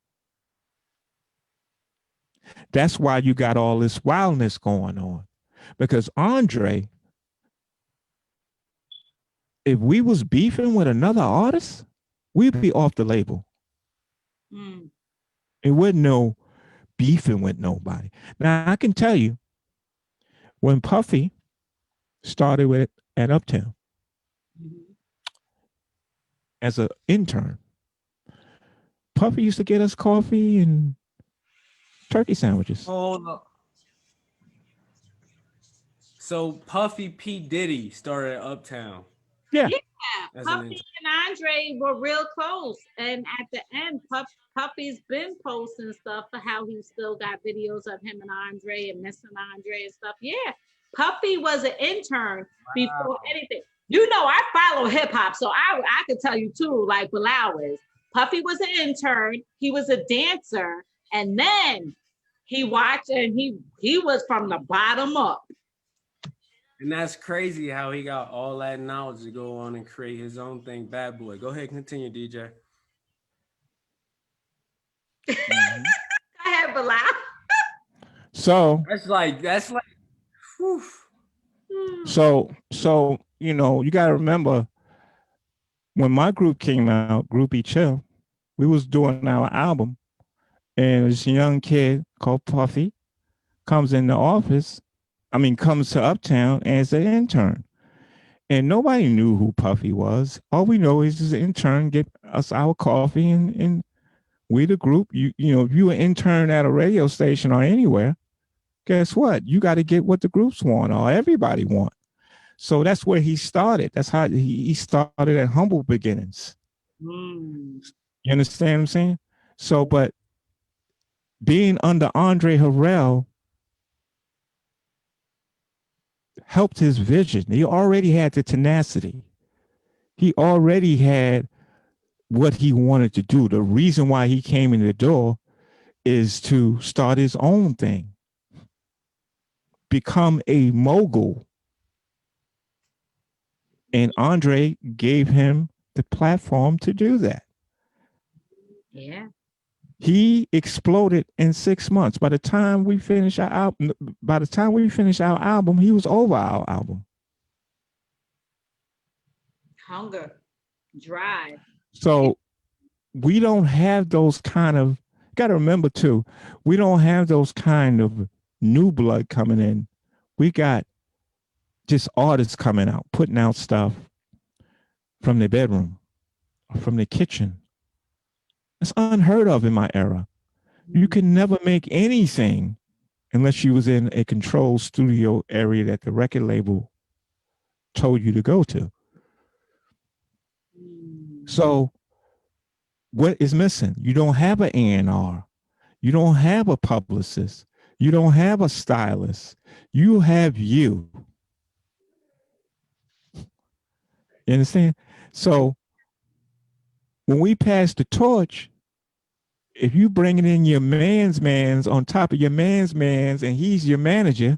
That's why you got all this wildness going on. Because Andre, if we was beefing with another artist, we'd be off the label. It wouldn't no beefing with nobody. Now I can tell you, when Puffy started with at Uptown as an intern, Puffy used to get us coffee and turkey sandwiches. Hold up. So Puffy P. Diddy started at Uptown. Yeah. Yeah, Puffy and Andre were real close. And at the end, Puffy's been posting stuff for how he still got videos of him and Andre and missing Andre and stuff. Yeah, Puffy was an intern before anything. I follow hip hop, so I could tell you too, like Belal is. Puffy was an intern. He was a dancer. And then he watched and he was from the bottom up. And that's crazy how he got all that knowledge to go on and create his own thing. Bad boy. Go ahead, continue, DJ. Go ahead, Belal. So that's like whew. So you gotta remember, when my group came out, Groupie Chill, we was doing our album, and this young kid called Puffy comes in the office, comes to Uptown as an intern. And nobody knew who Puffy was. All we know is he's an intern, get us our coffee, and we the group. If you an intern at a radio station or anywhere, guess what? You got to get what the groups want or everybody want. So that's where he started. That's how he started at humble beginnings. You understand what I'm saying? So, but being under Andre Harrell helped his vision. He already had the tenacity. He already had what he wanted to do. The reason why he came in the door is to start his own thing, become a mogul. And Andre gave him the platform to do that. Yeah. He exploded in 6 months. By the time we finished our album, he was over our album. Hunger, drive. So we don't have those kind of, got to remember too, we don't have those kind of new blood coming in. We got just artists coming out, putting out stuff from their bedroom, or from their kitchen. It's unheard of in my era. You can never make anything unless you was in a controlled studio area that the record label told you to go to. So what is missing? You don't have an A&R. You don't have a publicist. You don't have a stylist. You have you. You understand? So when we pass the torch, if you bringing in your man's on top of your man's and he's your manager,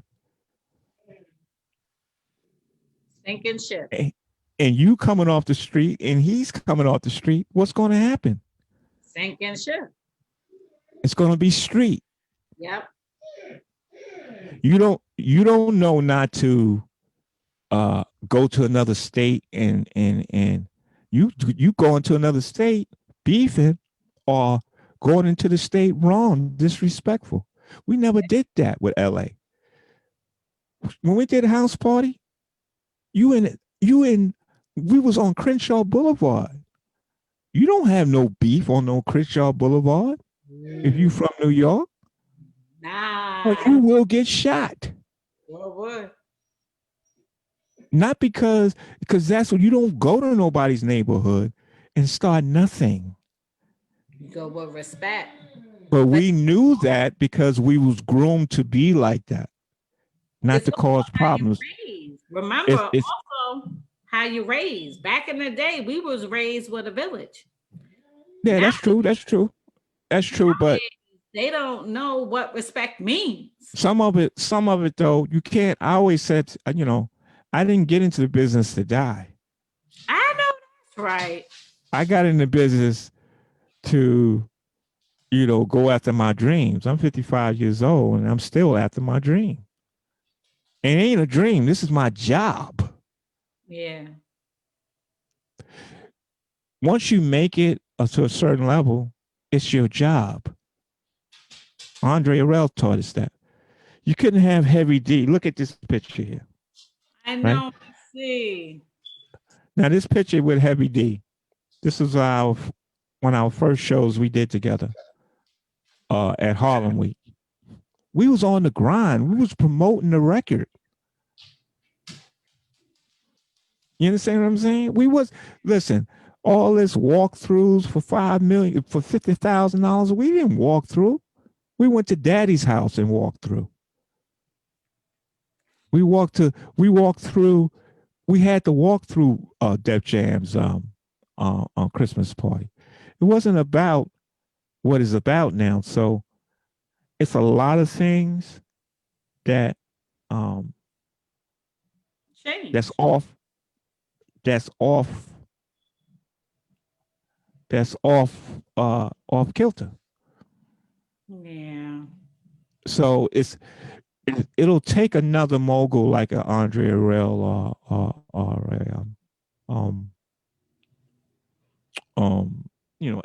sinking ship, and you coming off the street and he's coming off the street, what's going to happen? Sinking ship. It's going to be street. Yep. You don't know not to go to another state and you going to another state beefing or going into the state wrong, disrespectful. We never did that with LA. When we did a house party, you in we was on Crenshaw Boulevard. You don't have no beef on no Crenshaw Boulevard if you from New York, or Nah. you will get shot. What? Not because that's what you don't go to nobody's neighborhood and start nothing. You go with respect. But But we knew that because we was groomed to be like that, not it's to also cause how you problems. raised. Remember It's also how you raised. Back in the day, we was raised with a village. yeah, Now that's true. That's true. That's true. But they don't know what respect means. some of it though, you can't. I always said, I didn't get into the business to die. I know that's right. I got in the business to, go after my dreams. I'm 55 years old and I'm still after my dream. It ain't a dream. This is my job. Yeah. Once you make it to a certain level, it's your job. Andre Arell taught us that. You couldn't have Heavy D. Look at this picture here, I right? know. See. Now this picture with Heavy D. This is one of our first shows we did together at Harlem Week. We was on the grind. We was promoting the record. You understand what I'm saying? Listen, all this walkthroughs for $5 million, for $50,000. We didn't walk through. We went to Daddy's house and walked through. We walked through. We had to walk through Def Jam's on Christmas party. It wasn't about what it's about now. So it's a lot of things that Change. that's off that's off off kilter. Yeah. So it'll take another mogul like an Andre Arell or a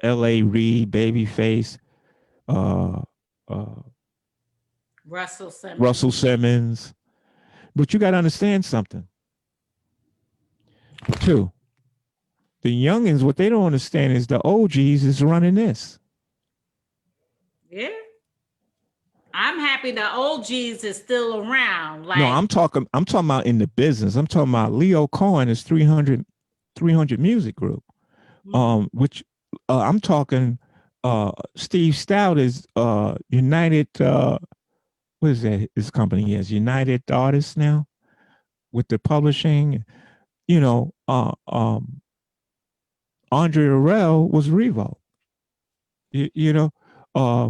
L.A. Reid, Babyface, uh, uh, Russell Simmons. Russell Simmons. But you got to understand something too. The youngins, what they don't understand is the OGs is running this. Yeah. I'm happy the OGs is still around. Like, No, I'm talking about in the business. I'm talking about Leo Cohen is 300 Music Group. Which I'm talking Steve Stout is United what is that his company is? United Artists now with the publishing. Andre Arell was Revo. You know, uh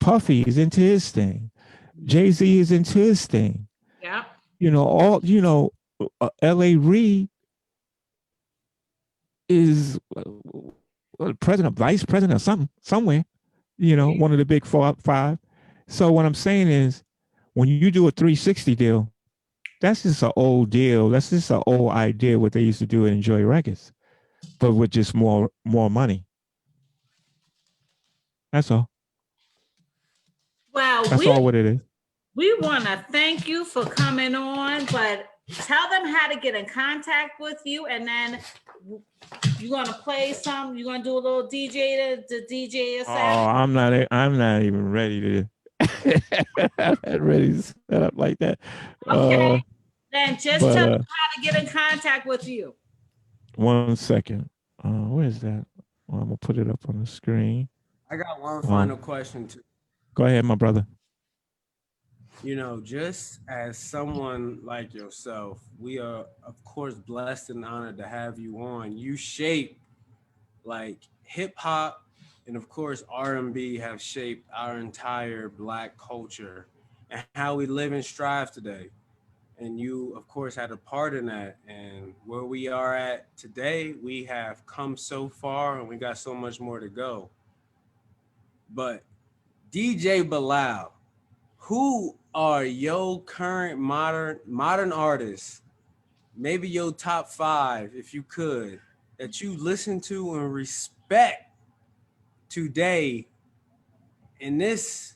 Puffy is into his thing. Jay-Z is into his thing. yeah. L.A. Reid is president, vice president, or something, somewhere. One of the big five. So what I'm saying is, when you do a 360 deal, that's just an old deal. That's just an old idea what they used to do at Enjoy Records, but with just more money. That's all. Well, That's all what it is. we want to thank you for coming on, but tell them how to get in contact with you, and then you're gonna play some. You're gonna do a little DJ to DJ us Oh, out. I'm not even ready to. I'm not ready to set up like that. Okay. Then just but, tell them how to get in contact with you. 1 second. Where is that? Well, I'm gonna put it up on the screen. I got one final question too. Go ahead, my brother. Just as someone like yourself, we are of course blessed and honored to have you on. You shape like hip hop and of course R&B have shaped our entire Black culture and how we live and strive today. And you of course had a part in that, and where we are at today, we have come so far and we got so much more to go. But DJ Belal, who are your current modern artists maybe your top 5, if you could, that you listen to and respect today in this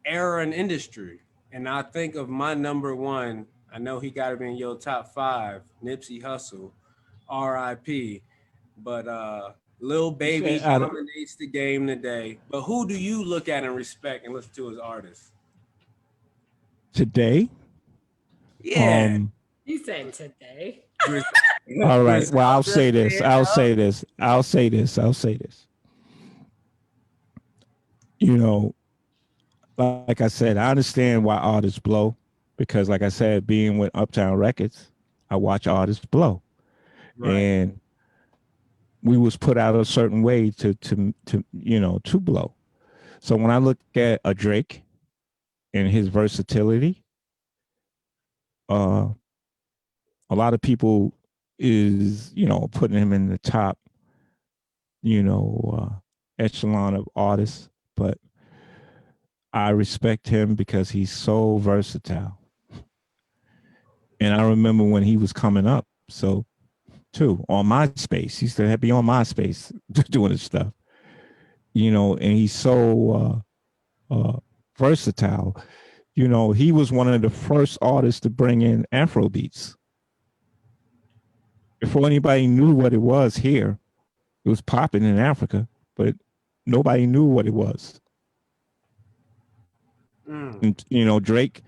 era and industry. And I think of my number one, I know he got to be in your top 5, Nipsey Hussle, R.I.P. But Lil You Baby said out of dominates the game today. But who do you look at and respect and listen to as artists? today. Yeah. He said today. All right. Well, I'll Griselda say this. stand I'll up. say this. I'll say this. I'll say this. You know, like I said, I understand why artists blow because, like I said, being with Uptown Records, I watch artists blow, Right. and we was put out a certain way to to blow. So when I look at a Drake and his versatility, uh, a lot of people is putting him in the top echelon of artists, but I respect him because he's so versatile. And I remember when he was coming up, so too on MySpace, he used to be on MySpace doing his stuff, and he's so versatile. He was one of the first artists to bring in Afro beats. Before anybody knew what it was here, it was popping in Africa, but nobody knew what it was. And Drake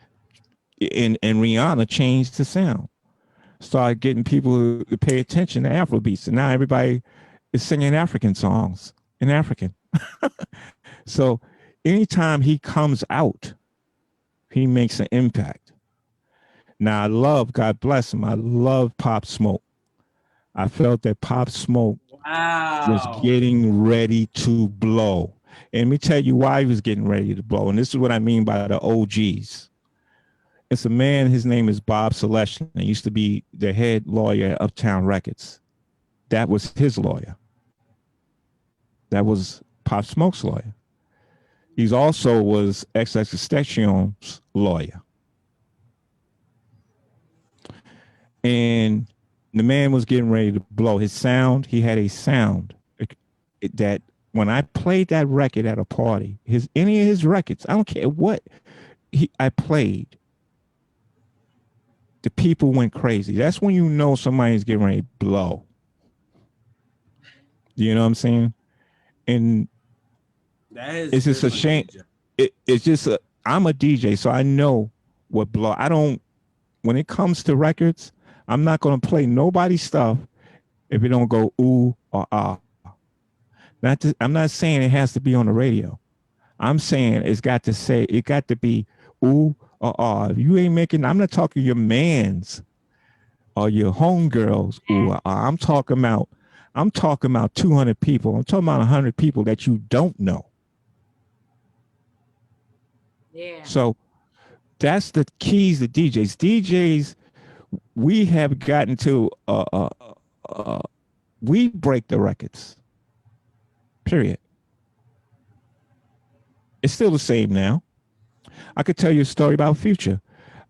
and Rihanna changed the sound, started getting people to pay attention to Afro beats, and now everybody is singing African songs in African. So anytime he comes out, he makes an impact. Now I love, God bless him, I love Pop Smoke. I felt that Pop Smoke was getting ready to blow. And let me tell you why he was getting ready to blow. And this is what I mean by the OGs. It's a man, his name is Bob Celestion. He used to be the head lawyer at Uptown Records. That was his lawyer. That was Pop Smoke's lawyer. He's also was XXXTentacion's lawyer. And the man was getting ready to blow. His sound, he had a sound that when I played that record at a party, any of his records, I don't care what I played, the people went crazy. That's when you know somebody's getting ready to blow. You know what I'm saying? And it's just a shame. It's just I'm a DJ, so I know what blow. When it comes to records, I'm not going to play nobody's stuff if it don't go ooh or ah. I'm not saying it has to be on the radio. I'm saying it got to be ooh or ah. If you ain't making, I'm not talking your mans or your homegirls ooh or ah. I'm talking about 200 people. I'm talking about 100 people that you don't know. Yeah. So that's the keys to DJs. DJs, we have gotten to we break the records. Period. It's still the same now. I could tell you a story about Future.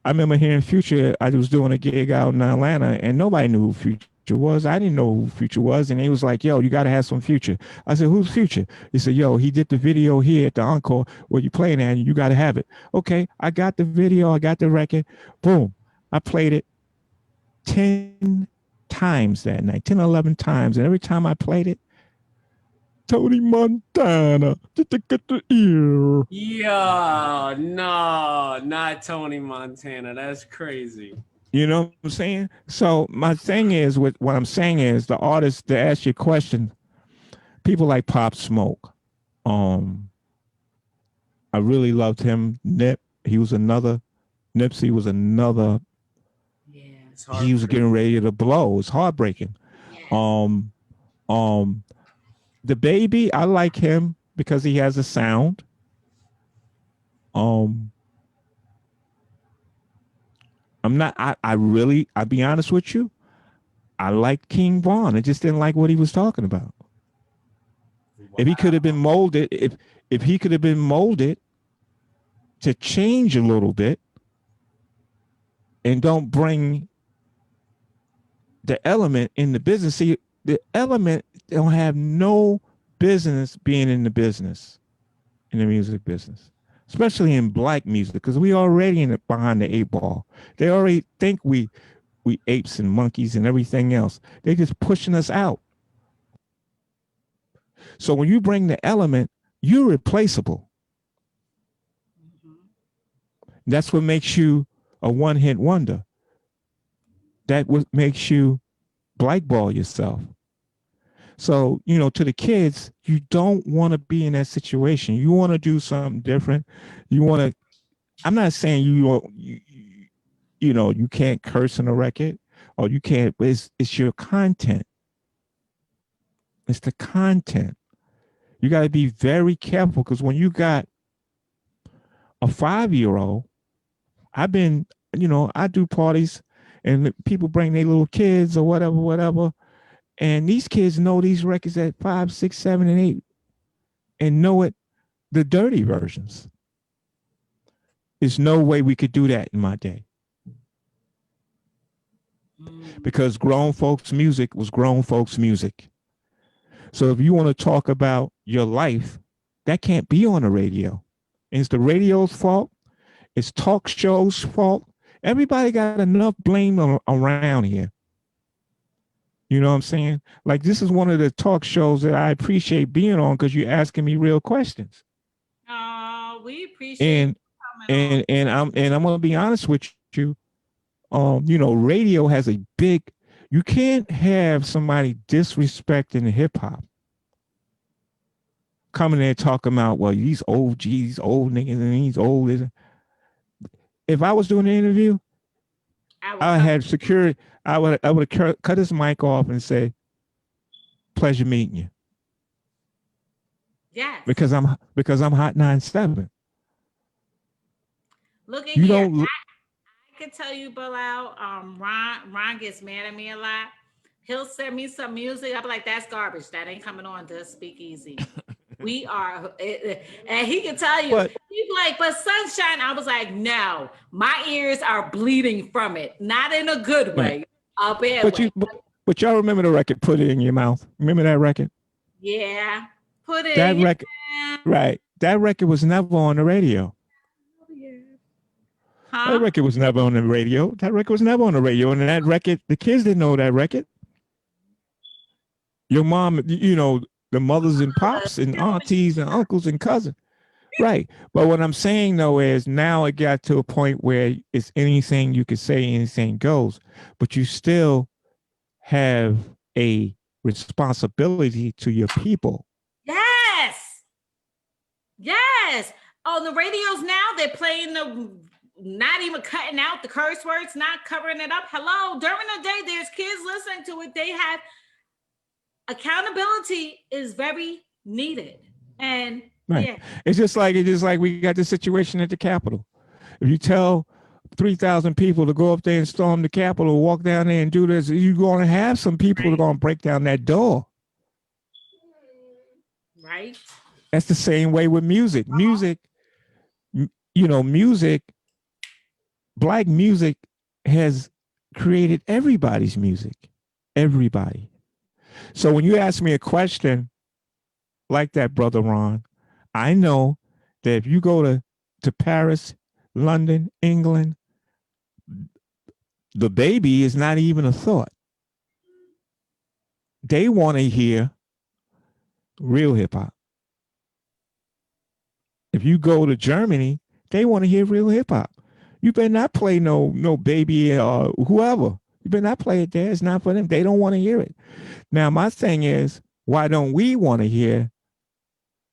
I remember hearing Future. I was doing a gig out in Atlanta, and nobody knew who Future was. I didn't know who Future was, and he was like, "Yo, you got to have some Future." I said, "Who's Future?" He said, "Yo, he did the video here at the Encore where you playing at, and you got to have it." Okay, I got the video. I got the record. Boom. I played it 10 times that night, 10, 11 times, and every time I played it, Tony Montana. Yeah, no, not Tony Montana. That's crazy. You know what I'm saying? So my thing is, what I'm saying is, the artist, to ask you a question, people like Pop Smoke. I really loved him. Nipsey was another. Yeah. He was getting ready to blow. It's heartbreaking. Yes. The Baby, I like him because he has a sound. I'm not. I'll be honest with you. I liked King Von. I just didn't like what he was talking about. Wow. If he could have been molded, if he could have been molded to change a little bit, and don't bring the element in the business. See, the element don't have no business being in the business, in the music business, especially in black music, because we already in the, behind the 8 ball. They already think we apes and monkeys and everything else. They just pushing us out. So when you bring the element, you're replaceable. That's what makes you a one-hit wonder. That what makes you blackball yourself. So, you know, to the kids, you don't want to be in that situation. You want to do something different. You want to, I'm not saying you know, you can't curse on a record or you can't, but it's your content. It's the content. You got to be very careful because when you got a 5-year-old, I've been, you know, I do parties and people bring their little kids or whatever, whatever. And these kids know these records at 5, 6, 7, and 8 and know it, the dirty versions. There's no way we could do that in my day. Because grown folks' music was grown folks' music. So if you want to talk about your life, that can't be on the radio. It's the radio's fault. It's talk shows' fault. Everybody got enough blame around here. You know what I'm saying? Like this is one of the talk shows that I appreciate being on because you're asking me real questions. Oh, we appreciate and I'm gonna be honest with you. You know, radio has a big. You can't have somebody disrespecting hip hop coming there talking about, well, these old G's, old niggas, and these old. If I was doing an interview, I had security. I would cut his mic off and say, "Pleasure meeting you." Yes. Because I'm Hot 97. Look at you here. Don't. I can tell you, Belal. Ron gets mad at me a lot. He'll send me some music. I'll be like, "That's garbage. That ain't coming on to Speakeasy." We are, and he can tell you. He's like, "But Sunshine." I was like, "No, my ears are bleeding from it. Not in a good way, a bad way." But y'all remember the record? Put It in Your Mouth. Remember that record? Yeah, put it. That record, right? That record was never on the radio. Huh? That record was never on the radio. That record was never on the radio. And that record, the kids didn't know that record. Your mom, you know, the mothers and pops and aunties and uncles and cousins. Right. But what I'm saying though is now it got to a point where it's anything you could say, anything goes, but you still have a responsibility to your people. Yes. Yes. On the radios now, they're playing not even cutting out the curse words, not covering it up. Hello. During the day, there's kids listening to it. They have accountability is very needed. And right. Yeah. It's just like we got the situation at the Capitol. If you tell 3,000 people to go up there and storm the Capitol, walk down there and do this, you're going to have some people that are going to break down that door. Right. That's the same way with music. Music, you know, black music has created everybody's music. Everybody. So when you ask me a question like that, Brother Ron, I know that if you go to Paris, London, England, the baby is not even a thought. They want to hear real hip hop. If you go to Germany, they want to hear real hip hop. You better not play no baby or whoever. You better not play it there. It's not for them. They don't want to hear it. Now, my thing is, why don't we want to hear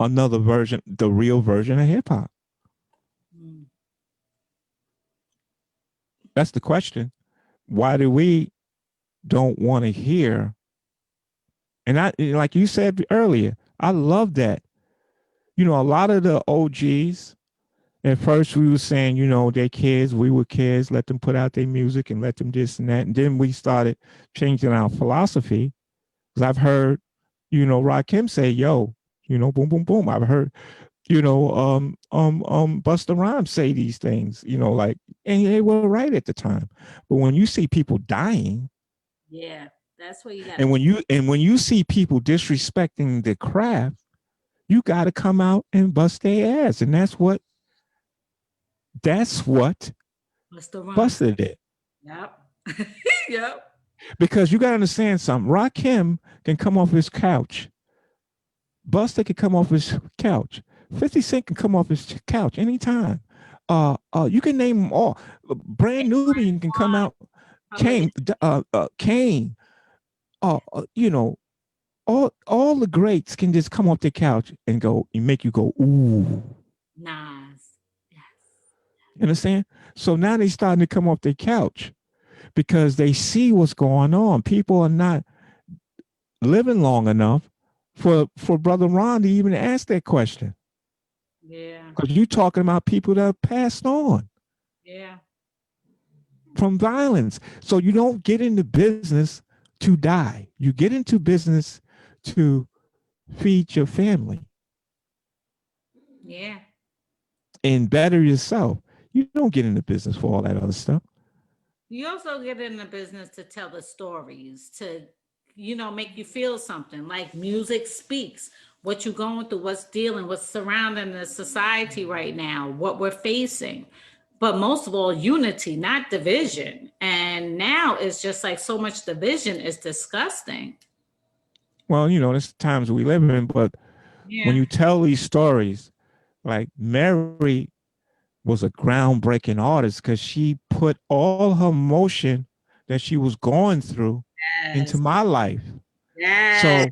another version, the real version of hip hop? That's the question. Why do we don't want to hear? And I, like you said earlier, I love that. You know, a lot of the OGs, at first we were saying, you know, they're kids, we were kids, let them put out their music and let them this and that. And then we started changing our philosophy. Because I've heard, you know, Rakim say, yo, you know, boom, boom, boom. I've heard, you know, Busta Rhymes say these things, you know, like, and they were right at the time. But when you see people dying, Yeah, that's where you got. And when you see people disrespecting the craft, you got to come out and bust their ass, and that's what Buster did. Yep. Yep. Because you got to understand something. Rakim can come off his couch. Buster can come off his couch. 50 Cent can come off his couch anytime. You can name them all. Brand Nubian can come out. Kane, Kane. You know, all the greats can just come off their couch and make you go, ooh. Nas. Yes. You understand? So now they starting to come off their couch because they see what's going on. People are not living long enough for Brother Ron to even ask that question. Yeah. Because you're talking about people that have passed on. Yeah. From violence. So you don't get into business to die. You get into business to feed your family. Yeah. And better yourself. You don't get into business for all that other stuff. You also get in the business to tell the stories, to, make you feel something. Like music speaks. What you're going through, what's surrounding the society right now, what we're facing. But most of all, unity, not division. And now it's just like so much division is disgusting. Well, there's times we live in, but when you tell these stories, like Mary was a groundbreaking artist because she put all her emotion that she was going through into my life. Yes. So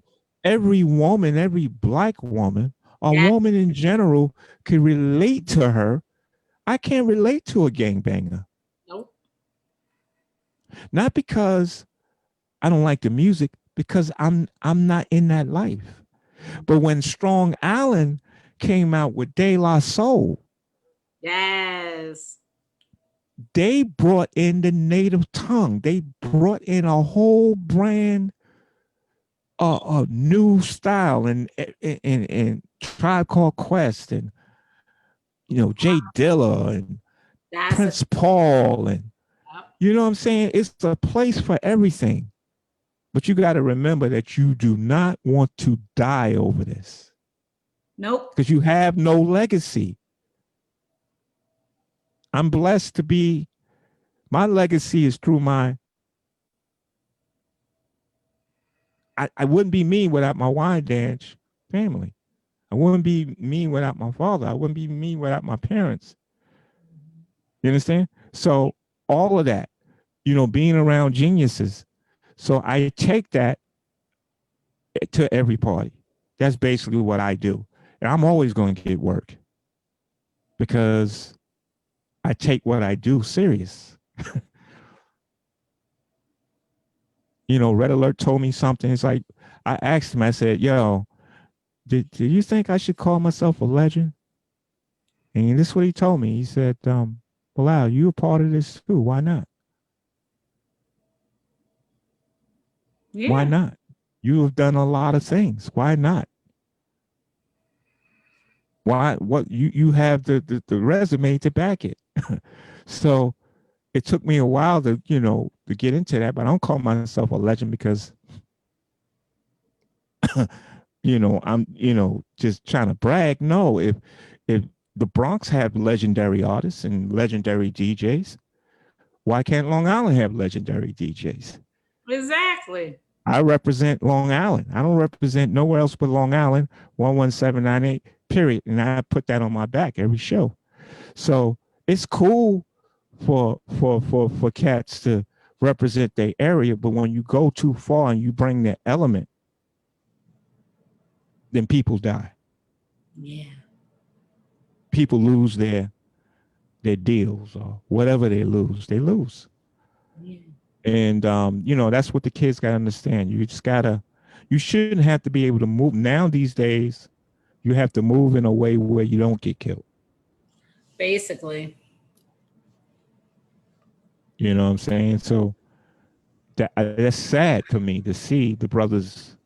every woman, every Black woman, a woman in general could relate to her. I can't relate to a gangbanger. Nope. Not because I don't like the music, because I'm not in that life. But when Strong Island came out with De La Soul, yes, they brought in the native tongue. They brought in a whole brand a new style and Tribe Called Quest and Jay Dilla and Prince Paul and you know what I'm saying? It's a place for everything. But you got to remember that you do not want to die over this. Nope. Because you have no legacy. I'm blessed to be, my legacy is through I wouldn't be me without my wine dance family. I wouldn't be me without my father. I wouldn't be me without my parents. You understand? So all of that, being around geniuses. So I take that to every party. That's basically what I do. And I'm always going to get work because I take what I do serious. Red Alert told me something. It's like, I asked him, I said, yo, did you think I should call myself a legend? And this is what he told me. He said, Belal, you a part of this too. Why not? Yeah. Why not? You have done a lot of things. Why not? Why? What you have the resume to back it. So it took me a while to get into that, but I don't call myself a legend because I'm just trying to brag. No, if the Bronx have legendary artists and legendary DJs, why can't Long Island have legendary DJs? Exactly. I represent Long Island. I don't represent nowhere else but Long Island, 11798, period. And I put that on my back every show. So it's cool for cats to represent their area, but when you go too far and you bring that element, then people die. Yeah. People lose their deals or whatever they lose. Yeah. And that's what the kids got to understand. You shouldn't have to be able to move. Now these days, you have to move in a way where you don't get killed. Basically. You know what I'm saying? So that's sad for me to see the brothers,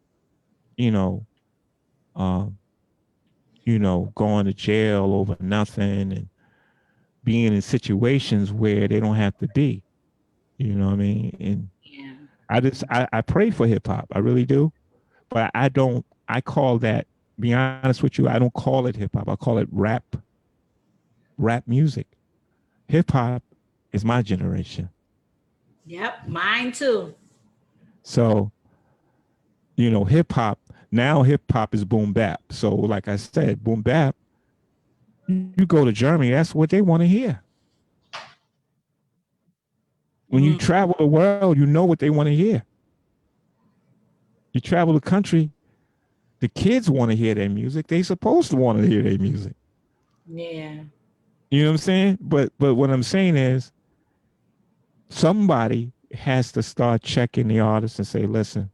going to jail over nothing and being in situations where they don't have to be. You know what I mean? And I pray for hip hop. I really do. But I call that, be honest with you, I don't call it hip hop. I call it rap music. Hip hop is my generation. Yep, mine too. So, hip hop, now hip hop is boom bap. So, like I said, boom bap, you go to Germany, that's what they want to hear. When you travel the world, you know what they want to hear. You travel the country, the kids want to hear their music. They supposed to want to hear their music. Yeah. You know what I'm saying? But what I'm saying is somebody has to start checking the artists and say, listen,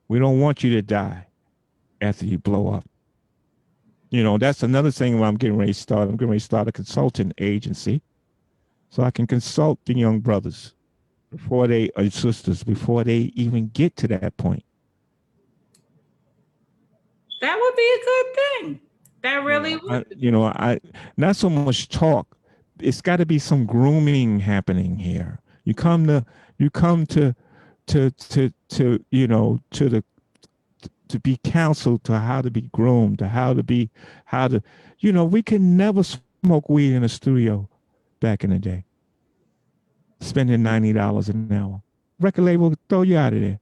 we don't want you to die after you blow up. That's another thing where I'm getting ready to start. I'm getting ready to start a consulting agency so I can consult the young brothers before they, or sisters, before they even get to that point. That would be a good thing. That really would. I not so much talk. It's got to be some grooming happening here. You come to be counseled to how to be groomed, to how to we can never smoke weed in a studio back in the day. Spending $90 an hour. Record label will throw you out of there.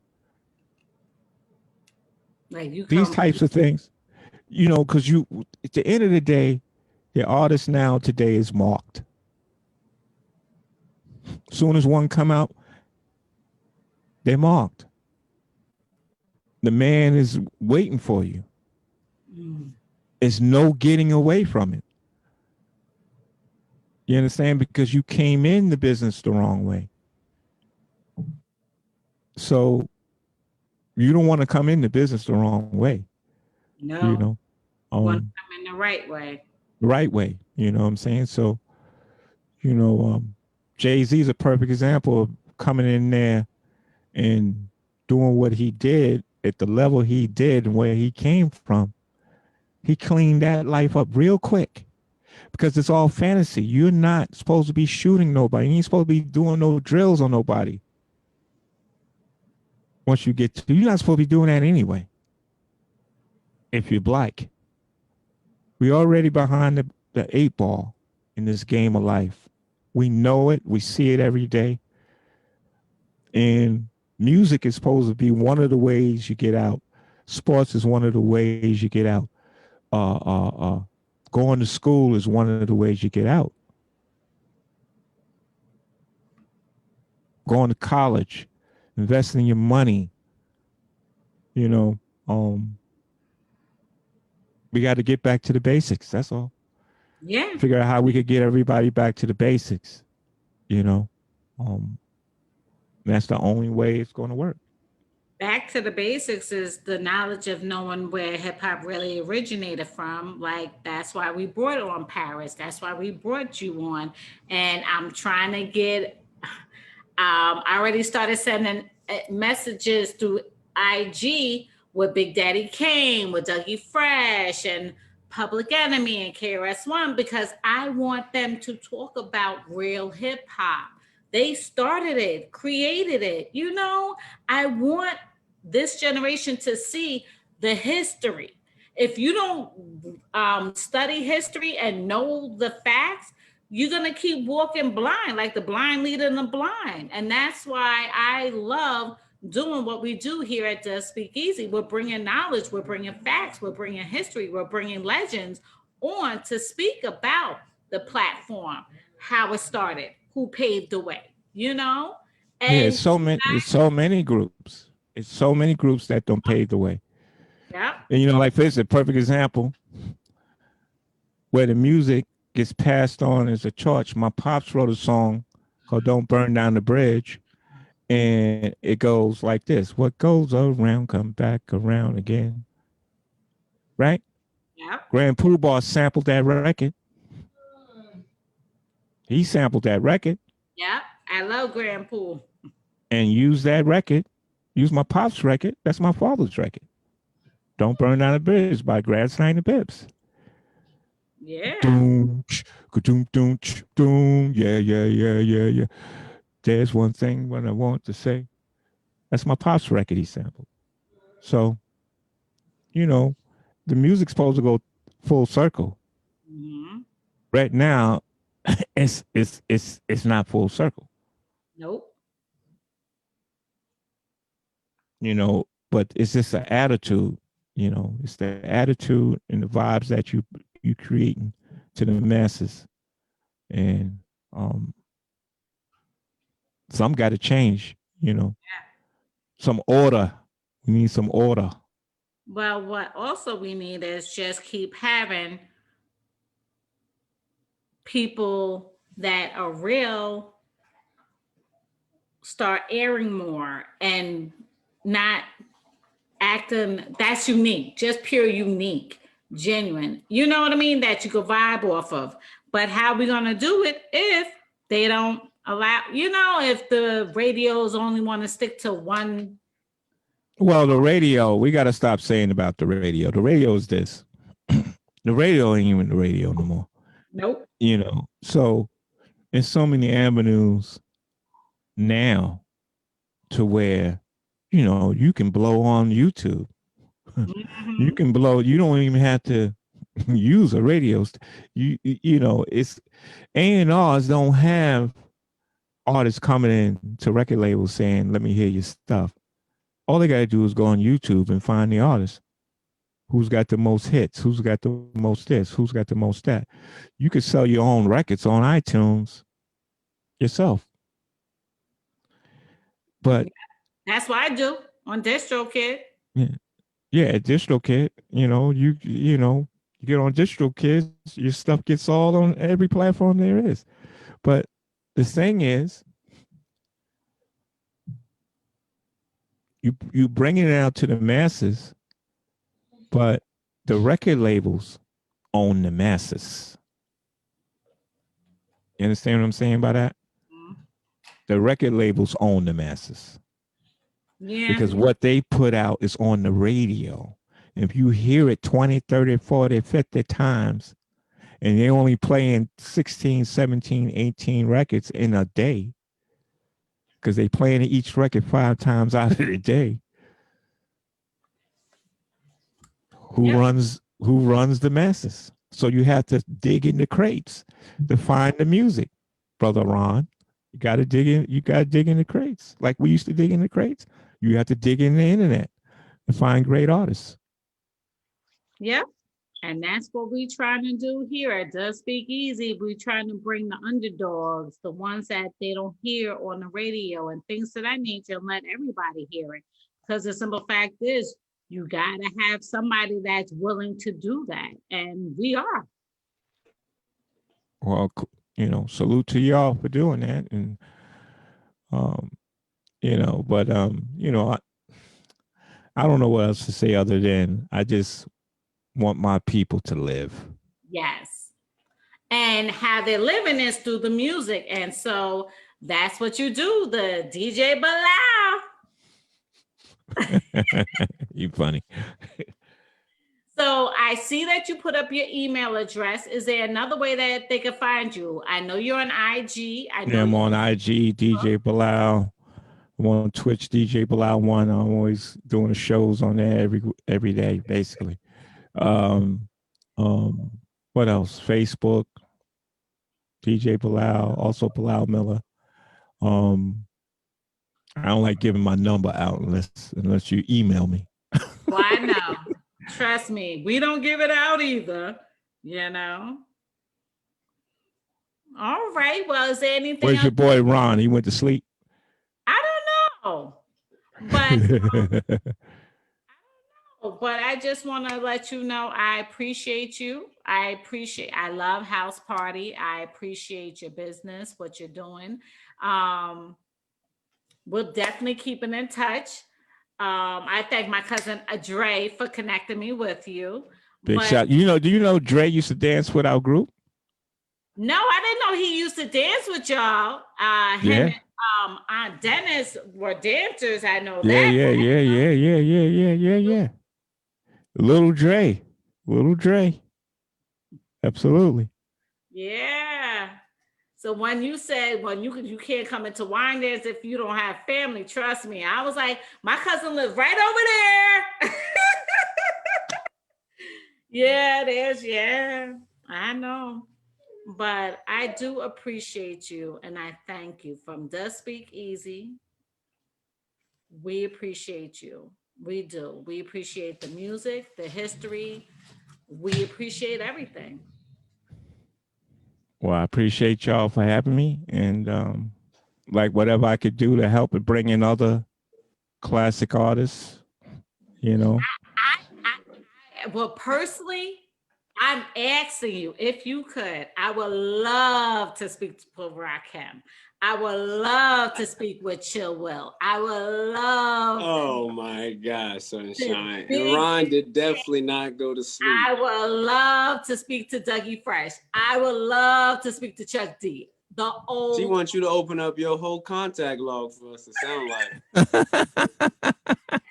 Like these types of things, because at the end of the day, the artist now today is marked. Soon as one come out, they're marked. The man is waiting for you. There's no getting away from it. You understand? Because you came in the business the wrong way. So you don't want to come in the business the wrong way. No. You want to come in the right way. The right way. You know what I'm saying? So, Jay-Z is a perfect example of coming in there and doing what he did at the level he did and where he came from. He cleaned that life up real quick because it's all fantasy. You're not supposed to be shooting nobody. You ain't supposed to be doing no drills on nobody. Once you get to, you're not supposed to be doing that anyway. If you're black, we're already behind the 8 ball in this game of life. We know it. We see it every day. And music is supposed to be one of the ways you get out. Sports is one of the ways you get out. Going to school is one of the ways you get out. Going to college, investing your money, we got to get back to the basics. That's all. Yeah. Figure out how we could get everybody back to the basics. That's the only way it's going to work. Back to the basics is the knowledge of knowing where hip hop really originated from. Like, that's why we brought on Paris. That's why we brought you on. And I'm trying to get, I already started sending messages through IG with Big Daddy Kane, with Dougie Fresh, and Public Enemy and KRS-One, because I want them to talk about real hip hop. They started it, created it. I want this generation to see the history. If you don't study history and know the facts, you're going to keep walking blind, like the blind leading the blind. And that's why I love doing what we do here at the Speakeasy. We're bringing knowledge, we're bringing facts, we're bringing history, we're bringing legends on to speak about the platform, how it started, who paved the way, And it's so many groups. It's so many groups that don't pave the way. Yeah. And like for instance, a perfect example where the music gets passed on as a torch. My pops wrote a song called "Don't Burn Down the Bridge," and it goes like this: "What goes around, come back around again." Right? Yeah. Grand Poobah sampled that record. He sampled that record. Yeah, I love Grand Pool. And used that record. Use my pop's record. That's my father's record. "Don't Burn Down the Bridge" by Gladstone and Bibbs. Yeah. Doom, doom, doom, doom. Yeah. There's one thing what I want to say. That's my pop's record he sampled. So, you know, the music's supposed to go full circle. Mm-hmm. Right now, it's not full circle. Nope. You know, but it's just an attitude. You know, it's the attitude and the vibes that you creating to the masses, and some got to change. You know, some order. We need some order. Well, what also we need is just keep having people that are real start airing more and not acting that's unique, just pure unique, genuine. You know what I mean? That you could vibe off of. But how we gonna do it if they don't allow, if the radios only want to stick to one. Well, the radio, we got to stop saying about the radio. The radio is this. The radio ain't even the radio no more. Nope. You know, so there's so many avenues now to where, you know, you can blow on YouTube. Mm-hmm. You can blow, you don't even have to use a radio. You know, it's A&Rs don't have artists coming in to record labels saying, let me hear your stuff. All they got to do is go on YouTube and find the artist who's got the most hits, who's got the most this, who's got the most that. You could sell your own records on iTunes yourself. But that's what I do on DistroKid. Yeah, DistroKid, you know, you get on DistroKid, your stuff gets all on every platform there is. But the thing is, you bringing it out to the masses, but the record labels own the masses. You understand what I'm saying by that? Mm-hmm. The record labels own the masses. Yeah. Because what they put out is on the radio. If you hear it 20, 30, 40, 50 times, and they're only playing 16, 17, 18 records in a day, because they playing each record 5 times out of the day. Who runs the masses? So you have to dig in the crates to find the music, Brother Ron. You gotta dig in the crates. Like we used to dig in the crates. You have to dig in the internet to find great artists. Yep. And that's what we trying to do here at Does Speak Easy. We're trying to bring the underdogs, the ones that they don't hear on the radio and things of that nature, and let everybody hear it. Because the simple fact is, you got to have somebody that's willing to do that. And we are. Well, you know, salute to y'all for doing that. And, you know, but, you know, I don't know what else to say other than I just want my people to live. Yes. And how they're living is through the music. And so that's what you do, the DJ Belal. You funny. So I see that you put up your email address. Is there another way that they can find you? I know you're on IG. I'm on IG, DJ Belal. I'm on Twitch, DJ Belal 1. I'm always doing shows on there every day, basically. What else? Facebook, DJ Belal, also Belal Miller. I don't like giving my number out unless you email me. Well, I know. Trust me, we don't give it out either, you know. All right. Well, is there anything Where's else? your boy Ron? He went to sleep? I don't know. But but I just want to let you know I appreciate you. I love House Party. I appreciate your business, what you're doing. We'll definitely keep in touch. I thank my cousin Dre for connecting me with you. Big shot. Do you know Dre used to dance with our group? No, I didn't know he used to dance with y'all. Him and Aunt Dennis were dancers. I know that. Yeah. Little Dre. Absolutely. Yeah. So when you said you can't come into wine dance if you don't have family, trust me. I was like, my cousin lives right over there. Yeah, I know. But I do appreciate you and I thank you from The Speak Easy. We appreciate you. We do. We appreciate the music, the history. We appreciate everything. Well, I appreciate y'all for having me, and like whatever I could do to help and bring in other classic artists, you know. Well, personally, I'm asking you if you could. I would love to speak to Rakim. I would love to speak with Chill Will. I would love. Oh my God, Sunshine. And Big Ron did definitely not go to sleep. I would love to speak to Dougie Fresh. I would love to speak to Chuck D. The old. She wants you to open up your whole contact log for us to sound like.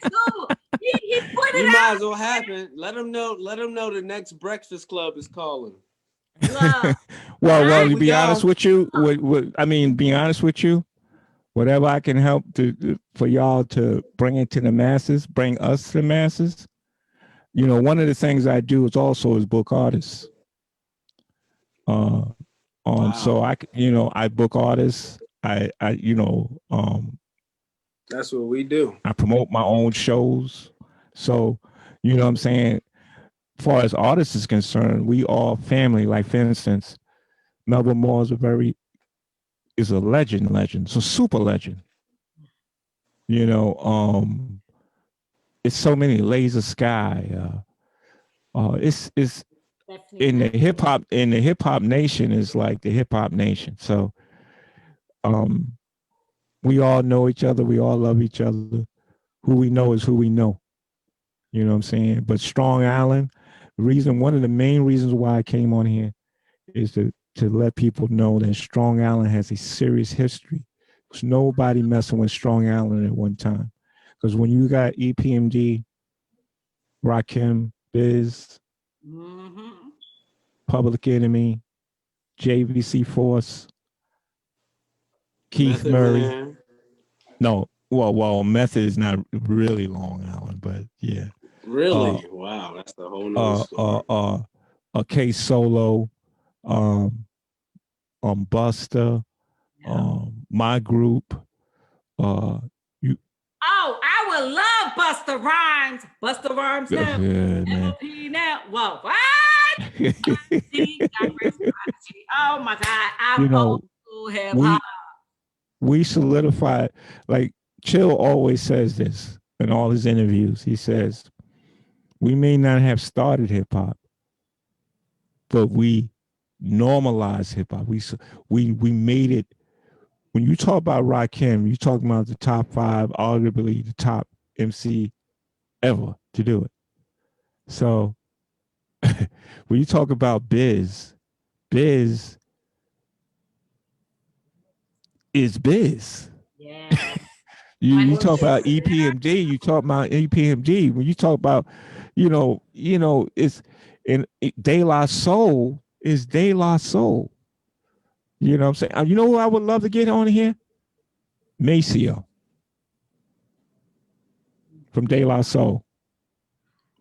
So he put it You out. might as well happen. Let them know the next Breakfast Club is calling. Well, to we be go. honest with you, be honest with you, whatever I can help for y'all to bring it to the masses, bring us to the masses. You know, one of the things I do is also book artists. Wow. So I book artists. That's what we do. I promote my own shows. So, you know what I'm saying? As far as artists is concerned, we all family. Like, for instance, Melvin Moore is a legend. It's a super legend. You know, it's so many. Laser Sky. It's in the hip hop nation is like the hip hop nation. So, we all know each other. We all love each other. Who we know is who we know. You know what I'm saying? But Strong Island, one of the main reasons why I came on here is to let people know that Strong Island has a serious history. There's nobody messing with Strong Island at one time. Because when you got EPMD, Rakim, Biz, Public Enemy, JVC Force, Keith Method Murray. Man. No, well, Method is not really Long Island, but yeah. Really? Wow, that's the whole nother story. K Solo, Buster, my group. I would love Buster Rhymes. Buster Rhymes now. Yeah, man. Now. Whoa, what? Oh my God. I'm old school hip hop. We solidified, like Chill always says this in all his interviews. He says, we may not have started hip hop, but we normalized hip hop. We made it. When you talk about Rakim, you're talking about the top 5, arguably the top MC ever to do it. So when you talk about Biz is Biz. Yeah. You talk about EPMD, you talk about EPMD. When you talk about, it's De La Soul is De La Soul. You know what I'm saying? You know who I would love to get on here? Maceo from De La Soul.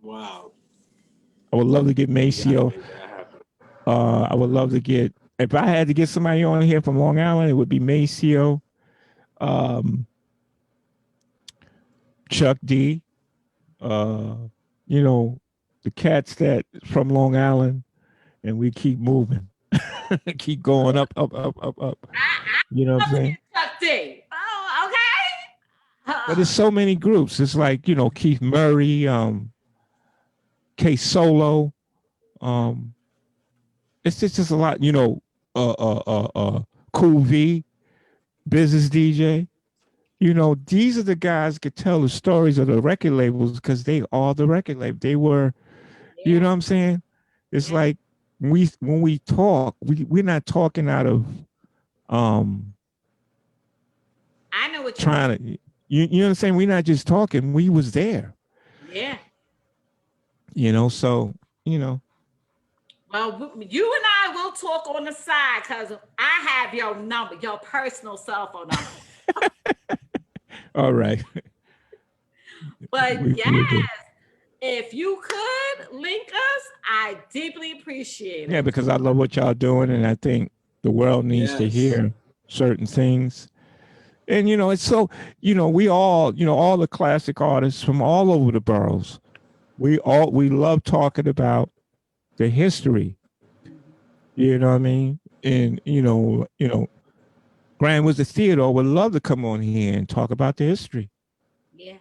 Wow. I would love to get Maceo. I would love to get, if I had to get somebody on here from Long Island, it would be Maceo, Chuck D, the cats that from Long Island, and we keep moving. Keep going up. You know what I'm saying? Chuck D. Oh, okay. But there's so many groups. It's like, Keith Murray, K Solo. It's just a lot, Cool V, Business DJ. These are the guys that could tell the stories of the record labels because they are the record label. They were, you know what I'm saying? It's like when we talk, we're not talking out of I know what you're trying to, you know what I'm saying? We're not just talking, we was there. Yeah. So, Well, Well, you and I will talk on the side because I have your number, your personal cell phone number. All right. But We'll yes, do. if you could link us, I deeply appreciate Yeah, it. because I love what y'all doing, and I think the world needs to Yes. hear certain things. And it's so we all all the classic artists from all over the boroughs. We love talking about the history. You know what I mean? And Grand Wizard Theodore would love to come on here and talk about the history Yeah.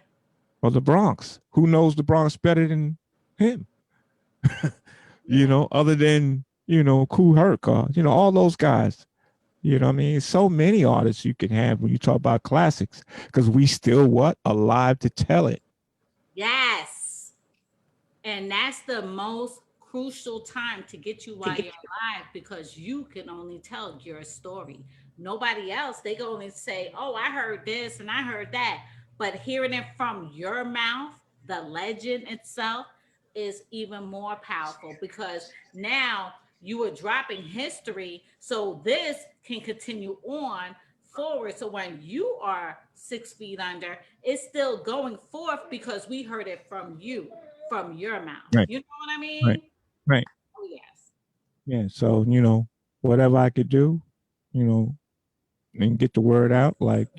of the Bronx. Who knows the Bronx better than him? Yeah. Other than Kool Herc, or all those guys. You know what I mean? So many artists you can have when you talk about classics, because we still alive to tell it. Yes. And that's the most crucial time to get you while you're alive because you can only tell your story. Nobody else, they can only say, oh, I heard this and I heard that. But hearing it from your mouth, the legend itself is even more powerful because now you are dropping history. So this can continue on forward. So when you are 6 feet under, it's still going forth because we heard it from you, from your mouth. Right, You know what I right, mean? right. Oh, yes. Yeah. So, whatever I could do, you know, and get the word out, like,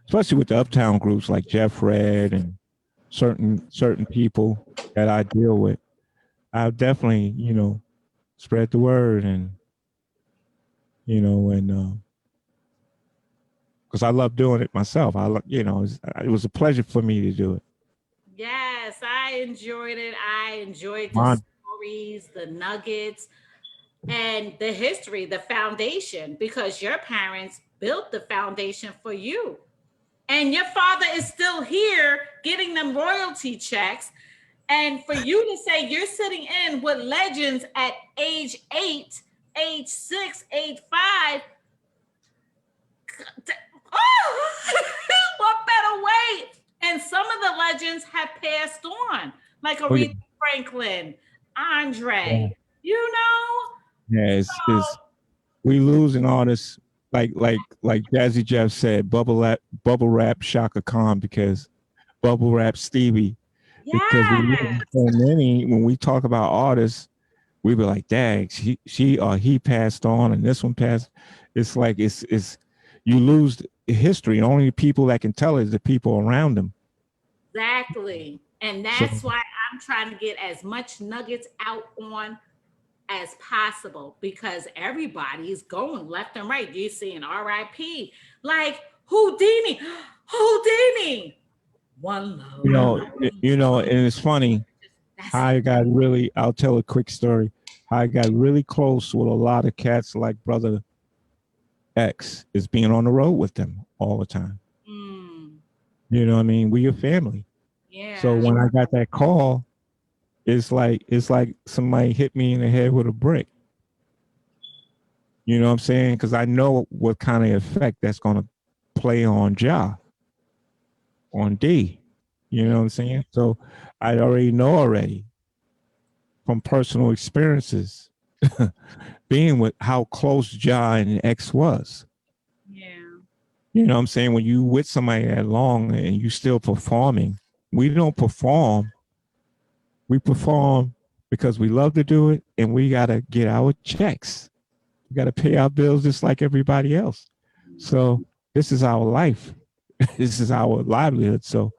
especially with the uptown groups like Jeff Red and certain people that I deal with, I'll definitely, spread the word, and, and because I love doing it myself. It was a pleasure for me to do it. Yes, I enjoyed it. I enjoyed the Mon- stories, the nuggets, and the history, the foundation, because your parents built the foundation for you. And your father is still here getting them royalty checks. And for you to say you're sitting in with legends at age 8, age 6, age 5, oh, what better way? And some of the legends have passed on, like oh yeah, Aretha Franklin, yeah, Andre, you know? yeah. It's we losing artists like Jazzy Jeff said, bubble rap Shaka Khan, because bubble rap Stevie, because we lose Yes, so many. When we talk about artists, we be like, dang, she or he passed on, and this one passed. It's like it's you lose history. Only the people that can tell it is the people around them. exactly. And So that's why I'm trying to get as much nuggets out on as possible because everybody's going left and right. You're seeing RIP, like Houdini, Houdini, one love. and it's funny That's how I got really. I'll tell a quick story. How I got really close with a lot of cats like Brother X is being on the road with them all the time. mm, You know what I mean? We a family. So yeah, when I got that call, it's like somebody hit me in the head with a brick. You know what I'm saying? Because I know what kind of effect that's gonna play on on D. You know yeah, what I'm saying? So I already know already from personal experiences being with how close Ja and X was. yeah. You know what I'm saying? When you with somebody that long and you still performing, we don't perform. We perform because we love to do it, and we gotta get our checks. We gotta pay our bills just like everybody else. So this is our life. This is our livelihood. So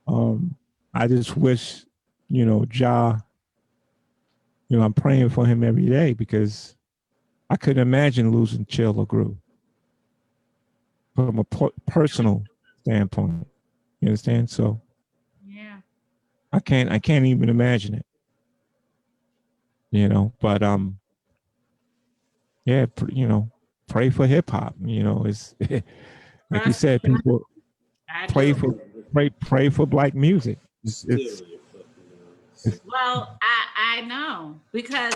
um I just wish, Ja, I'm praying for him every day, because I couldn't imagine losing Chill or Groove from a personal standpoint. You understand? So Yeah. I can't even imagine it. But yeah, pray for hip hop. It's like you Trust me, said, people I pray do. for pray for black music. It's Well, I know because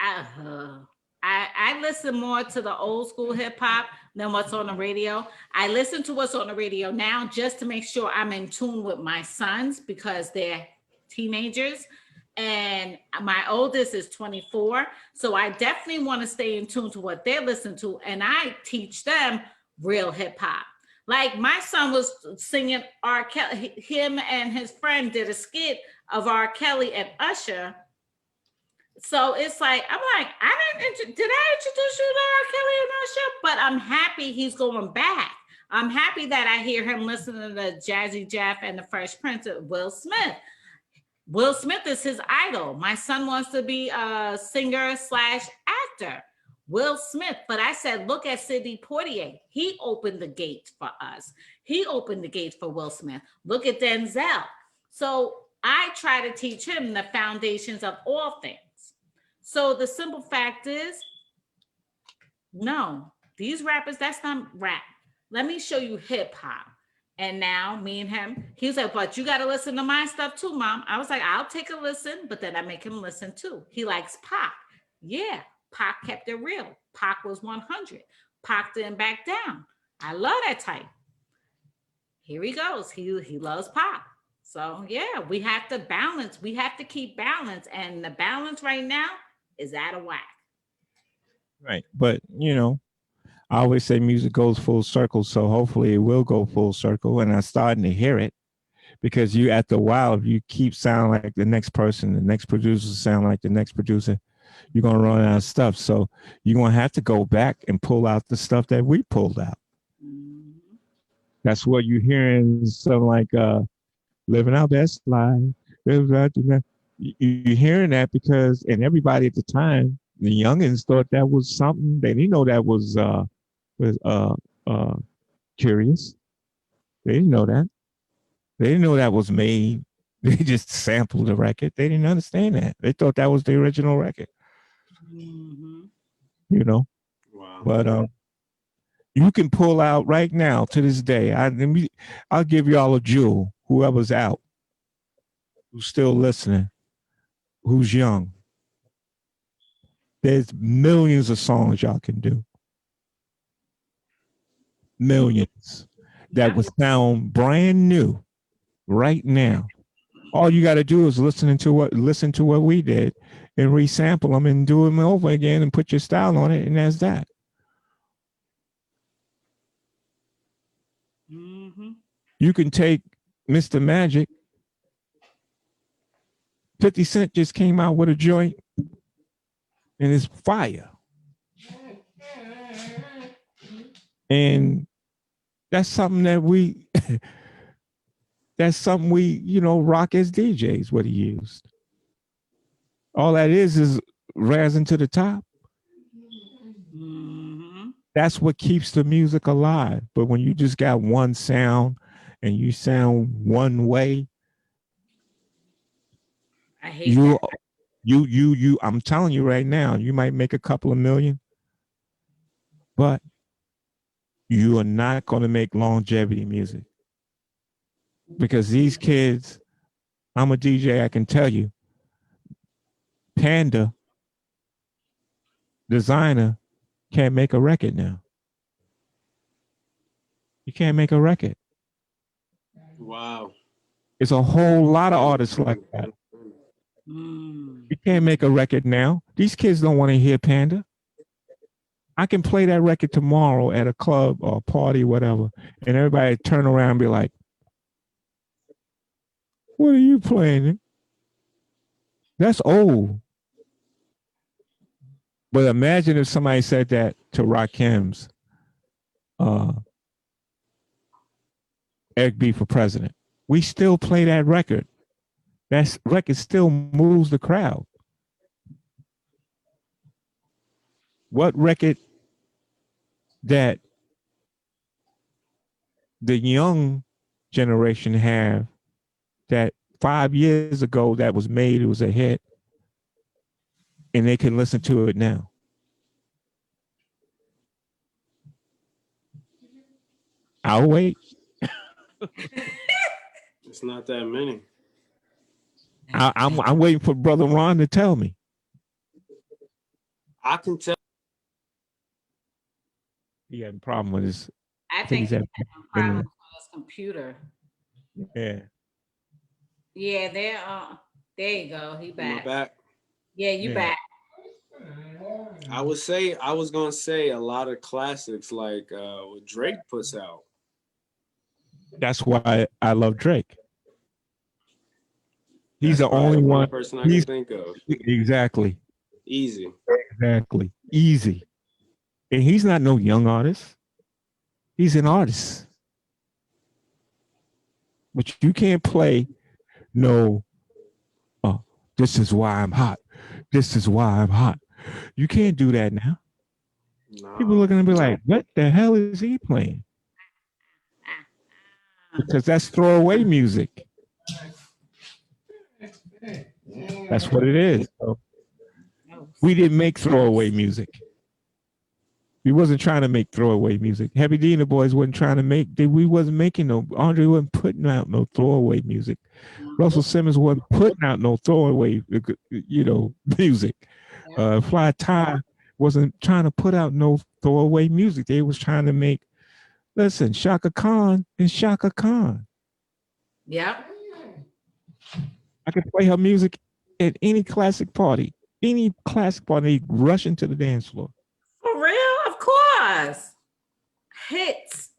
I, uh, I listen more to the old school hip hop than what's on the radio. I listen to what's on the radio now just to make sure I'm in tune with my sons because they're teenagers and my oldest is 24. So I definitely want to stay in tune to what they're listening to. And I teach them real hip hop. Like my son was singing R. Kelly, him and his friend did a skit of R. Kelly and Usher. So it's like, I'm like, did I introduce you to R. Kelly and Usher? But I'm happy he's going back. I'm happy that I hear him listening to Jazzy Jeff and the Fresh Prince of Will Smith. Will Smith is his idol. My son wants to be a singer slash actor. Will Smith. But I said, look at Sidney Poitier. He opened the gates for us. He opened the gates for Will Smith. Look at Denzel. So I try to teach him the foundations of all things. So the simple fact is, no, these rappers, that's not rap. Let me show you hip hop. And now me and him, he was like, but you got to listen to my stuff too, Mom. I was like, I'll take a listen, but then I make him listen too. He likes Pac. Yeah, Pac kept it real. Pac was 100. Pac didn't back down. I love that type. Here he goes. He loves Pac. So yeah, we have to balance. We have to keep balance. And the balance right now is out of whack. Right. But, you know, I always say music goes full circle. So hopefully it will go full circle. And I'm starting to hear it because you, after a while, you keep sounding like the next person, the next producer sound like the next producer, you're going to run out of stuff. So you're going to have to go back and pull out the stuff that we pulled out. That's what you're hearing. Something like living our best life. You're hearing that because, and everybody at the time, the youngins thought that was something. They didn't know that was curious. They didn't know that. They didn't know that was made. They just sampled the record. They didn't understand that. They thought that was the original record. You know. Wow. But you can pull out right now to this day. I'll give y'all a jewel. Whoever's out, who's still listening, who's young. There's millions of songs y'all can do. Millions that would sound brand new right now. All you got to do is listen to what we did and resample them and do them over again and put your style on it, and that's that. You can take Mr. Magic. 50 Cent just came out with a joint and it's fire. And that's something that we rock as DJs, what he used. All that is rising to the top. That's what keeps the music alive. But when you just got one sound and you sound one way, I hate you I'm telling you right now, you might make a couple of million, but you are not going to make longevity music. Because these kids, I'm a DJ, I can tell you, Panda, Designer, can't make a record now. You can't make a record. Wow. It's a whole lot of artists like that. You can't make a record now. These kids don't want to hear Panda. I can play that record tomorrow at a club or a party, whatever, and everybody turn around and be like, what are you playing? That's old. But imagine if somebody said that to Rakim's Eric B for President. We still play that record. That record still moves the crowd. What record that the young generation have that 5 years ago that was made, it was a hit, and they can listen to it now? I'll wait. It's not that many. I'm waiting for Brother Ron to tell me. I can tell. He had a problem with his. I think he's having a problem with his computer. Yeah. Yeah, they're There you go. He Am I back. back? Yeah, you back. I was gonna say a lot of classics like what Drake puts out. That's why I love Drake. He's That's the only one. person I He's can think of. exactly, Easy. exactly, easy. And he's not no young artist. He's an artist. But you can't play no, oh, this is why I'm hot. This is why I'm hot. You can't do that now. No. People are going to be like, what the hell is he playing? Because that's throwaway music. That's what it is. So we didn't make throwaway music. We wasn't trying to make throwaway music. Heavy D and the boys wasn't trying to make, we wasn't making no, Andre wasn't putting out no throwaway music. Russell Simmons wasn't putting out no throwaway, music. Fly Tie wasn't trying to put out no throwaway music. They was trying to make, listen, Shaka Khan and Shaka Khan. Yep. I could play her music at any classic party. Any classic party, rush into the dance floor. For real? Of course. Hits.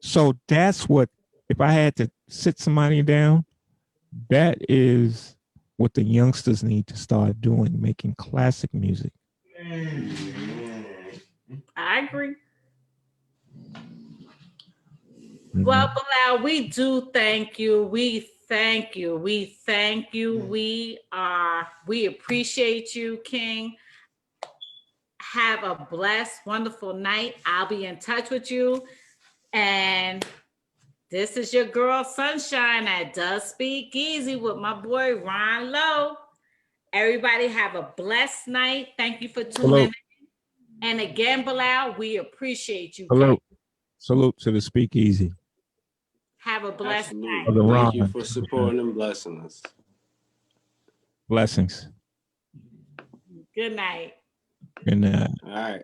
So that's what, if I had to sit somebody down, that is what the youngsters need to start doing, making classic music. I agree. Well, Belal, we do thank you. We thank you. We thank you. We appreciate you, King. Have a blessed, wonderful night. I'll be in touch with you. And this is your girl Sunshine that does speak easy with my boy Ron Lowe. Everybody have a blessed night. Thank you for tuning in. And again, Belal, we appreciate you. Hello. Salute to the Speakeasy. Have a blessed night. Thank you for supporting and blessing us. Blessings. Good night. Good night. All right.